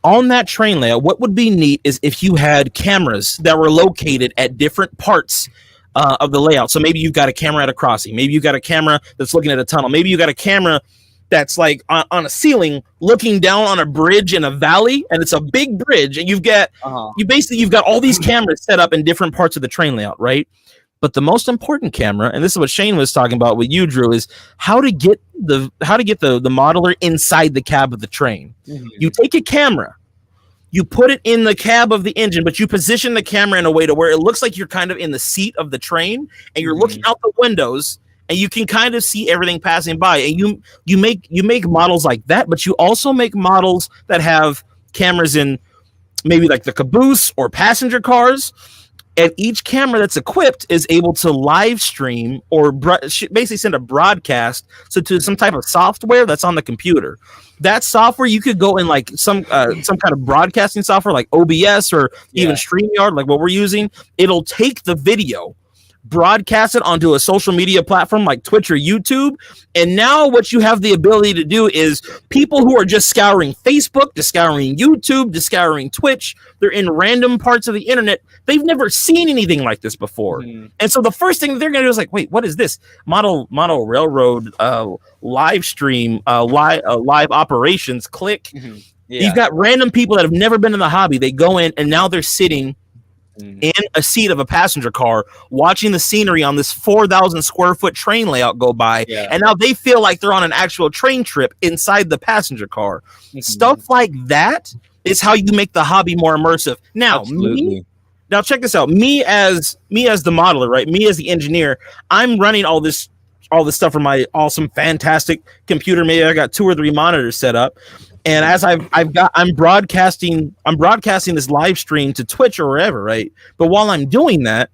On that train layout, what would be neat is if you had cameras that were located at different parts of the layout. So maybe you've got a camera at a crossing. Maybe you've got a camera that's looking at a tunnel. Maybe you got a camera that's like on a ceiling looking down on a bridge in a valley, and it's a big bridge, and you've got you've got all these cameras set up in different parts of the train layout, right? But the most important camera, and this is what Shane was talking about with you, Drew, is how to get the modeler inside the cab of the train. Mm-hmm. You take a camera, you put it in the cab of the engine, but you position the camera in a way to where it looks like you're kind of in the seat of the train, and you're looking out the windows, and you can kind of see everything passing by. And you make models like that, but you also make models that have cameras in maybe like the caboose or passenger cars. And each camera that's equipped is able to live stream or basically send a broadcast to some type of software that's on the computer. That software, you could go in like some kind of broadcasting software like OBS or even StreamYard, like what we're using. It'll take the video, broadcast it onto a social media platform like Twitch or YouTube. And now what you have the ability to do is people who are just scouring Facebook, just scouring YouTube, just scouring Twitch, they're in random parts of the internet. They've never seen anything like this before. And so the first thing they're going to do is like, wait, what is this? Model railroad live stream, live operations, click. You've got random people that have never been in the hobby. They go in and now they're sitting in a seat of a passenger car watching the scenery on this 4,000 square foot train layout go by, and now they feel like they're on an actual train trip inside the passenger car. Stuff like that is how you make the hobby more immersive. Now now check this out, me as the modeler, right, me as the engineer, I'm running all this stuff from my awesome fantastic computer. Maybe I got 2 or 3 monitors set up. And as I'm broadcasting this live stream to Twitch or wherever, right? But while I'm doing that,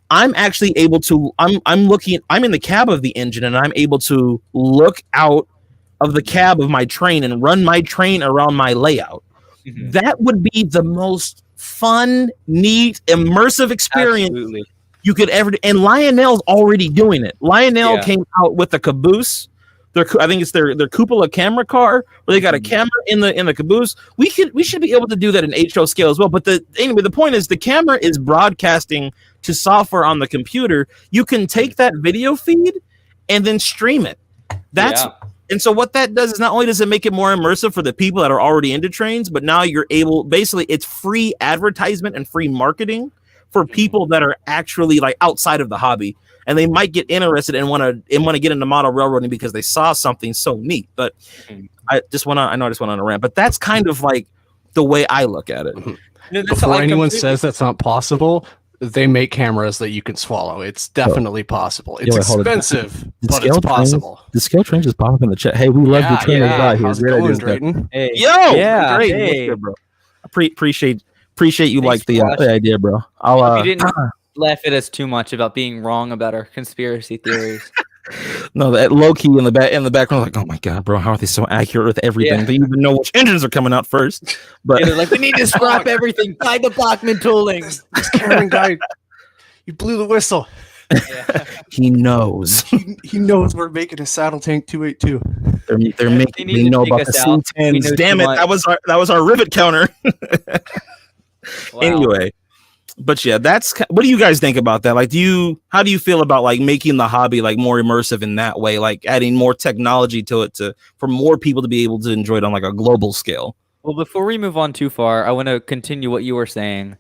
I'm actually able to, I'm in the cab of the engine, and I'm able to look out of the cab of my train and run my train around my layout. That would be the most fun, neat, immersive experience you could ever do. And Lionel's already doing it. Lionel came out with a caboose. I think it's their cupola camera car, where they got a camera in the caboose. We should be able to do that in HO scale as well. But the point is, the camera is broadcasting to software on the computer. You can take that video feed and then stream it. And so what that does is not only does it make it more immersive for the people that are already into trains, but now you're able, basically it's free advertisement and free marketing for people that are actually like outside of the hobby. And they might get interested and want to get into model railroading because they saw something so neat. But I know I just went on a rant, but that's kind of like the way I look at it. Before anyone says that's not possible, they make cameras that you can swallow. It's definitely possible. It's expensive, but it's possible. The Scaletrains just pop up in the chat. Hey, we love your trainers out here. Great ideas, Drayton. Hey. Yo, great. Hey. Good, bro. Appreciate you. Thanks like the idea, bro. laugh at us too much about being wrong about our conspiracy theories. No, that low key in the background, like, oh my god, bro, how are they so accurate with everything? Yeah. They even know which engines are coming out first. But Yeah, they're like, we need to scrap everything. Buy the Bachmann tooling. This Cameron guy, you blew the whistle. Yeah. he knows. He knows we're making a saddle tank 282. They're making. They know about the C10s. Damn it, that was our rivet counter. Wow. Anyway. But yeah, what do you guys think about that? Like, how do you feel about like making the hobby like more immersive in that way, like adding more technology to it for more people to be able to enjoy it on like a global scale? Well, before we move on too far, I want to continue what you were saying.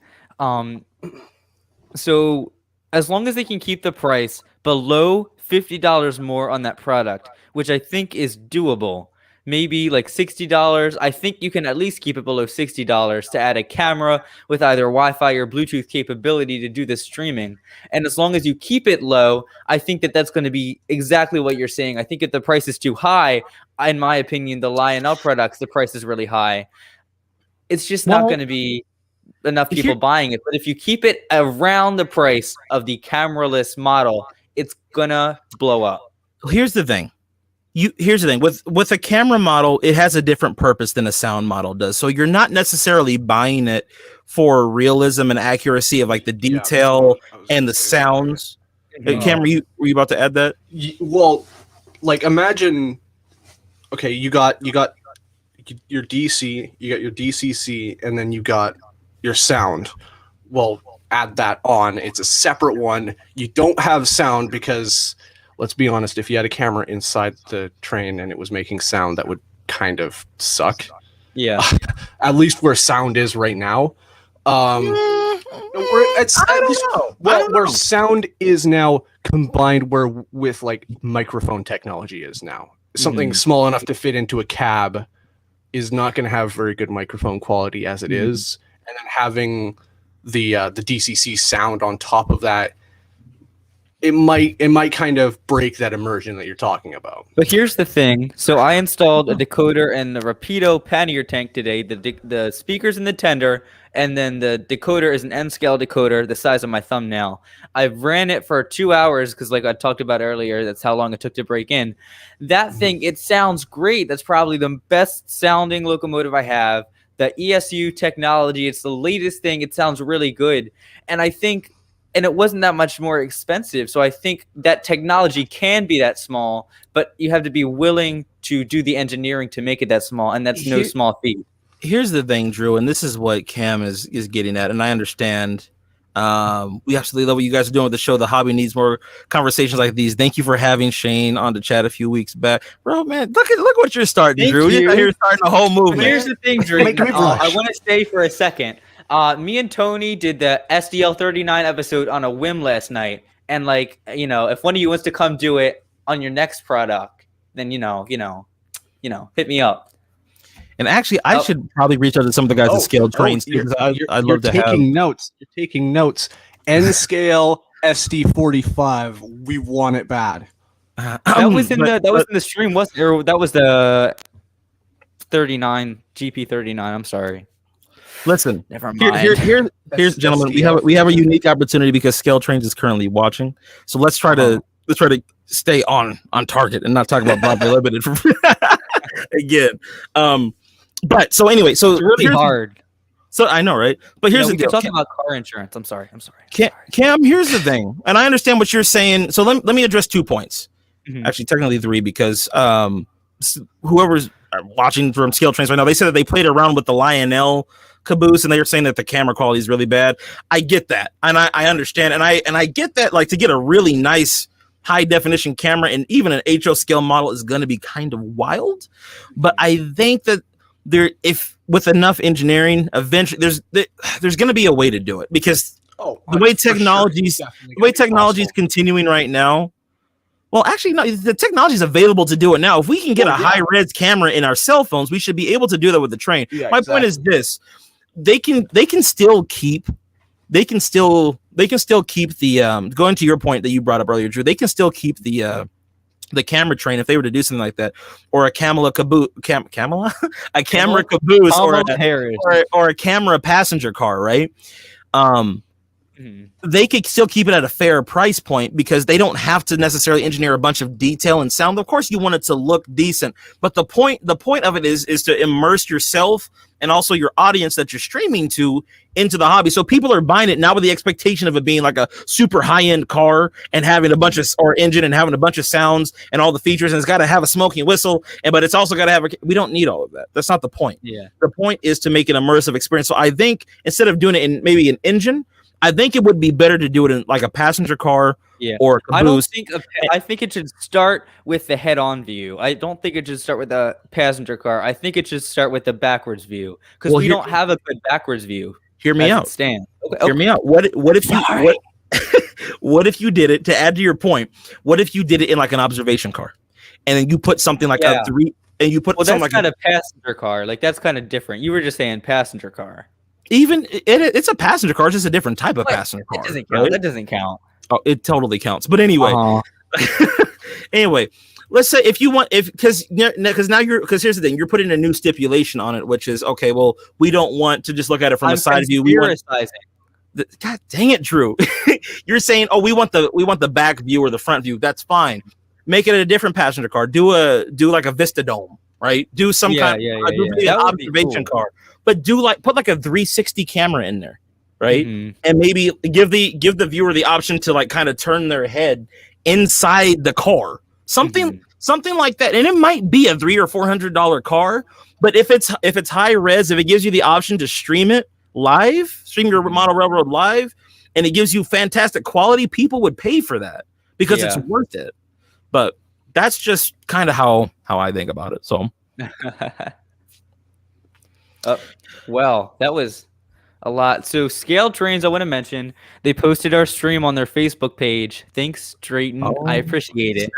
So as long as they can keep the price below $50 more on that product, which I think is doable, maybe like $60. I think you can at least keep it below $60 to add a camera with either Wi-Fi or Bluetooth capability to do the streaming. And as long as you keep it low, I think that's going to be exactly what you're saying. I think if the price is too high, in my opinion, the Lionel products, the price is really high. It's just not going to be enough people buying it. But if you keep it around the price of the cameraless model, it's going to blow up. Here's the thing. Here's the thing with a camera model, it has a different purpose than a sound model does. So you're not necessarily buying it for realism and accuracy of like the detail and the sounds. Cameron, were you about to add that? Well, like imagine, okay, you got your DC, you got your DCC, and then you got your sound. Well, add that on. It's a separate one. You don't have sound because, let's be honest, if you had a camera inside the train and it was making sound, that would kind of suck. Yeah. At least where sound is right now. Where sound is now combined with like microphone technology is now. Something small enough to fit into a cab is not going to have very good microphone quality as it is. And then having the DCC sound on top of that, it might kind of break that immersion that you're talking about. But here's the thing. So I installed a decoder and the Rapido pannier tank today. The speaker's in the tender, and then the decoder is an N-scale decoder the size of my thumbnail. I ran it for 2 hours because, like I talked about earlier, that's how long it took to break in. That thing, it sounds great. That's probably the best sounding locomotive I have. The ESU technology, it's the latest thing. It sounds really good. And I think... And it wasn't that much more expensive. So I think that technology can be that small, but you have to be willing to do the engineering to make it that small. And that's no small feat. Here's the thing, Drew, and this is what Cam is getting at. And I understand. We absolutely love what you guys are doing with the show. The hobby needs more conversations like these. Thank you for having Shane on the chat a few weeks back. Bro, man, look what you're starting, Drew. You're starting a whole movement. Here's the thing, Drew. I want to stay for a second. Me and Tony did the SDL39 episode on a whim last night. And like, if one of you wants to come do it on your next product, then, hit me up. And actually, I should probably reach out to some of the guys at Scaletrains because I'd love to have. You're taking notes. N-scale SD45. We want it bad. That was in the stream, wasn't it? Or that was the 39 GP39. I'm sorry. Listen, never mind. Here's gentlemen. We have a unique opportunity because Scaletrains is currently watching. So let's try to stay on target and not talk about Broadway Limited again. But so anyway, so it's really hard. So I know, right? But here's the deal. Talking about car insurance. I'm sorry. Cam, here's the thing, and I understand what you're saying. So let me address 2 points. Actually, technically 3, because whoever's watching from Scaletrains right now, they said that they played around with the Lionel caboose and they were saying that the camera quality is really bad. I get that, and I understand, and I get that. Like, to get a really nice high definition camera and even an HO scale model is going to be kind of wild. But I think that if with enough engineering, eventually there's going to be a way to do it, because the way technology is continuing right now. Well, actually, no, the technology is available to do it now. If we can get a high-res camera in our cell phones, we should be able to do that with the train. Yeah, My point is this: they can still keep the going to your point that you brought up earlier, Drew. They can still keep the camera train if they were to do something like that, or a camera caboose, or a camera passenger car, right? they could still keep it at a fair price point because they don't have to necessarily engineer a bunch of detail and sound. Of course, you want it to look decent, but the point of it is to immerse yourself and also your audience that you're streaming to into the hobby. So people are buying it now with the expectation of it being like a super high-end car and having a bunch of engine and having a bunch of sounds and all the features, and it's got to have a smoking whistle, but it's also got to have we don't need all of that. That's not the point. Yeah. The point is to make an immersive experience. So I think instead of doing it in maybe an engine, I think it would be better to do it in like a passenger car or a caboose. I think it should start with the head-on view. I don't think it should start with a passenger car. I think it should start with the backwards view because we don't have a good backwards view. Hear me out. Stan. Hear me out. What if you what if you did it, to add to your point? What if you did it in like an observation car, and then you put something like a 3, and you put something that's like not a passenger car. Like that's kind of different. You were just saying passenger car. Even it's a passenger car, it's just a different type of passenger car. Doesn't count. Right? That doesn't count. Oh, it totally counts. But anyway, anyway, let's say if you want, because now here's the thing, you're putting a new stipulation on it, which is okay. Well, we don't want to just look at it from the side view. We want. God dang it, Drew! You're saying, oh, we want the back view or the front view. That's fine. Make it a different passenger car. Do like a Vista Dome, right? Do some kind of observation car. But put like a 360 camera in there, right? And maybe give the viewer the option to like kind of turn their head inside the car, something like that. And it might be a $300 or $400 car, but if it's high res, if it gives you the option to stream it live, stream your model railroad live, and it gives you fantastic quality, people would pay for that because it's worth it. But that's just kind of how I think about it. So. Well, that was a lot. So Scaletrains, I want to mention, they posted our stream on their Facebook page. Thanks, Drayton. I appreciate it.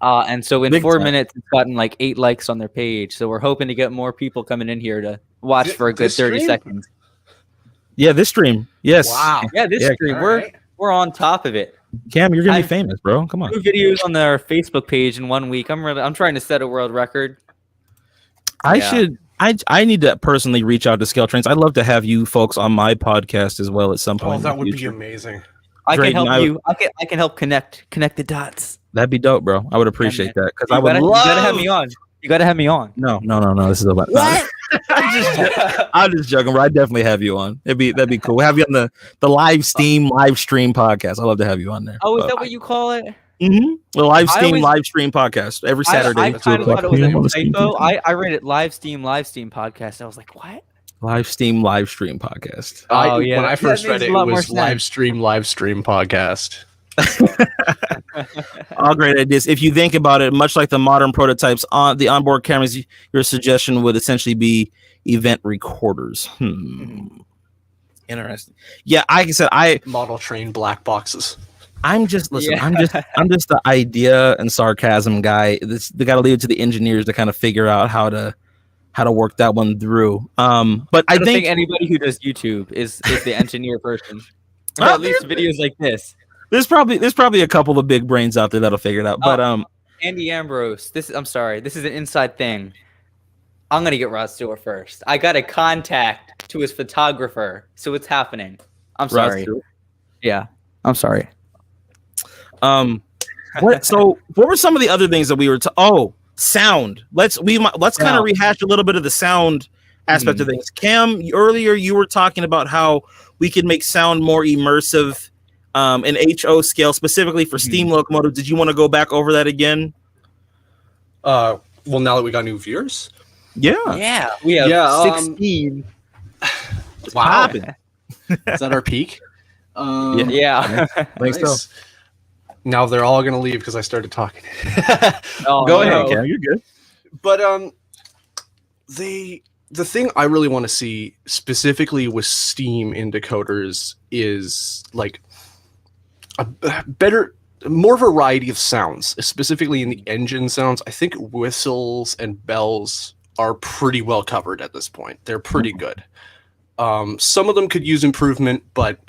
And so in 4 minutes, it's gotten like 8 likes on their page. So we're hoping to get more people coming in here to watch for a good 30 seconds. Yeah, this stream. Yes. Wow. Yeah, this stream. We're on top of it. Cam, you're gonna be famous, bro. Come on. 2 videos on their Facebook page in 1 week. I'm trying to set a world record. I need to personally reach out to Scaletrains. I'd love to have you folks on my podcast as well at some point. Oh, that would be amazing. I can help you. I can help connect the dots. That'd be dope, bro. I would appreciate that because I would love. You gotta have me on. You gotta have me on. No. This is about what? I'm just joking, bro. I definitely have you on. That'd be cool. We'll have you on the live stream podcast. I'd love to have you on there. Oh, is that what you call it? The live stream podcast every Saturday. I kind of thought it was a typo. I read it live stream podcast. I was like, what? Live stream podcast. When I first read it, it was live stream podcast. All great ideas. If you think about it, much like the modern prototypes on the onboard cameras, your suggestion would essentially be event recorders. Interesting. Yeah, like I said, model train black boxes. I'm just I'm just the idea and sarcasm guy. They got to leave it to the engineers to kind of figure out how to work that one through. But I don't think anybody who does YouTube is the engineer person. Or at least videos like this. There's probably a couple of big brains out there that'll figure it out. But Andy Ambrose, this is an inside thing. I'm gonna get Rod Stewart first. I got a contact to his photographer, so it's happening. I'm sorry. Yeah, I'm sorry. What were some of the other things that we were sound. Let's kind of rehash a little bit of the sound aspect of things. Cam, earlier you were talking about how we could make sound more immersive in HO scale, specifically for steam locomotives. Did you want to go back over that again? Well, now that we got new viewers? Yeah. We have 16. Wow. Is that our peak? Yeah. Nice. So. Now they're all going to leave because I started talking. Go ahead, Cam. You're good. But the thing I really want to see specifically with Steam in decoders is like a better, more variety of sounds, specifically in the engine sounds. I think whistles and bells are pretty well covered at this point. They're pretty good. Some of them could use improvement, but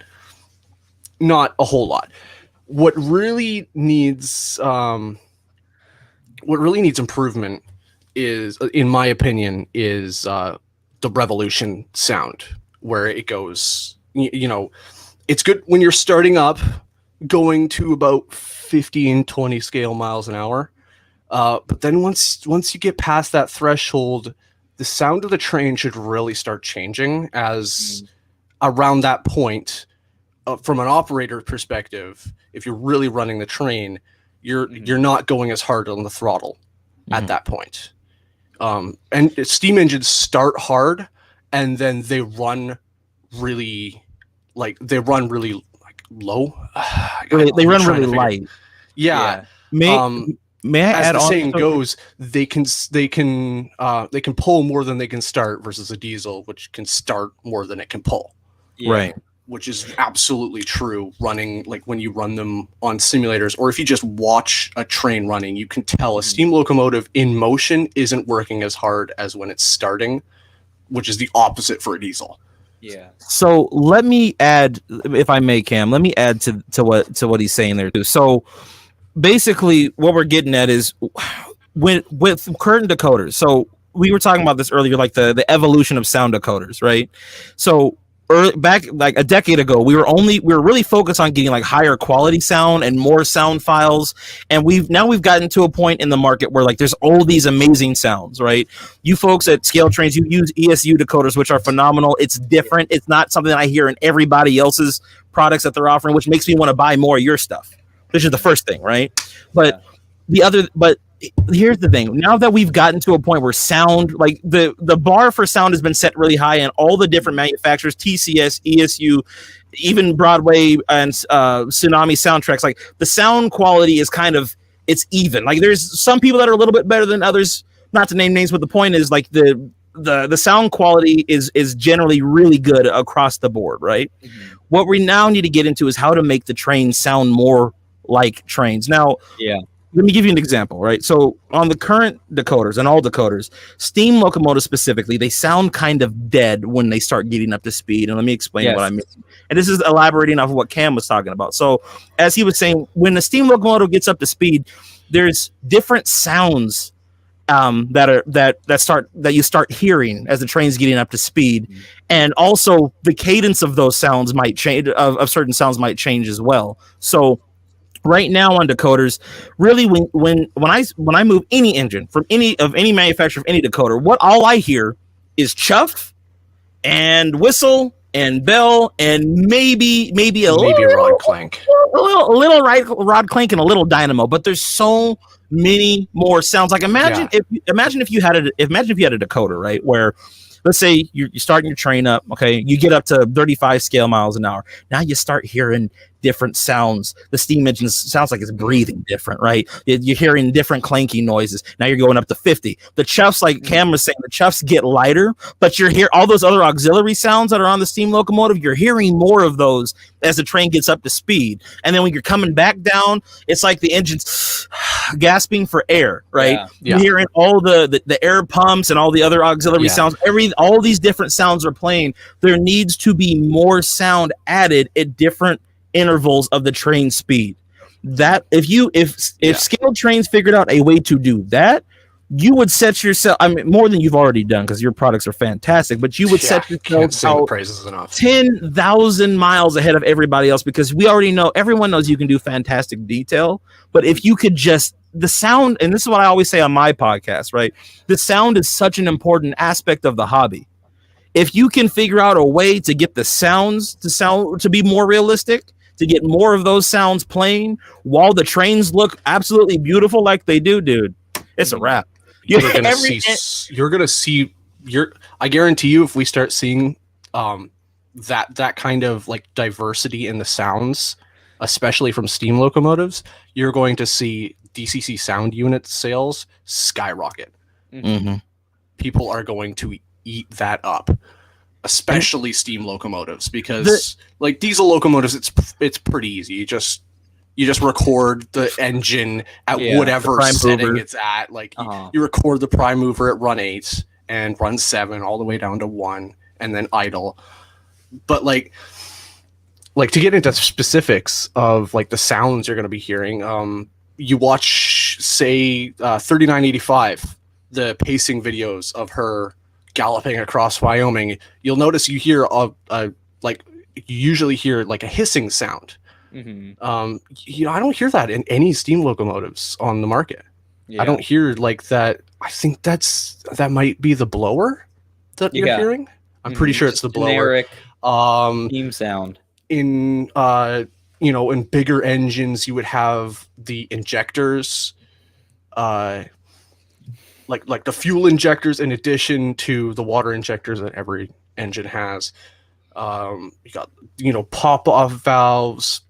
not a whole lot. What really needs improvement is, in my opinion, is the Revolution sound, where it goes, it's good when you're starting up, going to about 15-20 scale miles an hour. But then once you get past that threshold, the sound of the train should really start changing, as around that point, from an operator perspective, if you're really running the train, you're not going as hard on the throttle at that point. And steam engines start hard, and then they run really low. They run really light. Yeah. May I as add the on? saying goes, they can pull more than they can start, versus a diesel, which can start more than it can pull. Yeah. Right. Which is absolutely true. Running, like when you run them on simulators, or if you just watch a train running, you can tell a steam locomotive in motion isn't working as hard as when it's starting, which is the opposite for a diesel. Yeah. So let me add, if I may, Cam, let me add to what he's saying there too. So basically what we're getting at is with current decoders. So we were talking about this earlier, like the evolution of sound decoders, right? So back like a decade ago, we were really focused on getting like higher quality sound and more sound files, and we've gotten to a point in the market where like there's all these amazing sounds, right? You folks at Scaletrains, you use ESU decoders, which are phenomenal. It's different. It's not something that I hear in everybody else's products that they're offering, which makes me want to buy more of your stuff. This is the first thing, right? But here's the thing. Now that we've gotten to a point where sound, like the bar for sound has been set really high, and all the different manufacturers, TCS, ESU, even Broadway and Tsunami soundtracks, like the sound quality is it's even. Like there's some people that are a little bit better than others, not to name names, but the point is like the sound quality is generally really good across the board, right? Mm-hmm. What we now need to get into is how to make the trains sound more like trains. Now, let me give you an example, right? So on the current decoders and all decoders, steam locomotives specifically, they sound kind of dead when they start getting up to speed. And let me explain what I mean. And this is elaborating off of what Cam was talking about. So as he was saying, when the steam locomotive gets up to speed, there's different sounds that you start hearing as the train's getting up to speed. Mm-hmm. And also the cadence of those sounds might change, of certain sounds might change as well. So right now on decoders, really when I move any engine from any manufacturer of any decoder, what all I hear is chuff and whistle and bell and maybe a rod clank, a little rod clank and a little dynamo. But there's so many more sounds. Like imagine if you had a decoder, right, where let's say you're starting your train up, okay, you get up to 35 scale miles an hour. Now you start hearing different sounds. The steam engine sounds like it's breathing different, right? You're hearing different clanky noises. Now you're going up to 50. The chuffs, like Cam was saying, the chuffs get lighter, but you're hearing all those other auxiliary sounds that are on the steam locomotive. You're hearing more of those as the train gets up to speed. And then when you're coming back down, it's like the engine's gasping for air, right? Yeah. You're hearing all the air pumps and all the other auxiliary sounds. All these different sounds are playing. There needs to be more sound added at different intervals of the train speed. That if Scaletrains figured out a way to do that, you would set yourself, I mean, more than you've already done, because your products are fantastic, but you would set yourself out praises enough 10,000 miles ahead of everybody else, because everyone knows you can do fantastic detail. But if you could just, the sound, and this is what I always say on my podcast, right? The sound is such an important aspect of the hobby. If you can figure out a way to get the sounds to be more realistic, to get more of those sounds playing while the trains look absolutely beautiful like they do, dude, it's a wrap. I guarantee you, if we start seeing that kind of like diversity in the sounds, especially from steam locomotives, you're going to see DCC sound unit sales skyrocket. Mm-hmm. People are going to eat that up, especially steam locomotives, because like diesel locomotives, it's pretty easy. You just record the engine at whatever setting it's at. Like you record the prime mover at run 8 and run 7 all the way down to 1 and then idle. But like to get into specifics of like the sounds you're going to be hearing, you watch say 3985, the pacing videos of her galloping across Wyoming, you'll notice you hear like you usually hear like a hissing sound. Mm-hmm. I don't hear that in any steam locomotives on the market. I don't hear like that. I think that might be the blower that you're hearing. I'm pretty sure it's the blower. Generic steam sound. In in bigger engines, you would have the injectors, like the fuel injectors, in addition to the water injectors that every engine has. You got pop-off valves.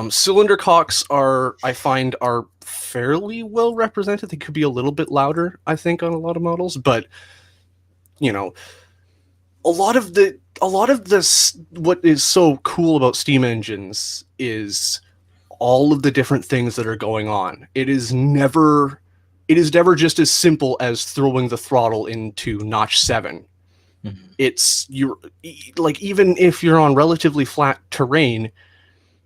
Cylinder cocks I find are fairly well represented. They could be a little bit louder, I think, on a lot of models, but a lot of this, what is so cool about steam engines is all of the different things that are going on. It is never just as simple as throwing the throttle into notch 7. Mm-hmm. It's even if you're on relatively flat terrain,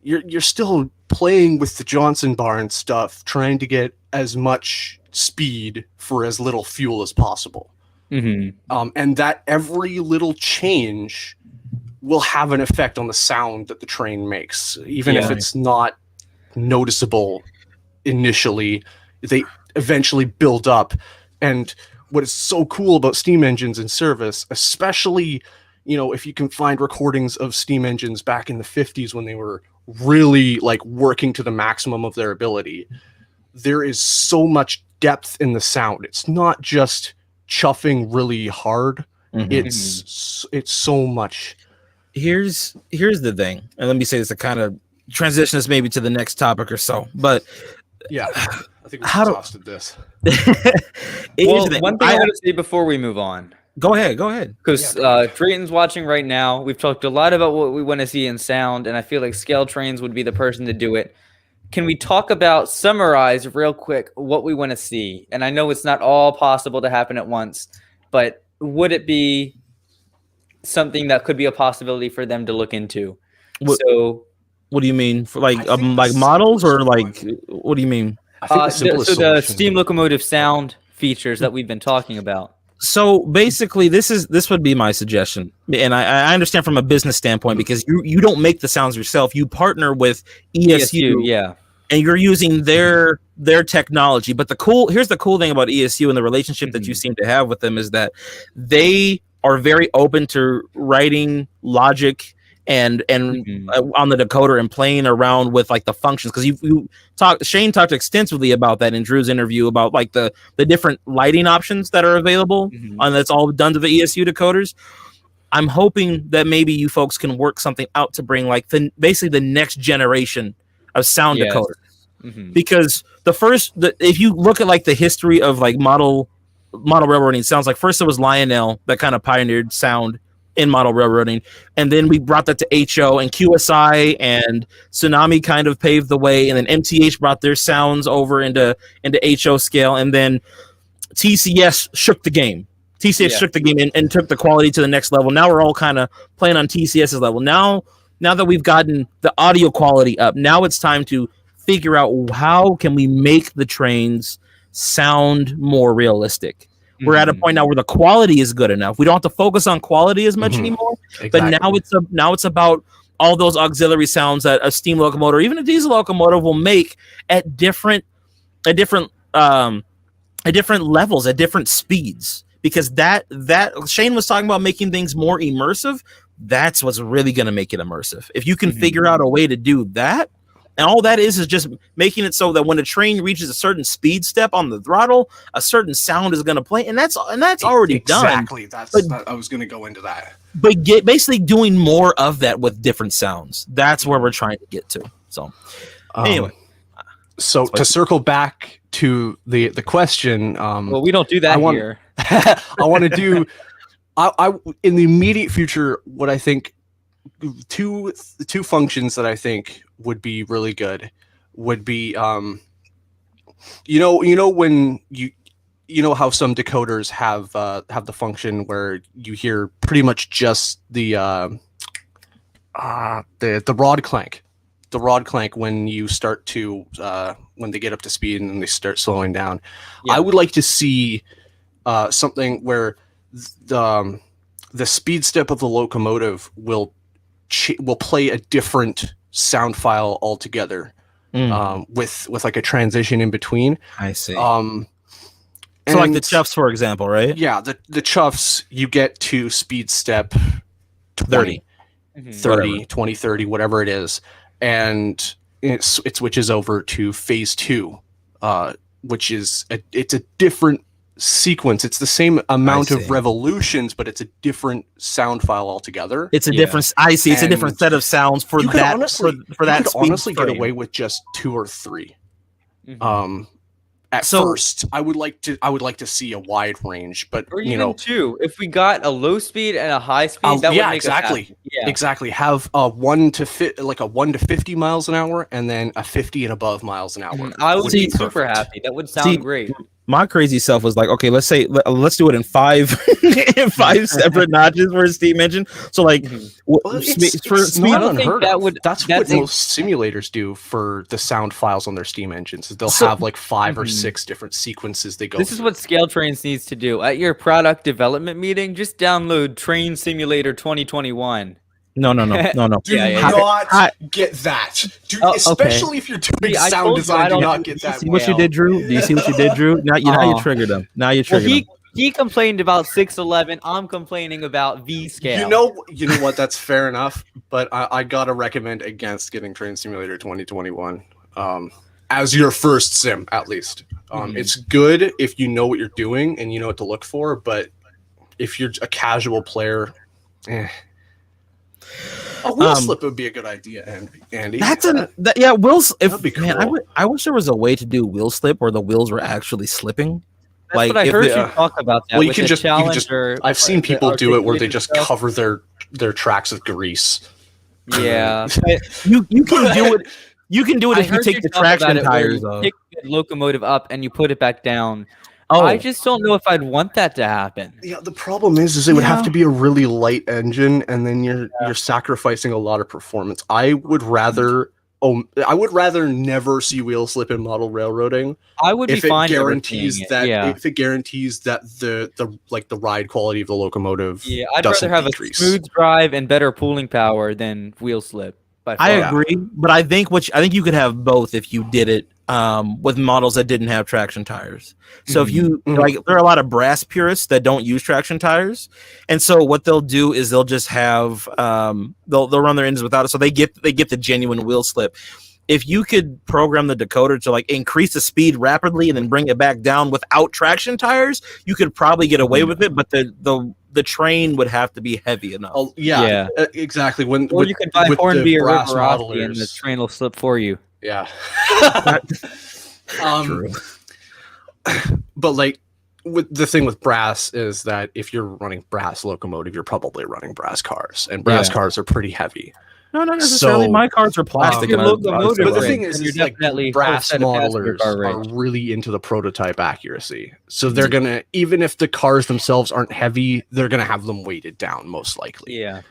you're still playing with the Johnson bar and stuff, trying to get as much speed for as little fuel as possible. Mm-hmm. And that every little change will have an effect on the sound that the train makes, even if it's not noticeable initially. They eventually build up. And what is so cool about steam engines in service, especially if you can find recordings of steam engines back in the 50s when they were really like working to the maximum of their ability, there is so much depth in the sound. It's not just chuffing really hard. Mm-hmm. It's so much. Here's the thing, and let me say this to kind of transition us maybe to the next topic or so, but yeah, I think we exhausted this. Well, one thing I want to say before we move on. Go ahead. Because Drayton's watching right now. We've talked a lot about what we want to see in sound, and I feel like Scaletrains would be the person to do it. Can we summarize real quick what we want to see? And I know it's not all possible to happen at once, but would it be something that could be a possibility for them to look into? What do you mean? For like models, or like what do you mean? I think the steam locomotive sound features that we've been talking about. So basically, this would be my suggestion, and I understand from a business standpoint, because you don't make the sounds yourself. You partner with ESU, and you're using their technology. But here's the cool thing about ESU and the relationship that you seem to have with them is that they are very open to writing logic and on the decoder and playing around with like the functions, because Shane talked extensively about that in Drew's interview about like the different lighting options that are available, and that's all done to the ESU decoders. I'm hoping that maybe you folks can work something out to bring like basically the next generation of sound decoders, because if you look at like the history of like model railroading sounds, like first it was Lionel that kind of pioneered sound in model railroading, and then we brought that to HO, and QSI and Tsunami kind of paved the way, and then MTH brought their sounds over into HO scale, and then TCS shook the game. Shook the game and took the quality to the next level. Now we're all kind of playing on TCS's level. Now that we've gotten the audio quality up, now it's time to figure out how can we make the trains sound more realistic. We're at a point now where the quality is good enough. We don't have to focus on quality as much anymore. Exactly. But now it's about all those auxiliary sounds that a steam locomotive or even a diesel locomotive will make at different levels, at different speeds. Because that Shane was talking about making things more immersive. That's what's really going to make it immersive. If you can figure out a way to do that, and all that is just making it so that when a train reaches a certain speed step on the throttle, a certain sound is going to play, and that's already done. Exactly. I was going to go into that. But basically doing more of that with different sounds. That's where we're trying to get to. So, anyway. So to circle back to the question. Well, we don't do that here. I want to do. I in the immediate future, what I think. Two functions that I think would be really good would be when you know how some decoders have the function where you hear pretty much just the rod clank when you start to when they get up to speed and then they start slowing down. I would like to see something where the speed step of the locomotive will will play a different sound file altogether, with like a transition in between. I see. So like the chuffs, for example, right? Yeah, the chuffs, you get to speed step 20, 30, 20, 30, whatever it is, and it switches over to phase 2, which is it's a different sequence. It's the same amount of revolutions, but it's a different sound file altogether. It's a different. I see. It's a different set of sounds for that. For that, you could honestly get away with just 2 or 3. At first, I would like to see a wide range, but or even 2. If we got a low speed and a high speed, that would make exactly. us happy. Exactly. Have a 1 to 50 miles an hour, and then a 50 and above miles an hour. I would be super happy. That would sound great. My crazy self was like, okay, let's do it in 5 separate notches for a steam engine. So like, it's not unheard of. That's what most simulators do for the sound files on their steam engines. They'll have like 5 or 6 different sequences they go. This is what Scaletrains needs to do at your product development meeting. Just download Train Simulator 2021. No. Do not get that. Especially if you're doing sound design, do not get that. See what you did, Drew? Do you see what you did, Drew? Now you triggered him. Now you triggered him. He complained about 611. I'm complaining about V scale. You know what? That's fair enough. But I gotta recommend against getting Train Simulator 2021 as your first sim, at least. It's good if you know what you're doing and you know what to look for. But if you're a casual player, a wheel slip would be a good idea, Andy. Wheels. That'd be cool. Man, I wish there was a way to do wheel slip where the wheels were actually slipping. That's what I heard you talk about. That well, you can just. I've seen people do it where they just cover their tracks with grease. Yeah, you can do it. You can do it if you take the traction tires off. Pick the locomotive up and you put it back down. I just don't know if I'd want that to happen. Yeah, the problem is it would have to be a really light engine, and then you're sacrificing a lot of performance. I would rather never see wheel slip in model railroading. I would be fine if it guarantees that the ride quality of the locomotive. Yeah, I'd rather have a smooth drive and better pooling power than wheel slip. I agree, but I think you could have both if you did it with models that didn't have traction tires. So if you like, there are a lot of brass purists that don't use traction tires, and so what they'll do is they'll just have they'll run their engines without it, so they get the genuine wheel slip. If you could program the decoder to like increase the speed rapidly and then bring it back down without traction tires, you could probably get away with it, but the train would have to be heavy enough. Oh, exactly. Or you can buy Hornby or Rapido and the train will slip for you. Yeah. True. But like, the thing with brass is that if you're running brass locomotive, you're probably running brass cars, and brass cars are pretty heavy. No, not necessarily. My cars are plastic. But the thing is like brass modelers are really into the prototype accuracy. So they're gonna, even if the cars themselves aren't heavy, they're gonna have them weighted down most likely. Yeah,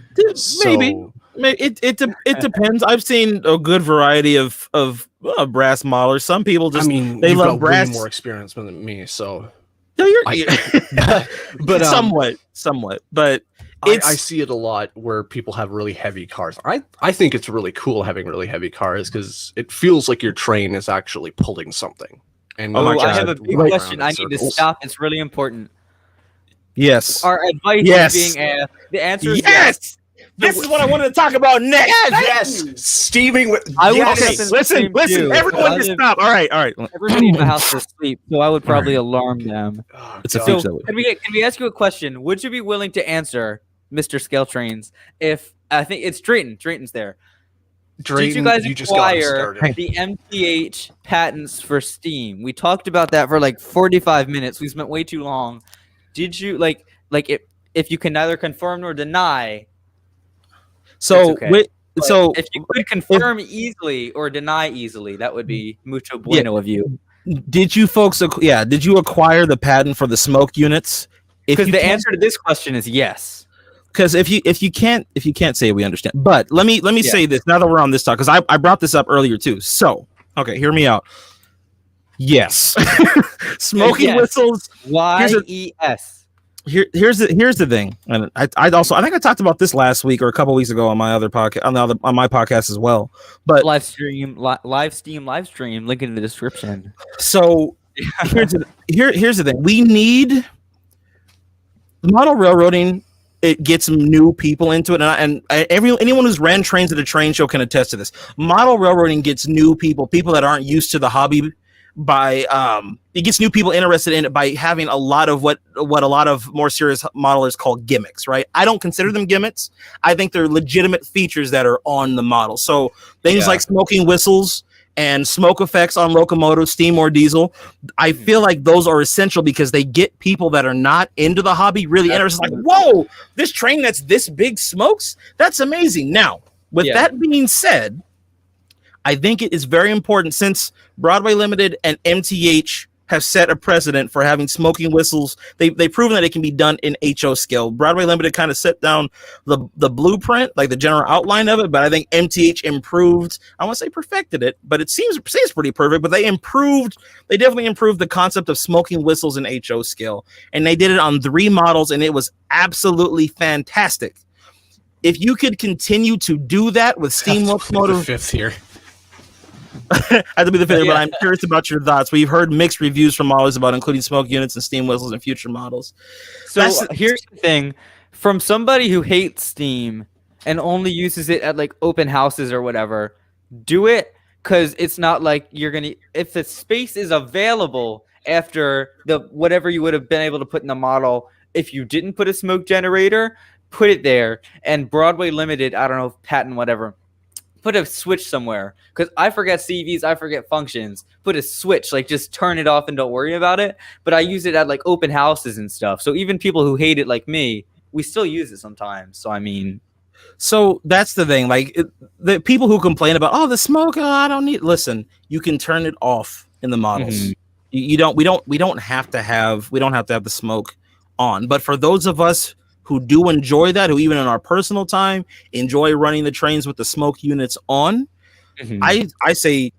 maybe it depends. I've seen a good variety of brass modelers. Some people just they love brass. Way more experience than me, so. No, but somewhat, but. I see it a lot where people have really heavy cars. I think it's really cool having really heavy cars because it feels like your train is actually pulling something. And I have a big question. I need to stop. It's really important. Yes. Our advice is being the answer is yes. This is what I wanted to talk about next. Yes. Steaming with. Listen. Everyone just stop. All right. Everybody in the house is asleep, so I would probably alarm them. It's a feature. Can we ask you a question? Would you be willing to answer, Mr. Scaletrains, if I think it's Drayton's there? Did you guys acquire the MTH patents for Steam? We talked about that for like 45 minutes. We spent way too long. Did you like if you can neither confirm nor deny? So if you could confirm easily or deny easily, that would be mucho bueno of you. Did you folks? Did you acquire the patent for the smoke units? Because the answer to this question is yes. Because if you can't say it, we understand. But let me say this now that we're on this talk, because I brought this up earlier too. So okay, hear me out. Yes, smoking whistles. YES. Here's the thing, and I think I talked about this last week or a couple weeks ago on my other podcast on my podcast as well. But live stream, link in the description. So here's the thing: we need model railroading. It gets new people into it, and anyone who's ran trains at a train show can attest to this. Model railroading gets new people that aren't used to the hobby. It gets new people interested in it by having a lot of what a lot of more serious modelers call gimmicks, right? I don't consider them gimmicks. I think they're legitimate features that are on the model. So things like smoking whistles and smoke effects on locomotives, steam or diesel, I feel like those are essential because they get people that are not into the hobby really interested. Like, whoa, this train that's this big smokes? That's amazing. Now, with that being said, I think it is very important, since Broadway Limited and MTH have set a precedent for having smoking whistles. They've proven that it can be done in HO scale. Broadway Limited kind of set down the blueprint, like the general outline of it, but I think MTH improved. I want to say perfected it, but it seems pretty perfect. But they definitely improved the concept of smoking whistles in HO scale, and they did it on 3 models, and it was absolutely fantastic. If you could continue to do that with steam locomotive, the 5th here. I have to be the fifth, but I'm curious about your thoughts. We've heard mixed reviews from models about including smoke units and steam whistles in future models. So here's the thing: from somebody who hates steam and only uses it at like open houses or whatever, do it, because it's not like you're gonna. If the space is available after the whatever you would have been able to put in the model, if you didn't put a smoke generator, put it there. And Broadway Limited, I don't know, patent whatever. Put a switch somewhere, because I forget CVs, I forget functions. Put a switch, like just turn it off and don't worry about it. But I use it at like open houses and stuff. So even people who hate it like me, we still use it sometimes. So I mean, so that's the thing. Like the people who complain about the smoke, I don't need. Listen, you can turn it off in the models. Mm-hmm. We don't have to have the smoke on. But for those of us who do enjoy that, who even in our personal time enjoy running the trains with the smoke units on, I say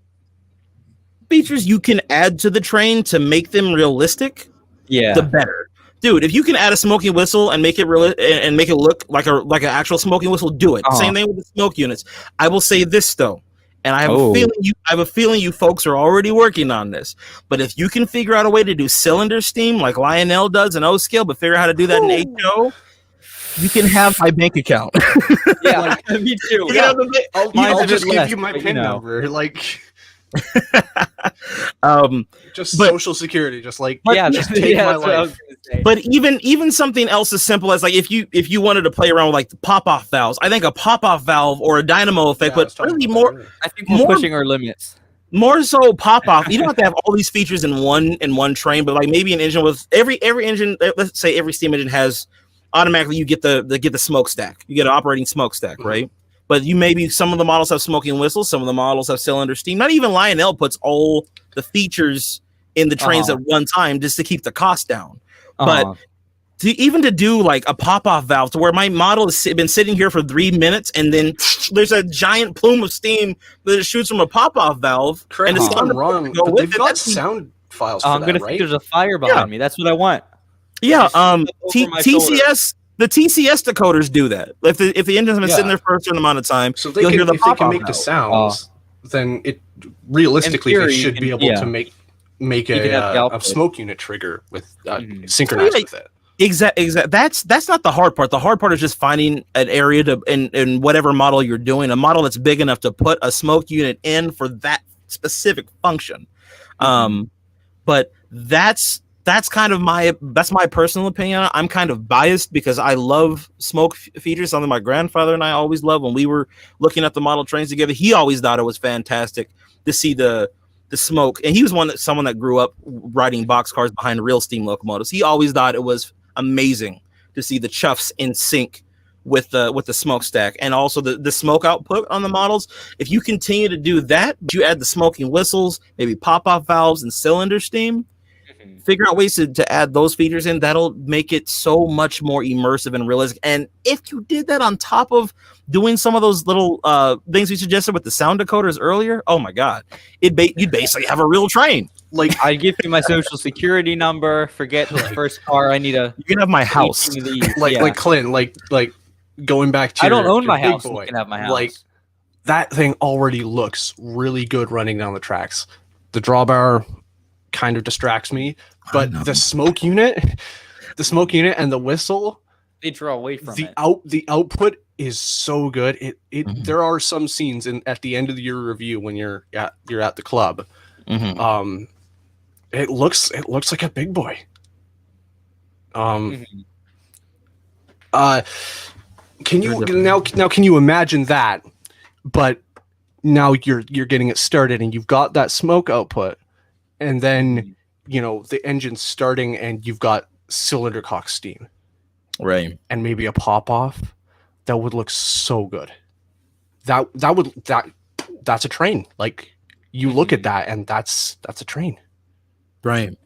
features you can add to the train to make them realistic, the better. Dude, if you can add a smoking whistle and make it real and make it look like an actual smoking whistle, do it. Same thing with the smoke units. I will say this though, and I have a feeling you folks are already working on this. But if you can figure out a way to do cylinder steam like Lionel does in O scale, but figure out how to do that in HO, you can have my bank account. Yeah, me too. I'll just give you my PIN number. Like, just social security. Just like, just take my life. But even something else as simple as like if you wanted to play around with like the pop-off valves, I think a pop-off valve or a dynamo effect, but really more. I think we're pushing our limits. More so pop-off. You don't have to have all these features in one train, but like maybe an engine with every engine. Let's say every steam engine has. Automatically, you get the smokestack. You get an operating smokestack, right? But some of the models have smoking whistles. Some of the models have cylinder steam. Not even Lionel puts all the features in the trains at one time just to keep the cost down. But to do like a pop-off valve to where my model has been sitting here for 3 minutes and then there's a giant plume of steam that it shoots from a pop-off valve. Correct. And it's wrong. But they've got sound files for that, right? There's a fire behind me. That's what I want. Yeah, TCS, the TCS decoders do that. If the engine's been sitting there for a certain amount of time, so if they can make the sounds, then it realistically they should be able to make a smoke unit trigger with synchronized with it. Exactly. That's not the hard part. The hard part is just finding an area to in whatever model you're doing, a model that's big enough to put a smoke unit in for that specific function. But that's kind of my personal opinion. I'm kind of biased because I love smoke features, something my grandfather and I always loved. When we were looking at the model trains together, he always thought it was fantastic to see the smoke. And he was someone that grew up riding boxcars behind real steam locomotives. He always thought it was amazing to see the chuffs in sync with the smokestack and also the smoke output on the models. If you continue to do that, you add the smoking whistles, maybe pop-off valves and cylinder steam, figure out ways to add those features in, that'll make it so much more immersive and realistic. And if you did that on top of doing some of those little things we suggested with the sound decoders earlier, oh my god, you'd basically have a real train. Like, I give you my social security number. Forget the first car. I need a. You can have my house. Like Clint, like going back to. I don't own my house. You can have my house. Like, that thing already looks really good running down the tracks. The drawbar kind of distracts me, but the smoke unit and the whistle, they draw away from it. The output is so good. There are some scenes at the end of your review when you're at the club. It looks like a big boy. Can you imagine that? But now you're getting it started and you've got that smoke output, and then the engine's starting and you've got cylinder cock steam, right? And maybe a pop off. That would look so good. That's a train. Like, you look at that and that's a train. Right.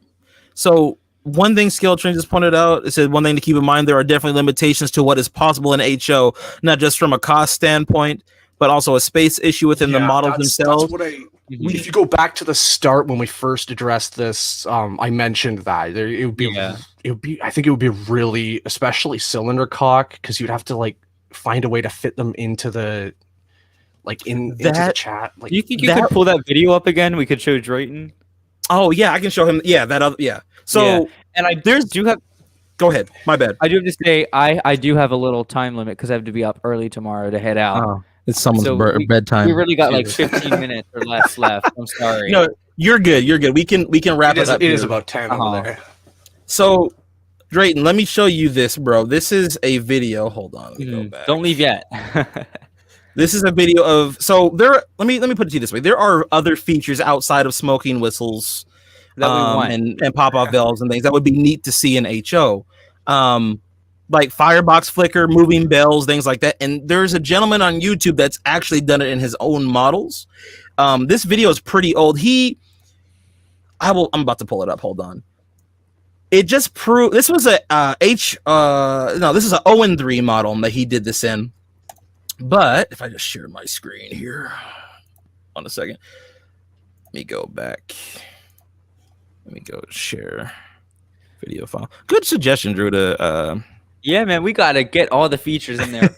So one thing Scaletrains just pointed out, it said one thing to keep in mind, there are definitely limitations to what is possible in HO, not just from a cost standpoint, but also a space issue within the models themselves. If you go back to the start when we first addressed this, I mentioned that it would be I think it would be really, especially cylinder cock, because you'd have to like find a way to fit them into the into the chat. Like, you think you could pull that video up again? We could show Drayton. Oh yeah, I can show him. Yeah, that other. Yeah. So and I do have. Go ahead. My bad. I do have to say I do have a little time limit because I have to be up early tomorrow to head out. Oh, it's someone's bedtime. We really got like 15 minutes or less left. I'm sorry. No, you're good. You're good. We can wrap it up. It is about 10 over there. So, Drayton, let me show you this, bro. This is a video. Hold on. Let me go back. Don't leave yet. This is a video of let me put it to you this way. There are other features outside of smoking whistles and pop-off valves and things that would be neat to see in HO. Like firebox flicker, moving bells, things like that. And there's a gentleman on YouTube that's actually done it in his own models. This video is pretty old. I'm about to pull it up. Hold on. It just proved this was this is an 0-3 model that he did this in. But if I just share my screen here, on a second, let me go back. Let me go share video file. Good suggestion, Drew. Yeah, man, we gotta get all the features in there.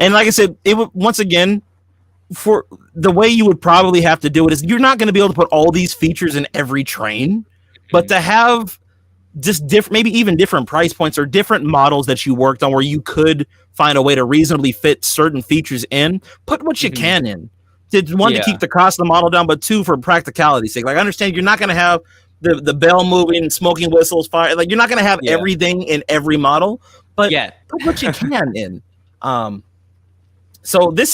And like I said, it would once again, for the way you would probably have to do it is you're not going to be able to put all these features in every train, but to have just different, maybe even different price points or different models that you worked on where you could find a way to reasonably fit certain features in, put what you can in. One, to keep the cost of the model down, but two, for practicality's sake. Like, I understand you're not going to have the bell moving, smoking whistles, fire. Like, you're not going to have everything in every model, but put what you can in. So this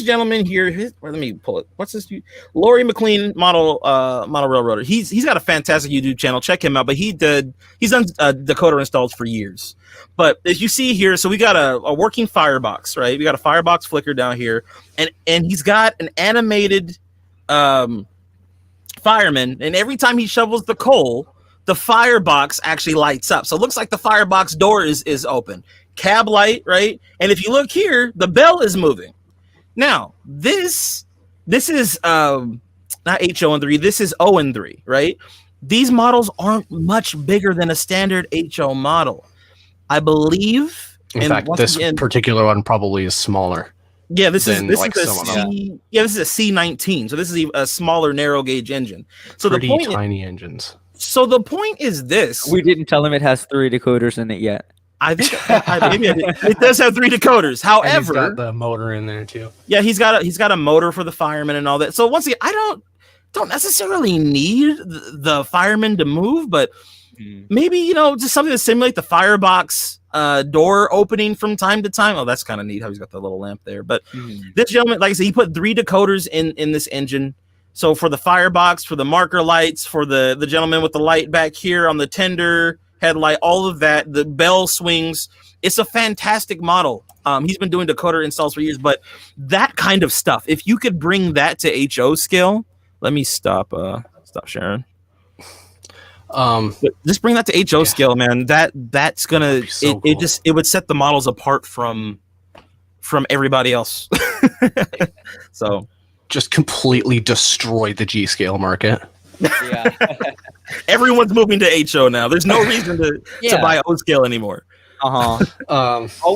gentleman here, let me pull it. What's this? Laurie McLean model railroader. He's got a fantastic YouTube channel. Check him out. But he's done decoder installs for years. But as you see here, so we got a working firebox, right? We got a firebox flicker down here, and he's got an animated fireman. And every time he shovels the coal, the firebox actually lights up. So it looks like the firebox door is open. Cab light, right? And if you look here, the bell is moving. Now, this is not H0-3, this is O-3, right? These models aren't much bigger than a standard HO model, I believe. In fact, this particular one probably is smaller. Yeah, this is a C19. So this is a smaller narrow gauge engine. So pretty tiny engines. So the point is this: we didn't tell him it has 3 decoders in it yet. I think it does have 3 decoders. However, and he's got the motor in there too. Yeah, he's got a motor for the fireman and all that. So once again, I don't necessarily need the fireman to move, but maybe just something to simulate the firebox door opening from time to time. Oh, that's kind of neat how he's got the little lamp there. But this gentleman, like I said, he put 3 decoders in this engine. So for the firebox, for the marker lights, for the gentleman with the light back here on the tender headlight, all of that, the bell swings. It's a fantastic model. He's been doing decoder installs for years, but that kind of stuff, if you could bring that to HO scale, let me stop sharing. Just bring that to HO scale, man. That's gonna so it cool. it would set the models apart from everybody else. So just completely destroy the G scale market. Yeah. Everyone's moving to HO now. There's no reason to buy O scale anymore. All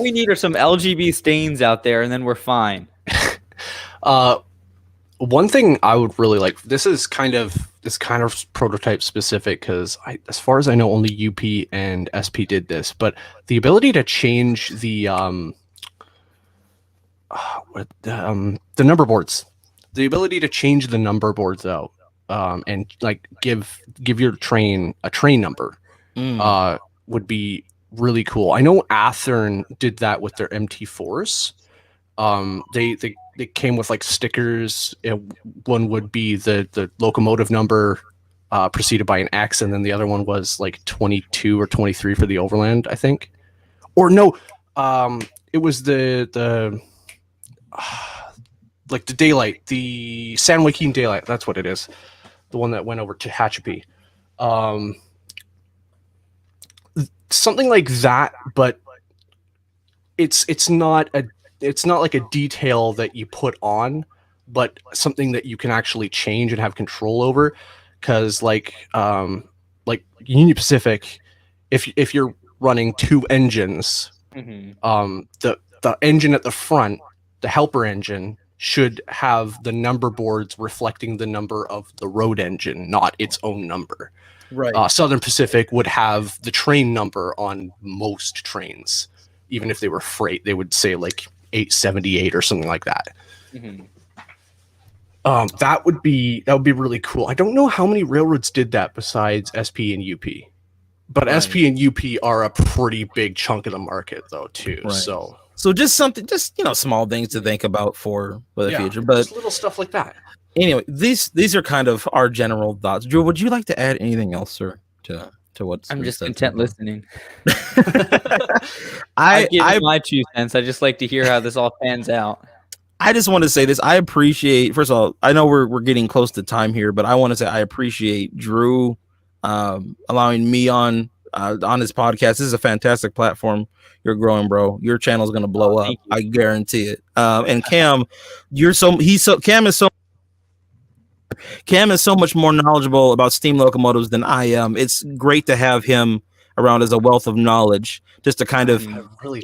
we need are some LGB stains out there, and then we're fine. One thing I would really like, this is kind of prototype specific, because as far as I know, only UP and SP did this, but the ability to change the number boards, the ability to change the number boards out, and like give your train a train number, would be really cool. I know Athern did that with their MT4s. They came with like stickers. One would be the locomotive number preceded by an X, and then the other one was like 22 or 23 for the overland, I think. Or no, it was the like the daylight, the San Joaquin daylight. That's what it is. The one that went over to Tehachapi. Something like that, but it's not like a detail that you put on, but something that you can actually change and have control over. Because like Union Pacific, if you're running two engines, the engine at the front, the helper engine, should have the number boards reflecting the number of the road engine, not its own number. Right. Southern Pacific would have the train number on most trains. Even if they were freight, they would say like 878 or something like that. That would be really cool. I don't know how many railroads did that besides SP and UP, but SP and UP are a pretty big chunk of the market though too. Right. So just something, small things to think about for the future, but just little stuff like that. Anyway, these are kind of our general thoughts. Drew, would you like to add anything else, sir, to what's? I'm just content listening. I give my 2 cents. I just like to hear how this all pans out. I just want to say this. I appreciate, first of all, I know we're getting close to time here, but I want to say I appreciate Drew allowing me on his podcast. This is a fantastic platform. You're growing, bro. Your channel is going to blow up. I guarantee it. And Cam, Cam is so much more knowledgeable about steam locomotives than I am. It's great to have him around as a wealth of knowledge, just to kind of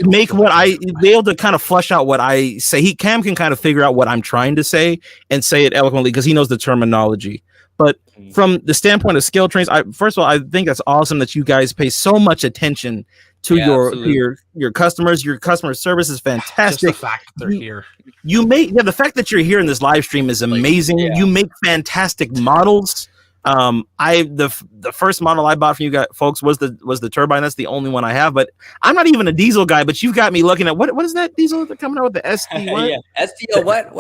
make be able to kind of flush out what I say. Cam can kind of figure out what I'm trying to say and say it eloquently because he knows the terminology. But from the standpoint of Scaletrains, first of all, I think that's awesome that you guys pay so much attention to your customers. Your customer service is fantastic. Just the fact that they're here. The fact that you're here in this live stream is amazing. You make fantastic models. The first model I bought from you guys, folks, was the turbine. That's the only one I have. But I'm not even a diesel guy. But you've got me looking at what is that diesel that's coming out with the SD? What? STL what?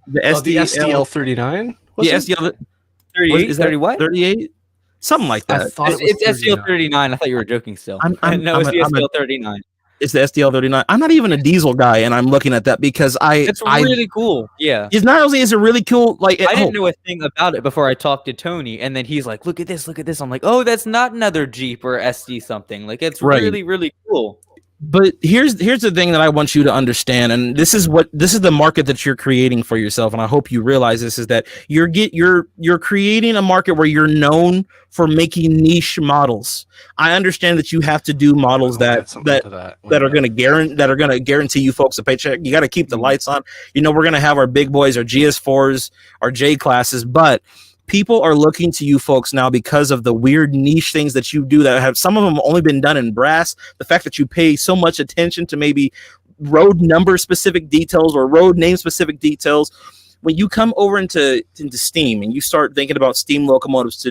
The SCL39. Yeah, SCL 38. 30 what? 38. Something like that. It's SCL39. I thought you were joking still. It's the SCL39. It's the SDL39. I'm not even a diesel guy, and I'm looking at that because it's really cool. Yeah, it's not only is it really cool. Like I didn't know a thing about it before I talked to Tony, and then he's like, "Look at this, look at this." I'm like, "Oh, that's not another Jeep or SD something." Like it's really, really cool. But here's the thing that I want you to understand, and this is the market that you're creating for yourself, and I hope you realize this, is that you're creating a market where you're known for making niche models. I understand that you have to do models that are going to guarantee you folks a paycheck. You got to keep the lights on. We're going to have our big boys, our GS4s, our J classes, but people are looking to you folks now because of the weird niche things that you do that have, some of them only been done in brass. The fact that you pay so much attention to maybe road number specific details or road name specific details. When you come over into steam and you start thinking about steam locomotives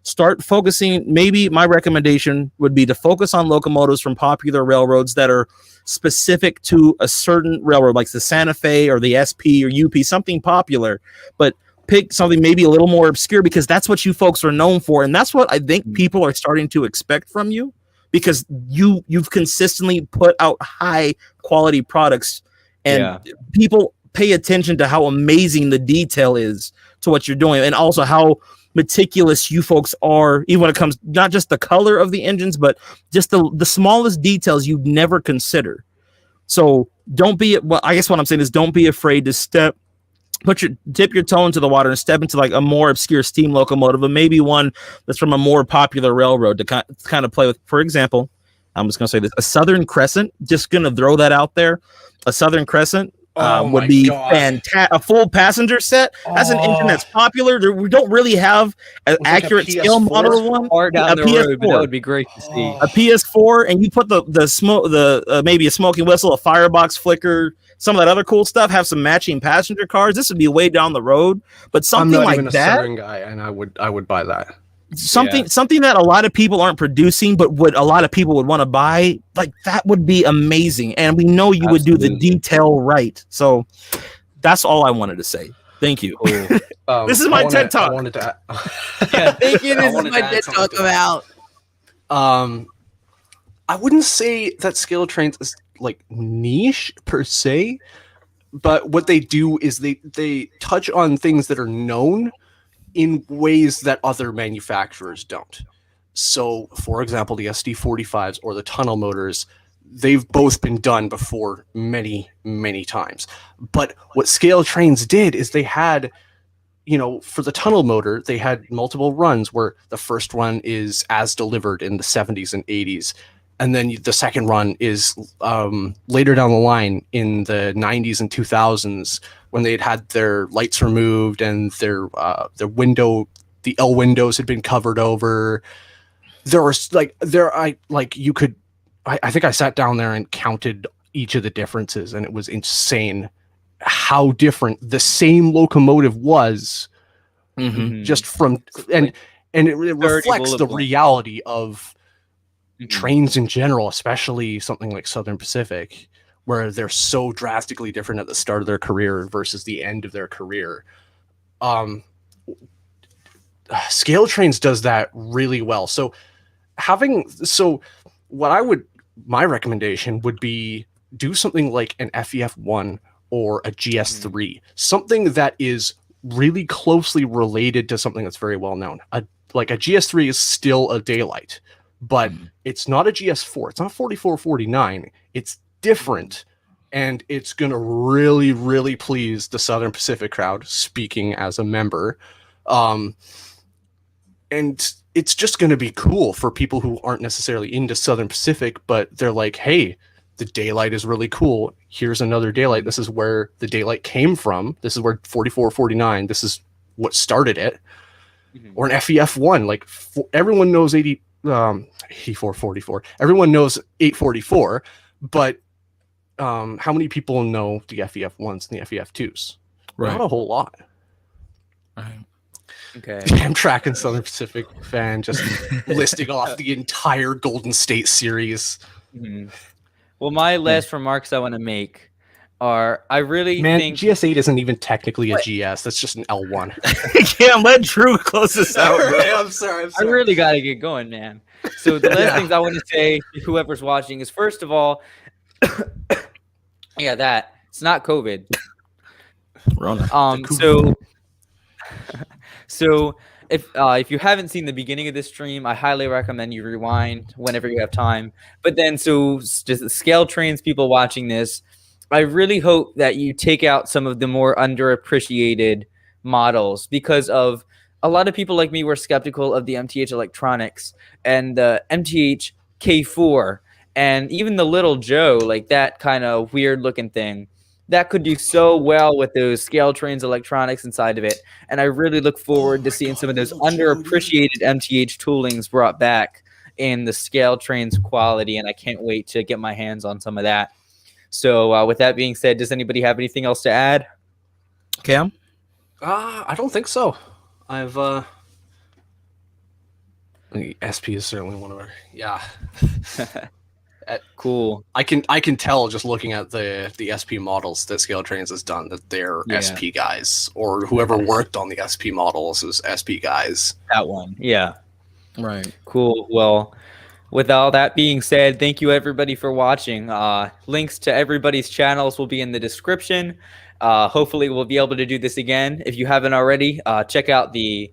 start focusing. Maybe my recommendation would be to focus on locomotives from popular railroads that are specific to a certain railroad, like the Santa Fe or the SP or UP, something popular, but pick something maybe a little more obscure because that's what you folks are known for. And that's what I think people are starting to expect from you, because you've consistently put out high quality products, and people pay attention to how amazing the detail is to what you're doing, and also how meticulous you folks are, even when it comes not just the color of the engines, but just the smallest details you'd never consider. So don't be, well, I guess what I'm saying is don't be afraid to dip your toe into the water and step into like a more obscure steam locomotive, or maybe one that's from a more popular railroad to kind of play with. For example, I'm just going to say this, a Southern Crescent, just going to throw that out there. A Southern Crescent would be fantastic. A full passenger set. That's an engine that's popular. We don't really have an accurate scale model one. Far down the road, but that would be great to see. A PS4, and you put the smoke, maybe a smoking whistle, a firebox flicker, some of that other cool stuff. Have some matching passenger cars. This would be way down the road, but something I'm not like even a that. Southern guy, and I would buy that. Something that a lot of people aren't producing, but a lot of people would want to buy, like that would be amazing. And we know you would do the detail right. So that's all I wanted to say. Thank you. This is my TED Talk. Thank you. This is my TED Talk about. I wouldn't say that Scaletrains is like niche per se, but what they do is they touch on things that are known in ways that other manufacturers don't. So, for example, the SD45s or the tunnel motors, they've both been done before many, many times. But what Scaletrains did is they had, for the tunnel motor, they had multiple runs where the first run is as delivered in the 70s and 80s. And then the second run is later down the line in the 90s and 2000s, when they had their lights removed and their window, the L windows had been covered over. I think I sat down there and counted each of the differences, and it was insane how different the same locomotive was, just from and it reflects the reality of trains in general, especially something like Southern Pacific, where they're so drastically different at the start of their career versus the end of their career. Scaletrains does that really well. So my recommendation would be do something like an FEF1 or a GS3, something that is really closely related to something that's very well known. Like a GS3 is still a daylight, but it's not a GS4. It's not 4449. It's different, and it's going to really, really please the Southern Pacific crowd, speaking as a member. And it's just going to be cool for people who aren't necessarily into Southern Pacific, but they're like, hey, the daylight is really cool. Here's another daylight. This is where the daylight came from. This is where 4449, this is what started it. Or an FEF1, like everyone knows 8444. Everyone knows 844, but how many people know the FEF1s and the FEF2s? Right. Not a whole lot. Right. Okay. I'm tracking Southern Pacific fan, just listing off the entire Golden State series. Well, my last remarks I want to make are, I really think GS8 isn't even technically a GS. That's just an L1. Cam, let Drew close this out. Right, I'm sorry. I really got to get going, man. So the last things I want to say to whoever's watching is, first of all, that it's not COVID. So if you haven't seen the beginning of this stream, I highly recommend you rewind whenever you have time. But then, so just the Scaletrains people watching this, I really hope that you take out some of the more underappreciated models, because of a lot of people like me were skeptical of the MTH electronics and the MTH K4 and even the Little Joe, like that kind of weird looking thing that could do so well with those Scaletrains electronics inside of it. And I really look forward to seeing some of those underappreciated MTH toolings brought back in the Scaletrains quality. And I can't wait to get my hands on some of that. So with that being said, does anybody have anything else to add? Cam? I don't think so. I've SP is certainly one of our Cool. I can tell just looking at the SP models that Scaletrains has done that they're SP guys, or whoever worked on the SP models is SP guys. That one. Yeah. Right. Cool. Well, with all that being said, thank you everybody for watching. Links to everybody's channels will be in the description. Hopefully we'll be able to do this again. If you haven't already, check out the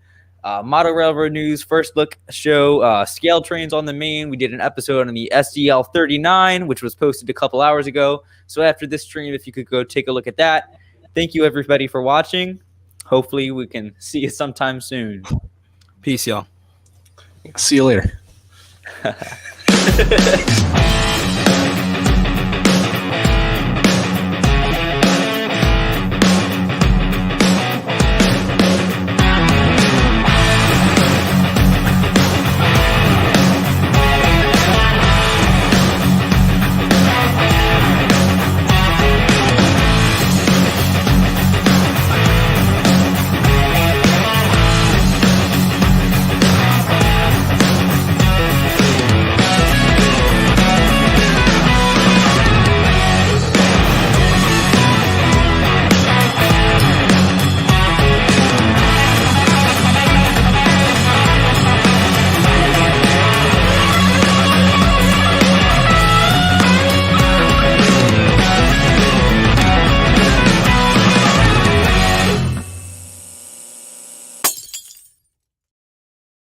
Model Railroad News, First Look show, Scaletrains on the main. We did an episode on the SCL39, which was posted a couple hours ago. So after this stream, if you could go take a look at that. Thank you, everybody, for watching. Hopefully, we can see you sometime soon. Peace, y'all. See you later.